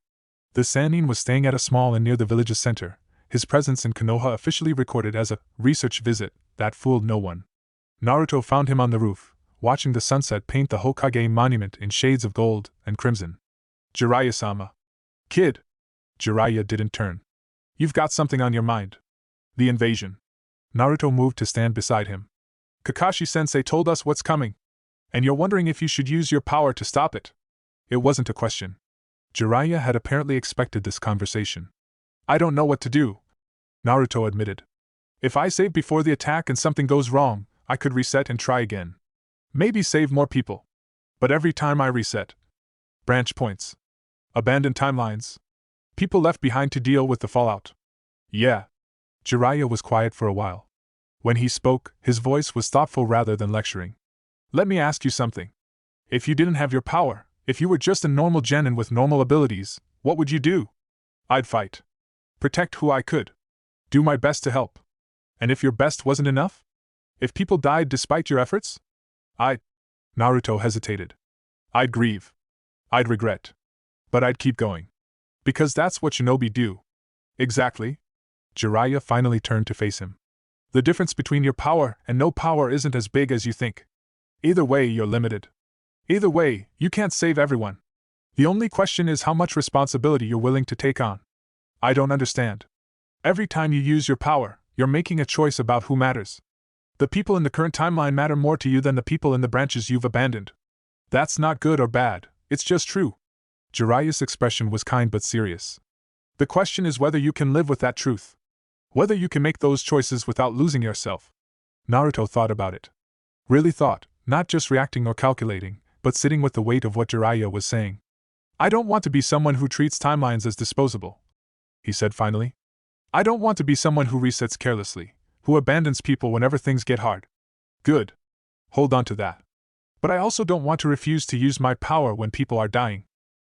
S1: The Sannin was staying at a small inn near the village's center, his presence in Konoha officially recorded as a research visit that fooled no one. Naruto found him on the roof, watching the sunset paint the Hokage monument in shades of gold and crimson. Jiraiya-sama. Kid. Jiraiya didn't turn. You've got something on your mind. The invasion. Naruto moved to stand beside him. Kakashi-sensei told us what's coming. And you're wondering if you should use your power to stop it. It wasn't a question. Jiraiya had apparently expected this conversation. I don't know what to do, Naruto admitted. If I save before the attack and something goes wrong, I could reset and try again. Maybe save more people. But every time I reset. Branch points. Abandoned timelines. People left behind to deal with the fallout. Yeah. Jiraiya was quiet for a while. When he spoke, his voice was thoughtful rather than lecturing. Let me ask you something. If you didn't have your power, if you were just a normal genin with normal abilities, what would you do? I'd fight. Protect who I could. Do my best to help. And if your best wasn't enough? If people died despite your efforts? Naruto hesitated. I'd grieve. I'd regret. But I'd keep going. Because that's what shinobi do. Exactly. Jiraiya finally turned to face him. The difference between your power and no power isn't as big as you think. Either way, you're limited. Either way, you can't save everyone. The only question is how much responsibility you're willing to take on. I don't understand. Every time you use your power, you're making a choice about who matters. The people in the current timeline matter more to you than the people in the branches you've abandoned. That's not good or bad, it's just true. Jiraiya's expression was kind but serious. The question is whether you can live with that truth. Whether you can make those choices without losing yourself. Naruto thought about it. Really thought, not just reacting or calculating, but sitting with the weight of what Jiraiya was saying. I don't want to be someone who treats timelines as disposable, he said finally. I don't want to be someone who resets carelessly, who abandons people whenever things get hard. Good. Hold on to that. But I also don't want to refuse to use my power when people are dying.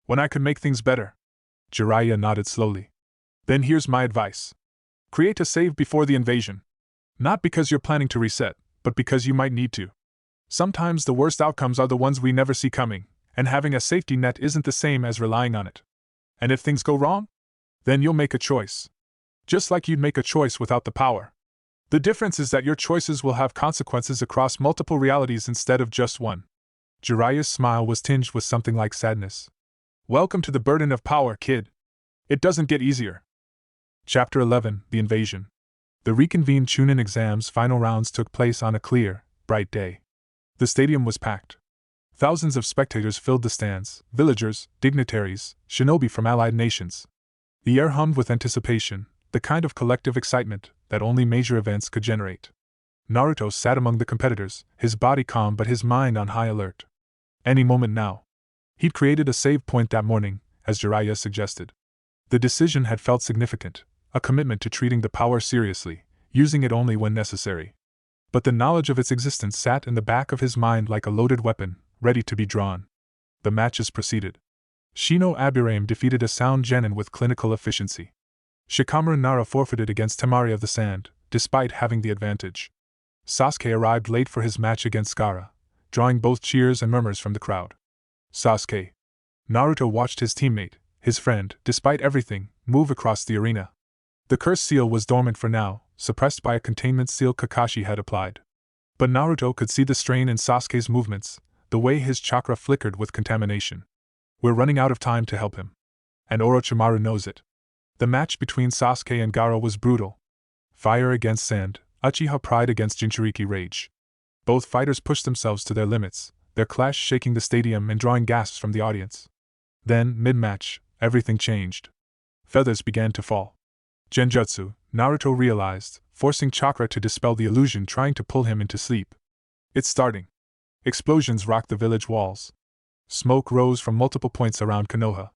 S1: When I could make things better. Jiraiya nodded slowly. Then here's my advice. Create a save before the invasion. Not because you're planning to reset, but because you might need to. Sometimes the worst outcomes are the ones we never see coming, and having a safety net isn't the same as relying on it. And if things go wrong? Then you'll make a choice. Just like you'd make a choice without the power. The difference is that your choices will have consequences across multiple realities instead of just one. Jiraiya's smile was tinged with something like sadness. Welcome to the burden of power, kid. It doesn't get easier. Chapter 11, The Invasion. The reconvened Chunin exams' final rounds took place on a clear, bright day. The stadium was packed. Thousands of spectators filled the stands, villagers, dignitaries, shinobi from allied nations. The air hummed with anticipation, the kind of collective excitement that only major events could generate. Naruto sat among the competitors, his body calm but his mind on high alert. Any moment now. He'd created a save point that morning, as Jiraiya suggested. The decision had felt significant, a commitment to treating the power seriously, using it only when necessary. But the knowledge of its existence sat in the back of his mind like a loaded weapon, ready to be drawn. The matches proceeded. Shino Aburame defeated a sound genin with clinical efficiency. Shikamaru Nara forfeited against Temari of the Sand, despite having the advantage. Sasuke arrived late for his match against Gaara, drawing both cheers and murmurs from the crowd. Sasuke. Naruto watched his teammate, his friend, despite everything, move across the arena. The curse seal was dormant for now, suppressed by a containment seal Kakashi had applied. But Naruto could see the strain in Sasuke's movements, the way his chakra flickered with contamination. We're running out of time to help him. And Orochimaru knows it. The match between Sasuke and Gaara was brutal. Fire against sand, Uchiha pride against Jinchuriki rage. Both fighters pushed themselves to their limits, their clash shaking the stadium and drawing gasps from the audience. Then, mid-match, everything changed. Feathers began to fall. Genjutsu, Naruto realized, forcing chakra to dispel the illusion trying to pull him into sleep. It's starting. Explosions rocked the village walls. Smoke rose from multiple points around Konoha.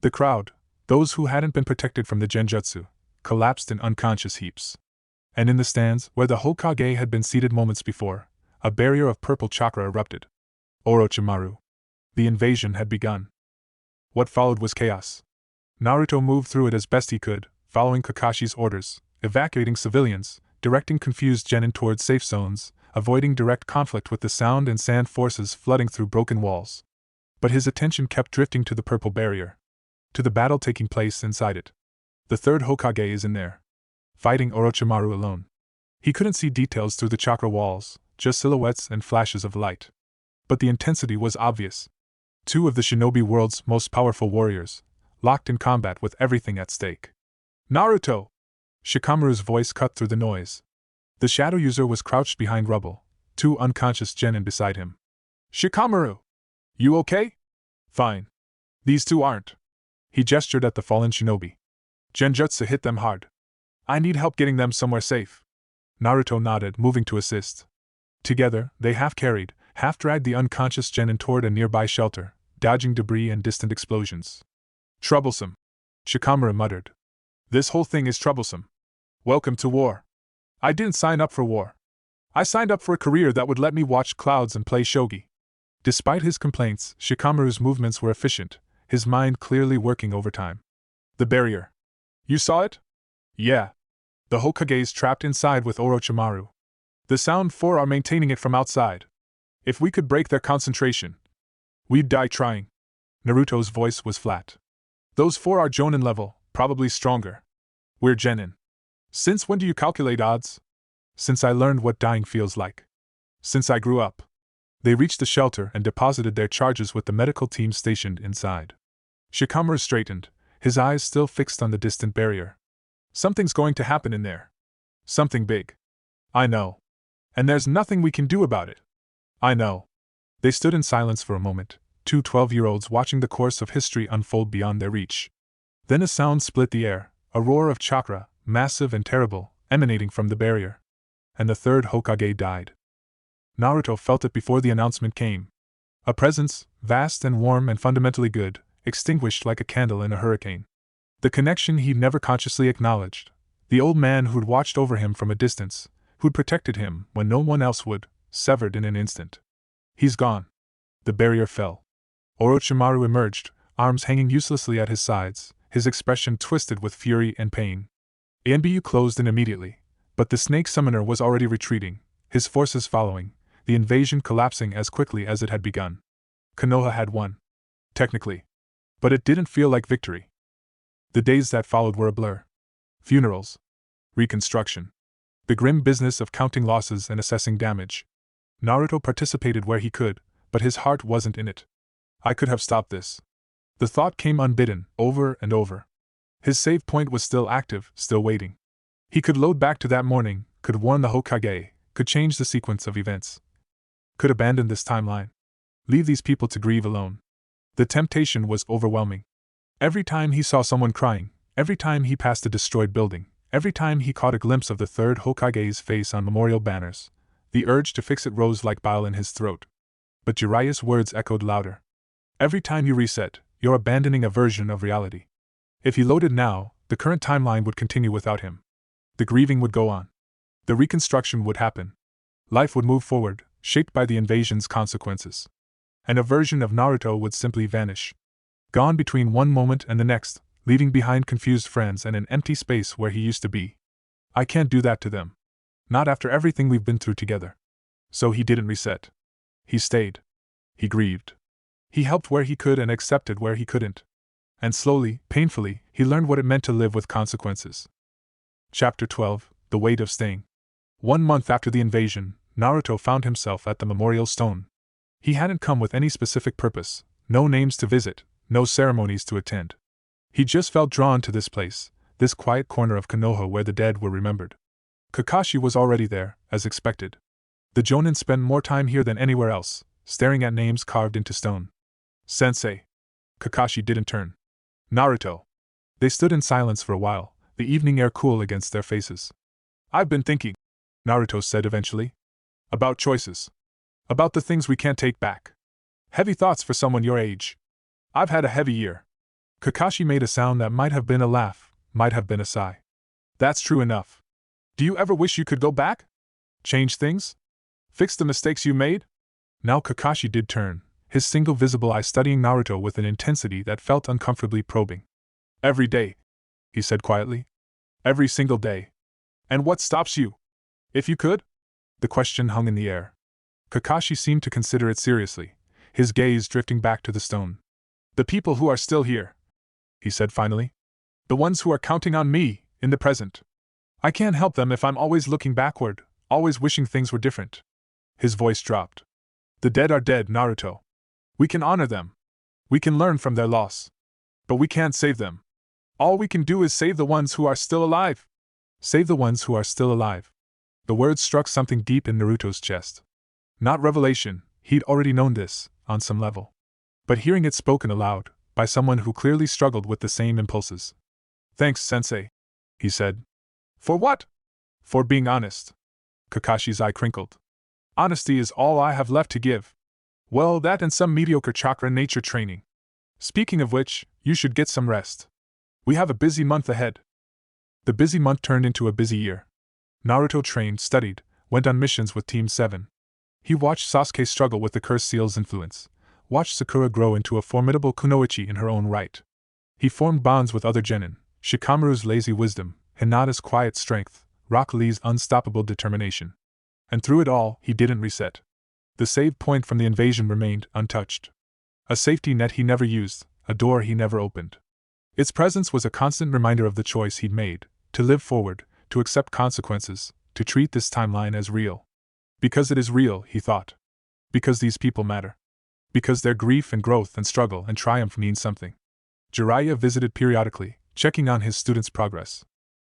S1: The crowd, those who hadn't been protected from the Genjutsu, collapsed in unconscious heaps. And in the stands, where the Hokage had been seated moments before, a barrier of purple chakra erupted. Orochimaru. The invasion had begun. What followed was chaos. Naruto moved through it as best he could, following Kakashi's orders, evacuating civilians, directing confused genin towards safe zones, avoiding direct conflict with the sound and sand forces flooding through broken walls. But his attention kept drifting to the purple barrier. To the battle taking place inside it. The third Hokage is in there. Fighting Orochimaru alone. He couldn't see details through the chakra walls, just silhouettes and flashes of light. But the intensity was obvious. Two of the shinobi world's most powerful warriors, locked in combat with everything at stake. Naruto! Shikamaru's voice cut through the noise. The shadow user was crouched behind rubble, two unconscious genin beside him. Shikamaru! You okay? Fine. These two aren't. He gestured at the fallen shinobi. Genjutsu hit them hard. I need help getting them somewhere safe. Naruto nodded, moving to assist. Together, they half-carried, half-dragged the unconscious genin toward a nearby shelter, dodging debris and distant explosions. Troublesome. Shikamaru muttered. This whole thing is troublesome. Welcome to war. I didn't sign up for war. I signed up for a career that would let me watch clouds and play shogi. Despite his complaints, Shikamaru's movements were efficient, his mind clearly working overtime. The barrier. You saw it? Yeah. The Hokage's trapped inside with Orochimaru. The Sound Four are maintaining it from outside. If we could break their concentration, we'd die trying. Naruto's voice was flat. Those four are Jonin level, probably stronger. We're Genin. Since when do you calculate odds? Since I learned what dying feels like. Since I grew up. They reached the shelter and deposited their charges with the medical team stationed inside. Shikamaru straightened, his eyes still fixed on the distant barrier. Something's going to happen in there. Something big. I know. And there's nothing we can do about it. I know. They stood in silence for a moment, two 12-year-olds watching the course of history unfold beyond their reach. Then a sound split the air, a roar of chakra, massive and terrible, emanating from the barrier. And the third Hokage died. Naruto felt it before the announcement came. A presence, vast and warm and fundamentally good, extinguished like a candle in a hurricane. The connection he'd never consciously acknowledged. The old man who'd watched over him from a distance, who'd protected him when no one else would, severed in an instant. He's gone. The barrier fell. Orochimaru emerged, arms hanging uselessly at his sides, his expression twisted with fury and pain. Anbu closed in immediately, but the snake summoner was already retreating, his forces following, the invasion collapsing as quickly as it had begun. Konoha had won. Technically. But it didn't feel like victory. The days that followed were a blur. Funerals. Reconstruction. The grim business of counting losses and assessing damage. Naruto participated where he could, but his heart wasn't in it. I could have stopped this. The thought came unbidden, over and over. His save point was still active, still waiting. He could load back to that morning, could warn the Hokage, could change the sequence of events. Could abandon this timeline. Leave these people to grieve alone. The temptation was overwhelming. Every time he saw someone crying, every time he passed a destroyed building, every time he caught a glimpse of the third Hokage's face on memorial banners, the urge to fix it rose like bile in his throat. But Jiraiya's words echoed louder. Every time you reset, you're abandoning a version of reality. If he loaded now, the current timeline would continue without him. The grieving would go on. The reconstruction would happen. Life would move forward, shaped by the invasion's consequences. And a version of Naruto would simply vanish. Gone between one moment and the next, leaving behind confused friends and an empty space where he used to be. I can't do that to them. Not after everything we've been through together. So he didn't reset. He stayed. He grieved. He helped where he could and accepted where he couldn't. And slowly, painfully, he learned what it meant to live with consequences. Chapter 12: The Weight of Staying. 1 month after the invasion, Naruto found himself at the memorial stone. He hadn't come with any specific purpose, no names to visit, no ceremonies to attend. He just felt drawn to this place, this quiet corner of Konoha where the dead were remembered. Kakashi was already there, as expected. The Jonin spent more time here than anywhere else, staring at names carved into stone. Sensei. Kakashi didn't turn. Naruto. They stood in silence for a while, the evening air cool against their faces. I've been thinking, Naruto said eventually. About choices. About the things we can't take back. Heavy thoughts for someone your age. I've had a heavy year. Kakashi made a sound that might have been a laugh, might have been a sigh. That's true enough. Do you ever wish you could go back? Change things? Fix the mistakes you made? Now Kakashi did turn, his single visible eye studying Naruto with an intensity that felt uncomfortably probing. Every day, he said quietly. Every single day. And what stops you? If you could? The question hung in the air. Kakashi seemed to consider it seriously, his gaze drifting back to the stone. The people who are still here, he said finally. The ones who are counting on me, in the present. I can't help them if I'm always looking backward, always wishing things were different. His voice dropped. The dead are dead, Naruto. We can honor them. We can learn from their loss. But we can't save them. All we can do is save the ones who are still alive. Save the ones who are still alive. The words struck something deep in Naruto's chest. Not revelation, he'd already known this, on some level. But hearing it spoken aloud, by someone who clearly struggled with the same impulses. Thanks, Sensei, he said. For what? For being honest. Kakashi's eye crinkled. Honesty is all I have left to give. Well, that and some mediocre chakra nature training. Speaking of which, you should get some rest. We have a busy month ahead. The busy month turned into a busy year. Naruto trained, studied, went on missions with Team 7. He watched Sasuke struggle with the cursed seal's influence, watched Sakura grow into a formidable kunoichi in her own right. He formed bonds with other genin, Shikamaru's lazy wisdom, Hinata's quiet strength, Rock Lee's unstoppable determination. And through it all, he didn't reset. The save point from the invasion remained untouched. A safety net he never used, a door he never opened. Its presence was a constant reminder of the choice he'd made, to live forward, to accept consequences, to treat this timeline as real. Because it is real, he thought. Because these people matter. Because their grief and growth and struggle and triumph mean something. Jiraiya visited periodically, checking on his students' progress.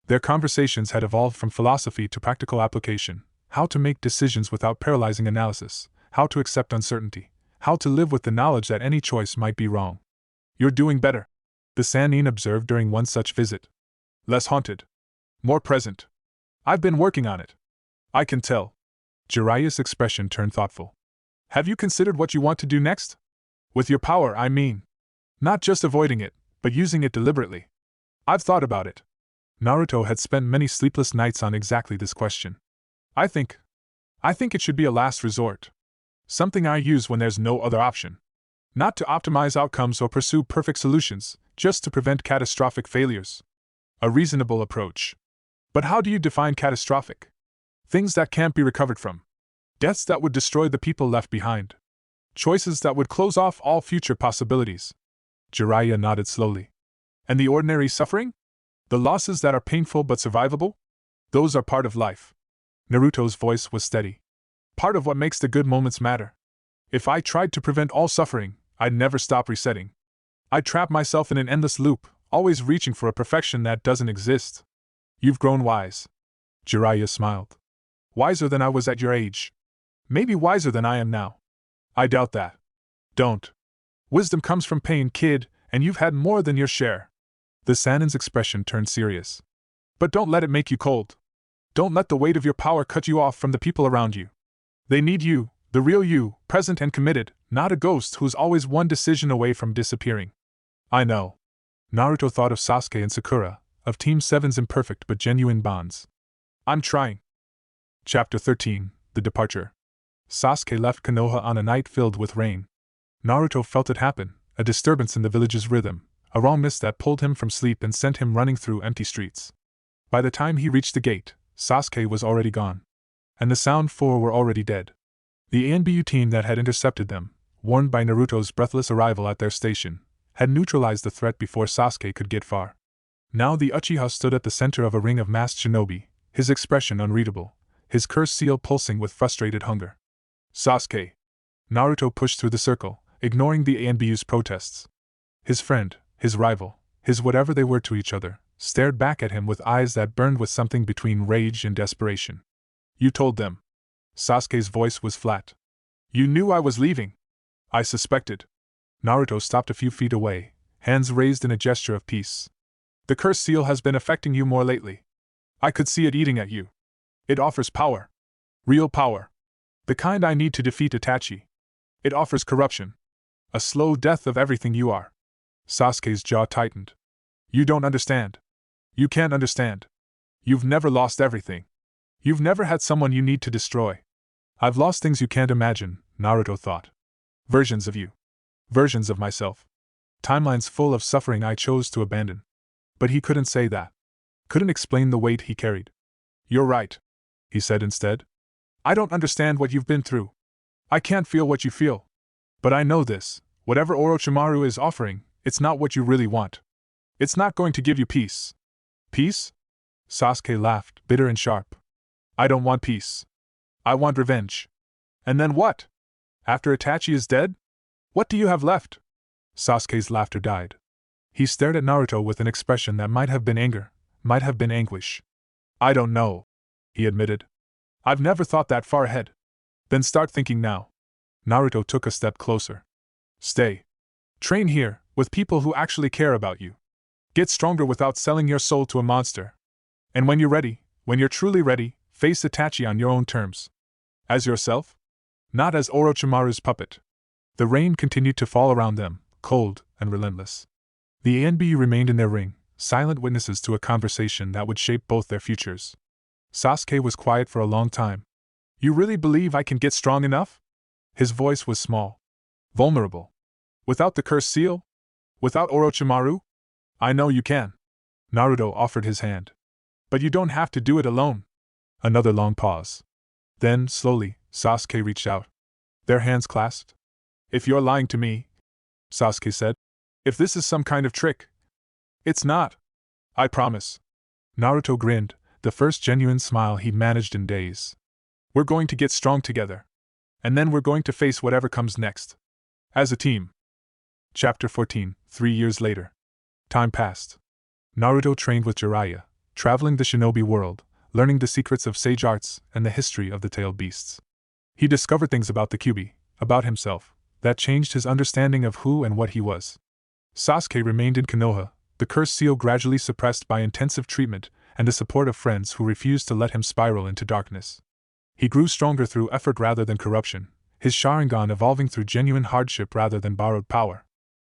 S1: Their conversations had evolved from philosophy to practical application, how to make decisions without paralyzing analysis, how to accept uncertainty, how to live with the knowledge that any choice might be wrong. You're doing better, the Sannin observed during one such visit. Less haunted. More present. I've been working on it. I can tell. Jiraiya's expression turned thoughtful. Have you considered what you want to do next? With your power, I mean. Not just avoiding it, but using it deliberately. I've thought about it. Naruto had spent many sleepless nights on exactly this question. I think it should be a last resort. Something I use when there's no other option. Not to optimize outcomes or pursue perfect solutions, just to prevent catastrophic failures. A reasonable approach. But how do you define catastrophic? Things that can't be recovered from. Deaths that would destroy the people left behind. Choices that would close off all future possibilities. Jiraiya nodded slowly. And the ordinary suffering? The losses that are painful but survivable? Those are part of life. Naruto's voice was steady. Part of what makes the good moments matter. If I tried to prevent all suffering, I'd never stop resetting. I'd trap myself in an endless loop, always reaching for a perfection that doesn't exist. You've grown wise. Jiraiya smiled. Wiser than I was at your age. Maybe wiser than I am now. I doubt that. Don't. Wisdom comes from pain, kid, and you've had more than your share. The Sanin's expression turned serious. But don't let it make you cold. Don't let the weight of your power cut you off from the people around you. They need you, the real you, present and committed, not a ghost who's always one decision away from disappearing. I know. Naruto thought of Sasuke and Sakura, of Team 7's imperfect but genuine bonds. I'm trying. Chapter 13, The Departure. Sasuke left Konoha on a night filled with rain. Naruto felt it happen, a disturbance in the village's rhythm, a raw mist that pulled him from sleep and sent him running through empty streets. By the time he reached the gate, Sasuke was already gone. And the Sound Four were already dead. The ANBU team that had intercepted them, warned by Naruto's breathless arrival at their station, had neutralized the threat before Sasuke could get far. Now the Uchiha stood at the center of a ring of masked shinobi, his expression unreadable, his curse seal pulsing with frustrated hunger. Sasuke. Naruto pushed through the circle, ignoring the ANBU's protests. His friend, his rival, his whatever they were to each other, stared back at him with eyes that burned with something between rage and desperation. You told them. Sasuke's voice was flat. You knew I was leaving. I suspected. Naruto stopped a few feet away, hands raised in a gesture of peace. The curse seal has been affecting you more lately. I could see it eating at you. It offers power. Real power. The kind I need to defeat Itachi. It offers corruption. A slow death of everything you are. Sasuke's jaw tightened. You don't understand. You can't understand. You've never lost everything. You've never had someone you need to destroy. I've lost things you can't imagine, Naruto thought. Versions of you. Versions of myself. Timelines full of suffering I chose to abandon. But he couldn't say that. Couldn't explain the weight he carried. You're right, he said instead. I don't understand what you've been through. I can't feel what you feel. But I know this, whatever Orochimaru is offering, it's not what you really want. It's not going to give you peace. Peace? Sasuke laughed, bitter and sharp. I don't want peace. I want revenge. And then what? After Itachi is dead? What do you have left? Sasuke's laughter died. He stared at Naruto with an expression that might have been anger, might have been anguish. I don't know, he admitted. I've never thought that far ahead. Then start thinking now. Naruto took a step closer. Stay. Train here, with people who actually care about you. Get stronger without selling your soul to a monster. And when you're ready, when you're truly ready, face Itachi on your own terms. As yourself? Not as Orochimaru's puppet. The rain continued to fall around them, cold and relentless. The ANBU remained in their ring, silent witnesses to a conversation that would shape both their futures. Sasuke was quiet for a long time. You really believe I can get strong enough? His voice was small. Vulnerable. Without the cursed seal? Without Orochimaru? I know you can. Naruto offered his hand. But you don't have to do it alone. Another long pause. Then, slowly, Sasuke reached out. Their hands clasped. If you're lying to me, Sasuke said. If this is some kind of trick. It's not. I promise. Naruto grinned, the first genuine smile he'd managed in days. We're going to get strong together. And then we're going to face whatever comes next. As a team. Chapter 14, 3 years later. Time passed. Naruto trained with Jiraiya, traveling the shinobi world, learning the secrets of sage arts and the history of the tailed beasts. He discovered things about the Kyuubi, about himself, that changed his understanding of who and what he was. Sasuke remained in Konoha, the cursed seal gradually suppressed by intensive treatment and the support of friends who refused to let him spiral into darkness. He grew stronger through effort rather than corruption, his Sharingan evolving through genuine hardship rather than borrowed power.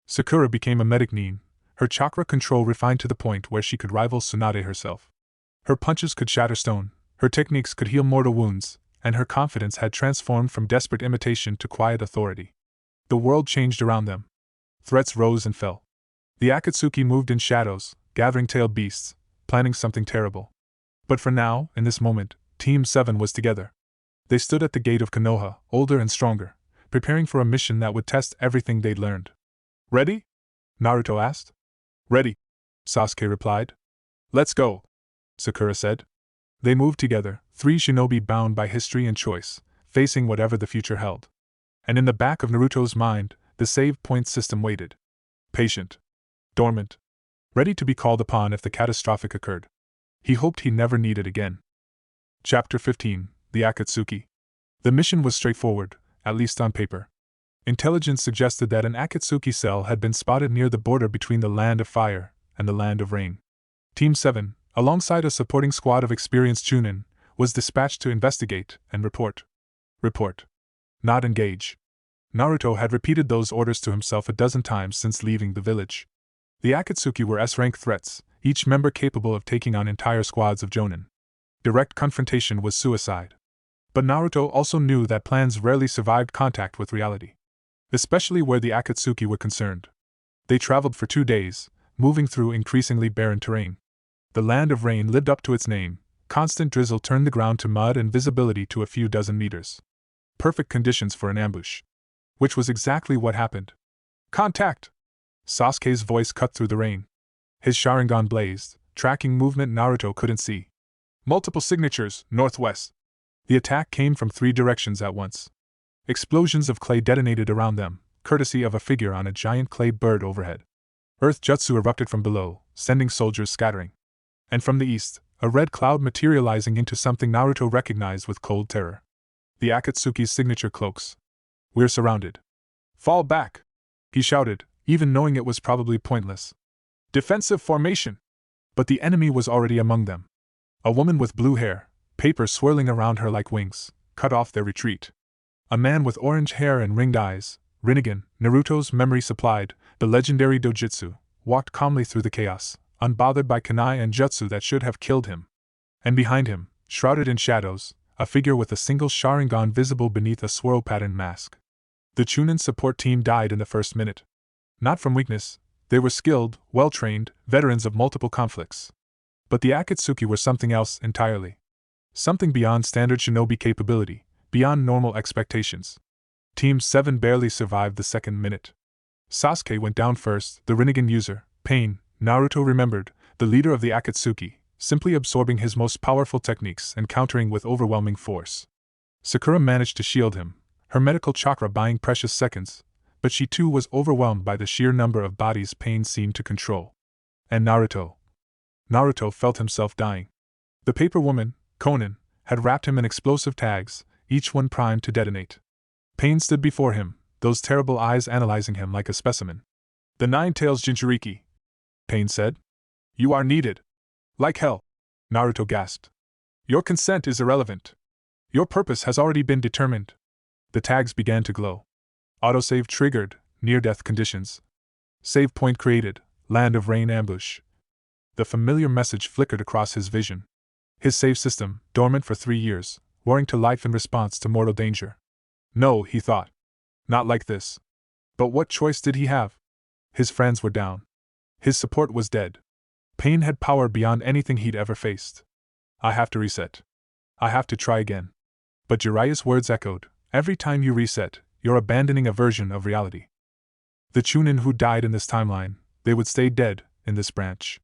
S1: Sakura became a medic nin, her chakra control refined to the point where she could rival Tsunade herself. Her punches could shatter stone, her techniques could heal mortal wounds, and her confidence had transformed from desperate imitation to quiet authority. The world changed around them. Threats rose and fell. The Akatsuki moved in shadows, gathering tailed beasts, planning something terrible. But for now, in this moment, Team 7 was together. They stood at the gate of Konoha, older and stronger, preparing for a mission that would test everything they'd learned. Ready? Naruto asked. Ready, Sasuke replied. Let's go, Sakura said. They moved together, three shinobi bound by history and choice, facing whatever the future held. And in the back of Naruto's mind, the save point system waited. Patient. Dormant. Ready to be called upon if the catastrophic occurred. He hoped he'd never need it again. Chapter 15, The Akatsuki. The mission was straightforward, at least on paper. Intelligence suggested that an Akatsuki cell had been spotted near the border between the Land of Fire and the Land of Rain. Team 7, alongside a supporting squad of experienced Chunin, was dispatched to investigate and report. Report. Not engage. Naruto had repeated those orders to himself a dozen times since leaving the village. The Akatsuki were S-rank threats, each member capable of taking on entire squads of Jonin. Direct confrontation was suicide. But Naruto also knew that plans rarely survived contact with reality, especially where the Akatsuki were concerned. They traveled for 2 days, moving through increasingly barren terrain. The Land of Rain lived up to its name. Constant drizzle turned the ground to mud and visibility to a few dozen meters. Perfect conditions for an ambush. Which was exactly what happened. Contact! Sasuke's voice cut through the rain. His Sharingan blazed, tracking movement Naruto couldn't see. Multiple signatures, northwest. The attack came from 3 directions at once. Explosions of clay detonated around them, courtesy of a figure on a giant clay bird overhead. Earth jutsu erupted from below, sending soldiers scattering. And from the east, a red cloud materializing into something Naruto recognized with cold terror. The Akatsuki's signature cloaks. We're surrounded. Fall back! He shouted, even knowing it was probably pointless. Defensive formation! But the enemy was already among them. A woman with blue hair, paper swirling around her like wings, cut off their retreat. A man with orange hair and ringed eyes, Rinnegan, Naruto's memory supplied, the legendary dojutsu, walked calmly through the chaos, unbothered by kunai and jutsu that should have killed him. And behind him, shrouded in shadows, a figure with a single Sharingan visible beneath a swirl-patterned mask. The Chunin support team died in the first minute. Not from weakness, they were skilled, well-trained, veterans of multiple conflicts. But the Akatsuki were something else entirely. Something beyond standard shinobi capability, beyond normal expectations. Team 7 barely survived the second minute. Sasuke went down first, the Rinnegan user, Pain, Naruto remembered, the leader of the Akatsuki, simply absorbing his most powerful techniques and countering with overwhelming force. Sakura managed to shield him, her medical chakra buying precious seconds, but she too was overwhelmed by the sheer number of bodies Pain seemed to control. And Naruto. Naruto felt himself dying. The paper woman, Konan, had wrapped him in explosive tags, each one primed to detonate. Pain stood before him, those terrible eyes analyzing him like a specimen. The Nine-Tails Jinchuriki, Pain said. You are needed. Like hell. Naruto gasped. Your consent is irrelevant. Your purpose has already been determined. The tags began to glow. Autosave triggered, near-death conditions. Save point created, Land of Rain ambush. The familiar message flickered across his vision. His save system, dormant for 3 years, roaring to life in response to mortal danger. No, he thought. Not like this. But what choice did he have? His friends were down. His support was dead. Pain had power beyond anything he'd ever faced. I have to reset. I have to try again. But Jiraiya's words echoed, every time you reset, you're abandoning a version of reality. The Chunin who died in this timeline, they would stay dead, in this branch.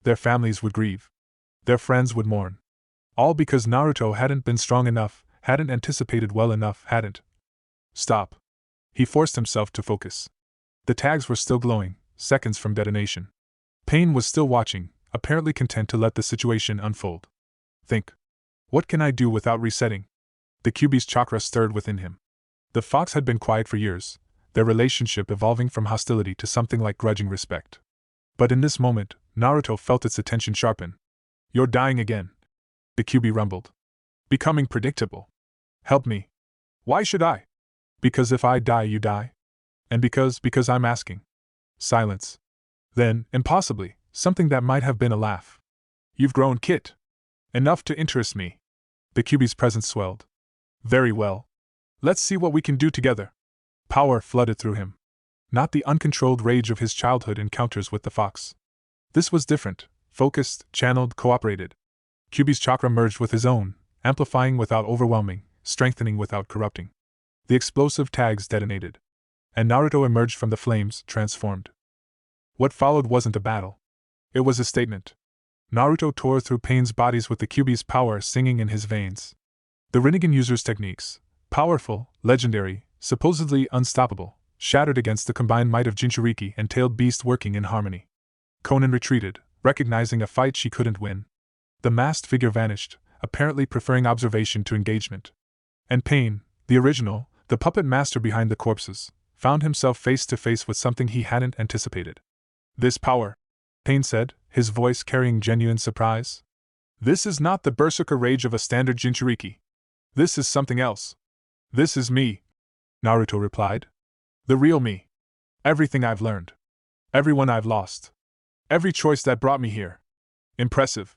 S1: Their families would grieve. Their friends would mourn. All because Naruto hadn't been strong enough, hadn't anticipated well enough, hadn't. Stop. He forced himself to focus. The tags were still glowing, seconds from detonation. Pain was still watching, apparently content to let the situation unfold. Think. What can I do without resetting? The Kyuubi's chakra stirred within him. The Fox had been quiet for years, their relationship evolving from hostility to something like grudging respect. But in this moment, Naruto felt its attention sharpen. You're dying again. The Kyuubi rumbled. Becoming predictable. Help me. Why should I? Because if I die, you die? And because I'm asking. Silence. Then, impossibly, something that might have been a laugh. You've grown, Kit. Enough to interest me. The Kyuubi's presence swelled. Very well. Let's see what we can do together. Power flooded through him. Not the uncontrolled rage of his childhood encounters with the Fox. This was different, focused, channeled, cooperated. Kyuubi's chakra merged with his own, amplifying without overwhelming, strengthening without corrupting. The explosive tags detonated. And Naruto emerged from the flames, transformed. What followed wasn't a battle. It was a statement. Naruto tore through Pain's bodies with the Kyuubi's power singing in his veins. The Rinnegan user's techniques, powerful, legendary, supposedly unstoppable, shattered against the combined might of Jinchuriki and Tailed Beast working in harmony. Konan retreated, recognizing a fight she couldn't win. The masked figure vanished, apparently preferring observation to engagement. And Pain, the original, the puppet master behind the corpses, found himself face to face with something he hadn't anticipated. This power, Pain said, his voice carrying genuine surprise. This is not the berserker rage of a standard Jinchuriki. This is something else. This is me, Naruto replied. The real me. Everything I've learned. Everyone I've lost. Every choice that brought me here. Impressive.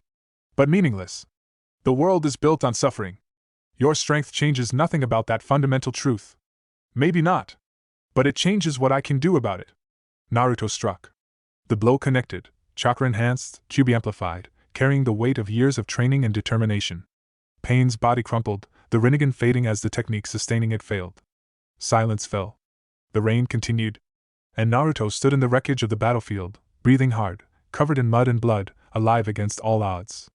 S1: But meaningless. The world is built on suffering. Your strength changes nothing about that fundamental truth. Maybe not. But it changes what I can do about it. Naruto struck. The blow connected, chakra enhanced, QB amplified, carrying the weight of years of training and determination. Pain's body crumpled, the Rinnegan fading as the technique sustaining it failed. Silence fell. The rain continued. And Naruto stood in the wreckage of the battlefield, breathing hard, covered in mud and blood, alive against all odds.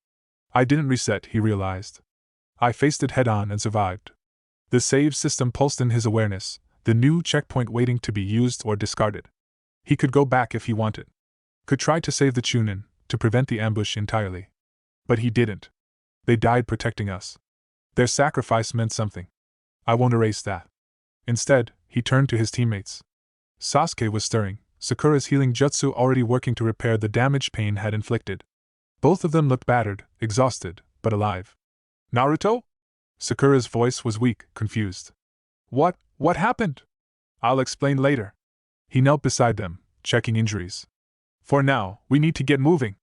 S1: I didn't reset, he realized. I faced it head-on and survived. The save system pulsed in his awareness, the new checkpoint waiting to be used or discarded. He could go back if he wanted. Could try to save the Chunin, to prevent the ambush entirely. But he didn't. They died protecting us. Their sacrifice meant something. I won't erase that. Instead, he turned to his teammates. Sasuke was stirring, Sakura's healing jutsu already working to repair the damage Pain had inflicted. Both of them looked battered, exhausted, but alive. Naruto? Sakura's voice was weak, confused. What happened? I'll explain later. He knelt beside them, checking injuries. For now, we need to get moving.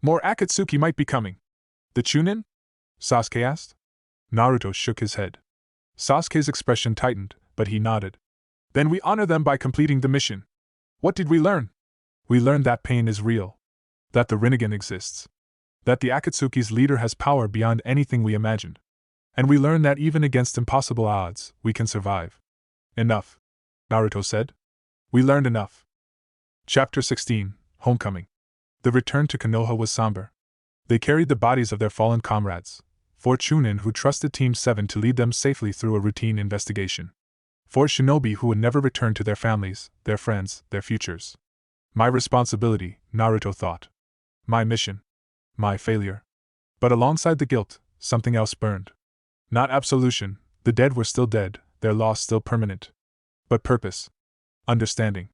S1: More Akatsuki might be coming. The Chunin? Sasuke asked. Naruto shook his head. Sasuke's expression tightened, but he nodded. Then we honor them by completing the mission. What did we learn? We learned that Pain is real. That the Rinnegan exists. That the Akatsuki's leader has power beyond anything we imagined. And we learned that even against impossible odds, we can survive. Enough, Naruto said. We learned enough. Chapter 16, Homecoming. The return to Konoha was somber. They carried the bodies of their fallen comrades, 4 Chunin who trusted Team 7 to lead them safely through a routine investigation. 4 shinobi who would never return to their families, their friends, their futures. My responsibility, Naruto thought. My mission. My failure. But alongside the guilt, something else burned. Not absolution, the dead were still dead, their loss still permanent. But purpose. Understanding.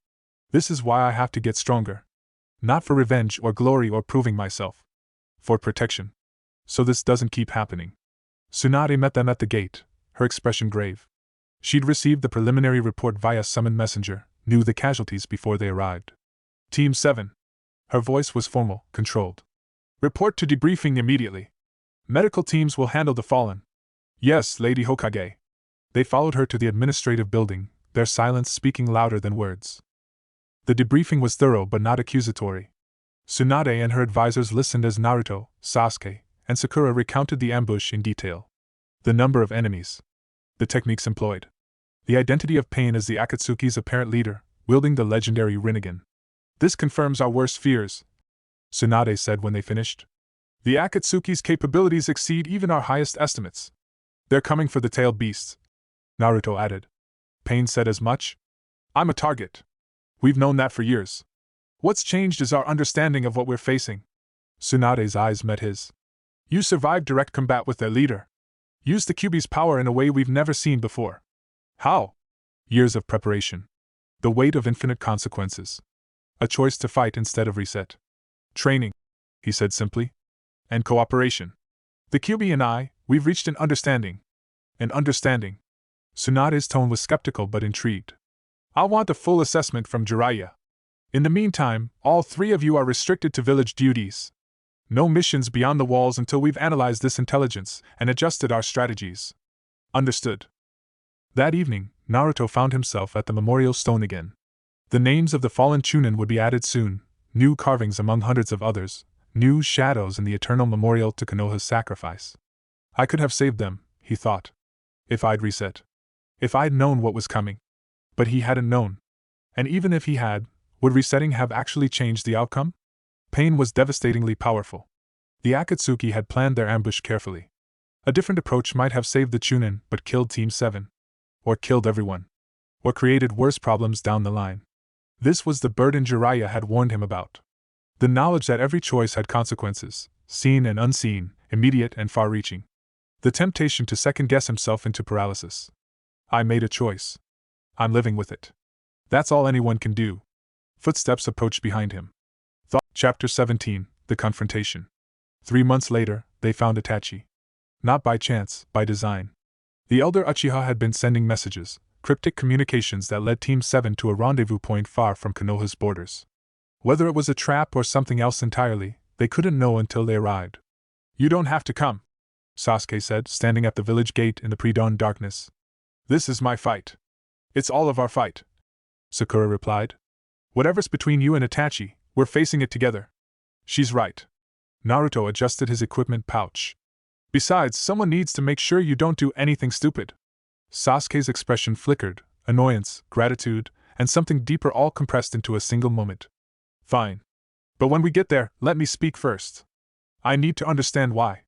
S1: This is why I have to get stronger. Not for revenge or glory or proving myself. For protection. So this doesn't keep happening. Tsunade met them at the gate, her expression grave. She'd received the preliminary report via summoned messenger, knew the casualties before they arrived. Team 7. Her voice was formal, controlled. Report to debriefing immediately. Medical teams will handle the fallen. Yes, Lady Hokage. They followed her to the administrative building, their silence speaking louder than words. The debriefing was thorough but not accusatory. Tsunade and her advisors listened as Naruto, Sasuke, and Sakura recounted the ambush in detail. The number of enemies. The techniques employed. The identity of Pain as the Akatsuki's apparent leader, wielding the legendary Rinnegan. This confirms our worst fears, Tsunade said when they finished. The Akatsuki's capabilities exceed even our highest estimates. They're coming for the tailed beasts, Naruto added. Pain said as much. I'm a target. We've known that for years. What's changed is our understanding of what we're facing. Tsunade's eyes met his. You survived direct combat with their leader. Used the Kyuubi's power in a way we've never seen before. How? Years of preparation. The weight of infinite consequences. A choice to fight instead of reset. Training, he said simply. And cooperation. The Kyuubi and I, we've reached an understanding. An understanding. Tsunade's tone was skeptical but intrigued. I'll want a full assessment from Jiraiya. In the meantime, all 3 of you are restricted to village duties. No missions beyond the walls until we've analyzed this intelligence and adjusted our strategies. Understood. That evening, Naruto found himself at the memorial stone again. The names of the fallen Chunin would be added soon, new carvings among hundreds of others, new shadows in the eternal memorial to Konoha's sacrifice. I could have saved them, he thought. If I'd reset. If I'd known what was coming. But he hadn't known. And even if he had, would resetting have actually changed the outcome? Pain was devastatingly powerful. The Akatsuki had planned their ambush carefully. A different approach might have saved the Chunin but killed Team 7. Or killed everyone. Or created worse problems down the line. This was the burden Jiraiya had warned him about. The knowledge that every choice had consequences, seen and unseen, immediate and far-reaching. The temptation to second-guess himself into paralysis. I made a choice. I'm living with it. That's all anyone can do. Footsteps approached behind him. Chapter 17, The Confrontation. 3 months later, they found Itachi. Not by chance, by design. The elder Uchiha had been sending messages, cryptic communications that led Team 7 to a rendezvous point far from Konoha's borders. Whether it was a trap or something else entirely, they couldn't know until they arrived. You don't have to come, Sasuke said, standing at the village gate in the pre-dawn darkness. This is my fight. It's all of our fight, Sakura replied. Whatever's between you and Itachi, we're facing it together. She's right. Naruto adjusted his equipment pouch. Besides, someone needs to make sure you don't do anything stupid. Sasuke's expression flickered, annoyance, gratitude, and something deeper all compressed into a single moment. Fine. But when we get there, let me speak first. I need to understand why.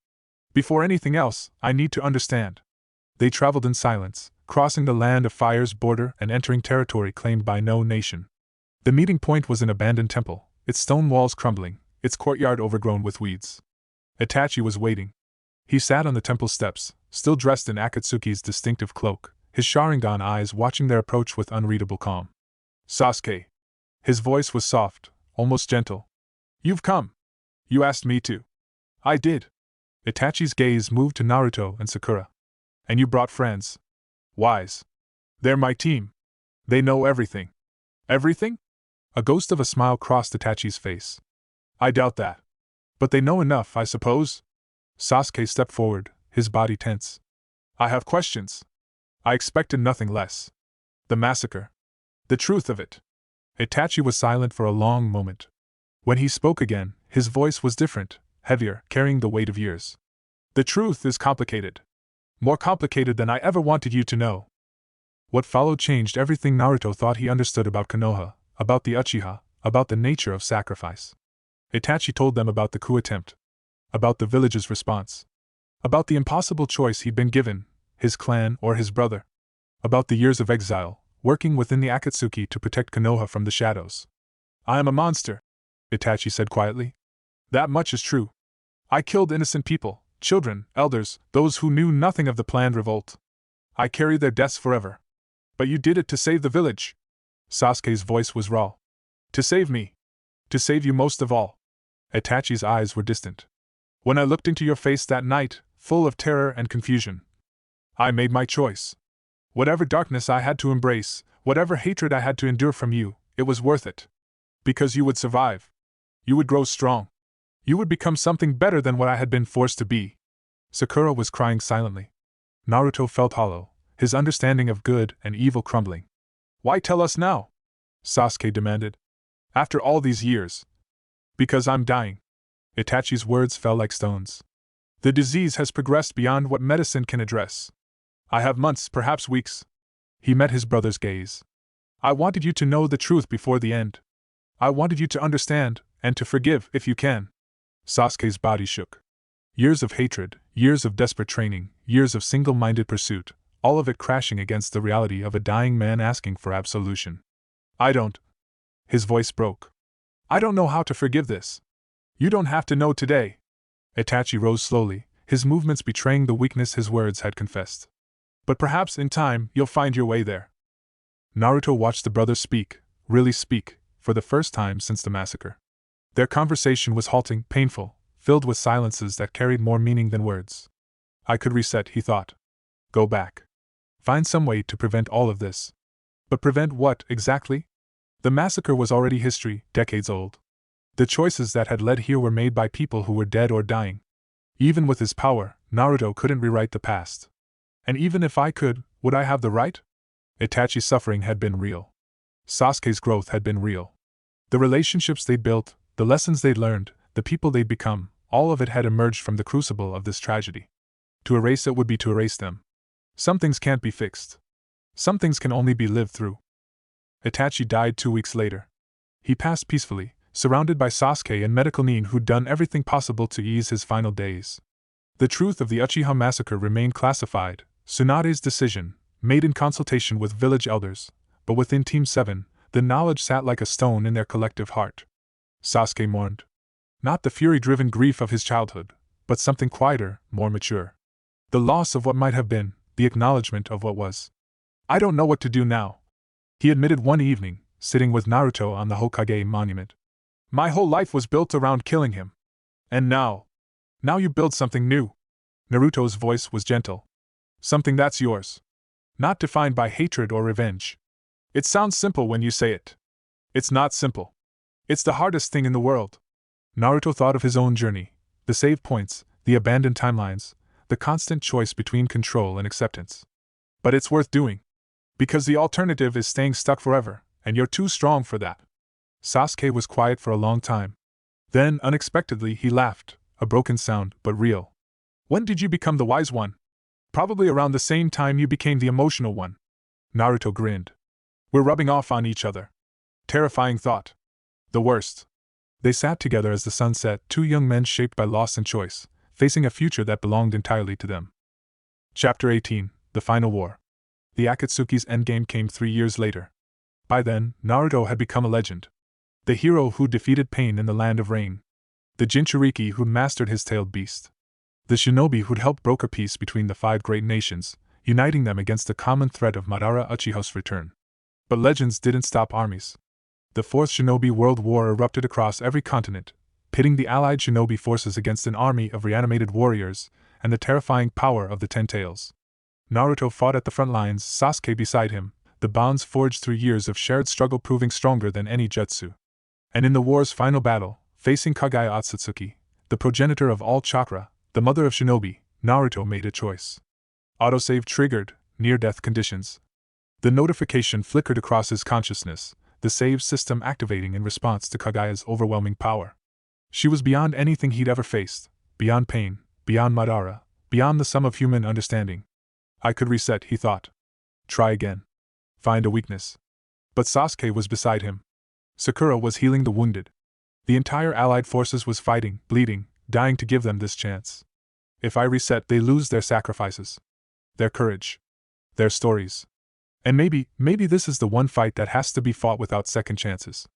S1: Before anything else, I need to understand. They traveled in silence, crossing the land of fire's border and entering territory claimed by no nation. The meeting point was an abandoned temple, its stone walls crumbling, its courtyard overgrown with weeds. Itachi was waiting. He sat on the temple steps, still dressed in Akatsuki's distinctive cloak, his Sharingan eyes watching their approach with unreadable calm. Sasuke. His voice was soft, almost gentle. You've come. You asked me to. I did. Itachi's gaze moved to Naruto and Sakura. And you brought friends. Wise. They're my team. They know everything. Everything? A ghost of a smile crossed Itachi's face. I doubt that. But they know enough, I suppose? Sasuke stepped forward, his body tense. I have questions. I expected nothing less. The massacre. The truth of it. Itachi was silent for a long moment. When he spoke again, his voice was different, heavier, carrying the weight of years. The truth is complicated. More complicated than I ever wanted you to know. What followed changed everything Naruto thought he understood about Konoha, about the Uchiha, about the nature of sacrifice. Itachi told them about the coup attempt. About the village's response. About the impossible choice he'd been given, his clan or his brother. About the years of exile, working within the Akatsuki to protect Konoha from the shadows. I am a monster, Itachi said quietly. That much is true. I killed innocent people, children, elders, those who knew nothing of the planned revolt. I carry their deaths forever. But you did it to save the village. Sasuke's voice was raw. To save me. To save you most of all. Itachi's eyes were distant. When I looked into your face that night, full of terror and confusion, I made my choice. Whatever darkness I had to embrace, whatever hatred I had to endure from you, it was worth it. Because you would survive. You would grow strong. You would become something better than what I had been forced to be. Sakura was crying silently. Naruto felt hollow, his understanding of good and evil crumbling. Why tell us now? Sasuke demanded. After all these years. Because I'm dying. Itachi's words fell like stones. The disease has progressed beyond what medicine can address. I have months, perhaps weeks. He met his brother's gaze. I wanted you to know the truth before the end. I wanted you to understand, and to forgive if you can. Sasuke's body shook. Years of hatred, years of desperate training, years of single-minded pursuit, all of it crashing against the reality of a dying man asking for absolution. I don't. His voice broke. I don't know how to forgive this. You don't have to know today. Itachi rose slowly, his movements betraying the weakness his words had confessed. But perhaps in time you'll find your way there. Naruto watched the brothers speak, really speak, for the first time since the massacre. Their conversation was halting, painful, filled with silences that carried more meaning than words. I could reset, he thought. Go back. Find some way to prevent all of this. But prevent what, exactly? The massacre was already history, decades old. The choices that had led here were made by people who were dead or dying. Even with his power, Naruto couldn't rewrite the past. And even if I could, would I have the right? Itachi's suffering had been real. Sasuke's growth had been real. The relationships they'd built, the lessons they'd learned, the people they'd become, all of it had emerged from the crucible of this tragedy. To erase it would be to erase them. Some things can't be fixed. Some things can only be lived through. Itachi died 2 weeks later. He passed peacefully, surrounded by Sasuke and medical Nin who'd done everything possible to ease his final days. The truth of the Uchiha massacre remained classified, Tsunade's decision, made in consultation with village elders, but within Team 7, the knowledge sat like a stone in their collective heart. Sasuke mourned. Not the fury-driven grief of his childhood, but something quieter, more mature. The loss of what might have been, the acknowledgement of what was. I don't know what to do now. He admitted one evening, sitting with Naruto on the Hokage monument. My whole life was built around killing him. And now you build something new. Naruto's voice was gentle. Something that's yours. Not defined by hatred or revenge. It sounds simple when you say it. It's not simple. It's the hardest thing in the world. Naruto thought of his own journey, the save points, the abandoned timelines, the constant choice between control and acceptance. But it's worth doing. Because the alternative is staying stuck forever, and you're too strong for that. Sasuke was quiet for a long time. Then, unexpectedly, he laughed, a broken sound, but real. When did you become the wise one? Probably around the same time you became the emotional one. Naruto grinned. We're rubbing off on each other. Terrifying thought. The worst. They sat together as the sun set, two young men shaped by loss and choice, facing a future that belonged entirely to them. Chapter 18, The Final War. The Akatsuki's endgame came 3 years later. By then, Naruto had become a legend. The hero who defeated pain in the land of rain. The Jinchuriki who mastered his tailed beast. The shinobi who'd helped broker peace between the 5 great nations, uniting them against the common threat of Madara Uchiha's return. But legends didn't stop armies. The Fourth Shinobi World War erupted across every continent, pitting the allied shinobi forces against an army of reanimated warriors and the terrifying power of the Ten Tails. Naruto fought at the front lines, Sasuke beside him, the bonds forged through years of shared struggle proving stronger than any jutsu. And in the war's final battle, facing Kage Otsutsuki, the progenitor of all chakra, the mother of shinobi, Naruto made a choice. Autosave triggered, near-death conditions. The notification flickered across his consciousness, the save system activating in response to Kagaya's overwhelming power. She was beyond anything he'd ever faced, beyond pain, beyond Madara, beyond the sum of human understanding. I could reset, he thought. Try again. Find a weakness. But Sasuke was beside him. Sakura was healing the wounded. The entire allied forces was fighting, bleeding, dying to give them this chance. If I reset, they lose their sacrifices. Their courage. Their stories. And maybe this is the one fight that has to be fought without second chances.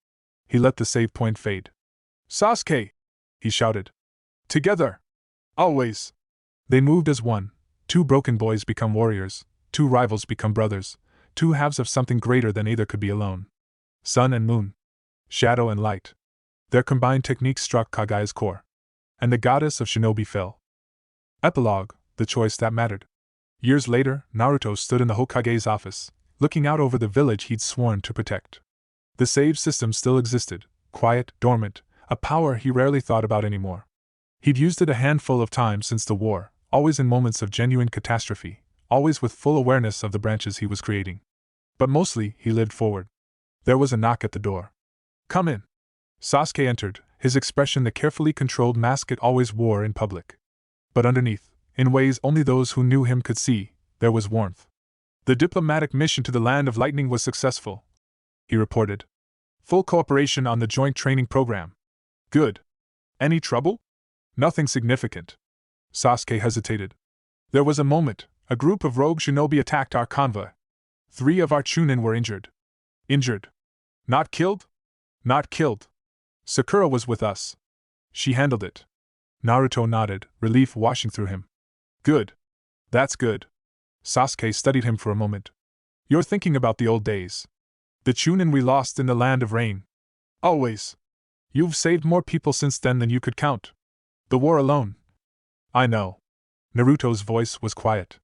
S1: He let the save point fade. Sasuke! He shouted. Together! Always! They moved as one. 2 broken boys become warriors, 2 rivals become brothers, 2 halves of something greater than either could be alone. Sun and moon. Shadow and light. Their combined techniques struck Kagaya's core. And the goddess of shinobi fell. Epilogue, the choice that mattered. Years later, Naruto stood in the Hokage's office, looking out over the village he'd sworn to protect. The save system still existed, quiet, dormant, a power he rarely thought about anymore. He'd used it a handful of times since the war, always in moments of genuine catastrophe, always with full awareness of the branches he was creating. But mostly, he lived forward. There was a knock at the door. Come in. Sasuke entered, his expression the carefully controlled mask it always wore in public. But underneath, in ways only those who knew him could see, there was warmth. The diplomatic mission to the Land of Lightning was successful, he reported. Full cooperation on the joint training program. Good. Any trouble? Nothing significant. Sasuke hesitated. There was a moment, a group of rogue shinobi attacked our convoy. 3 of our chunin were injured. Injured. Not killed? Not killed. Sakura was with us. She handled it. Naruto nodded, relief washing through him. Good. That's good. Sasuke studied him for a moment. You're thinking about the old days. The chunin we lost in the Land of Rain. Always. You've saved more people since then than you could count. The war alone. I know. Naruto's voice was quiet.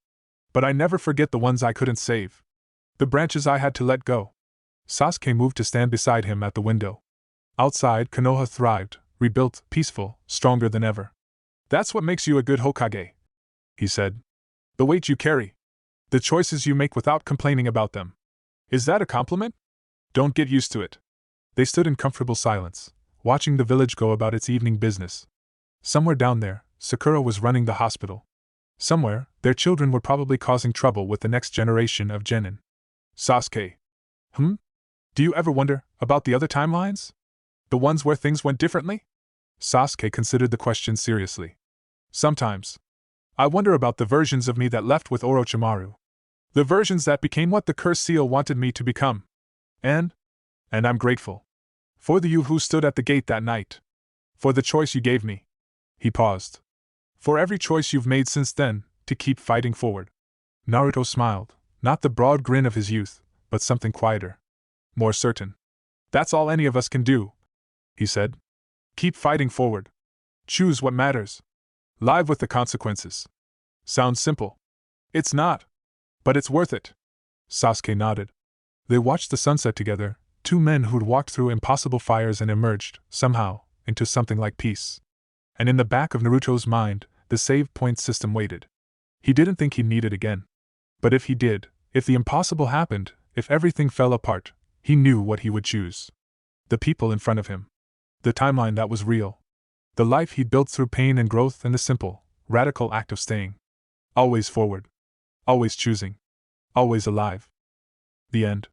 S1: But I never forget the ones I couldn't save. The branches I had to let go. Sasuke moved to stand beside him at the window. Outside, Konoha thrived, rebuilt, peaceful, stronger than ever. That's what makes you a good Hokage, he said. The weight you carry. The choices you make without complaining about them. Is that a compliment? Don't get used to it. They stood in comfortable silence, watching the village go about its evening business. Somewhere down there, Sakura was running the hospital. Somewhere, their children were probably causing trouble with the next generation of genin. Sasuke. Do you ever wonder about the other timelines? The ones where things went differently? Sasuke considered the question seriously. Sometimes. I wonder about the versions of me that left with Orochimaru. The versions that became what the Curse Seal wanted me to become. And I'm grateful. For the you who stood at the gate that night. For the choice you gave me. He paused. For every choice you've made since then, to keep fighting forward. Naruto smiled, not the broad grin of his youth, but something quieter. more certain. That's all any of us can do, he said. Keep fighting forward. Choose what matters. Live with the consequences. Sounds simple. It's not. But it's worth it. Sasuke nodded. They watched the sunset together, two men who'd walked through impossible fires and emerged, somehow, into something like peace. And in the back of Naruto's mind, the save point system waited. He didn't think he'd need it again. But if he did, if the impossible happened, if everything fell apart, he knew what he would choose. The people in front of him. The timeline that was real. The life he'd built through pain and growth, and the simple, radical act of staying. Always forward. Always choosing. Always alive. The end.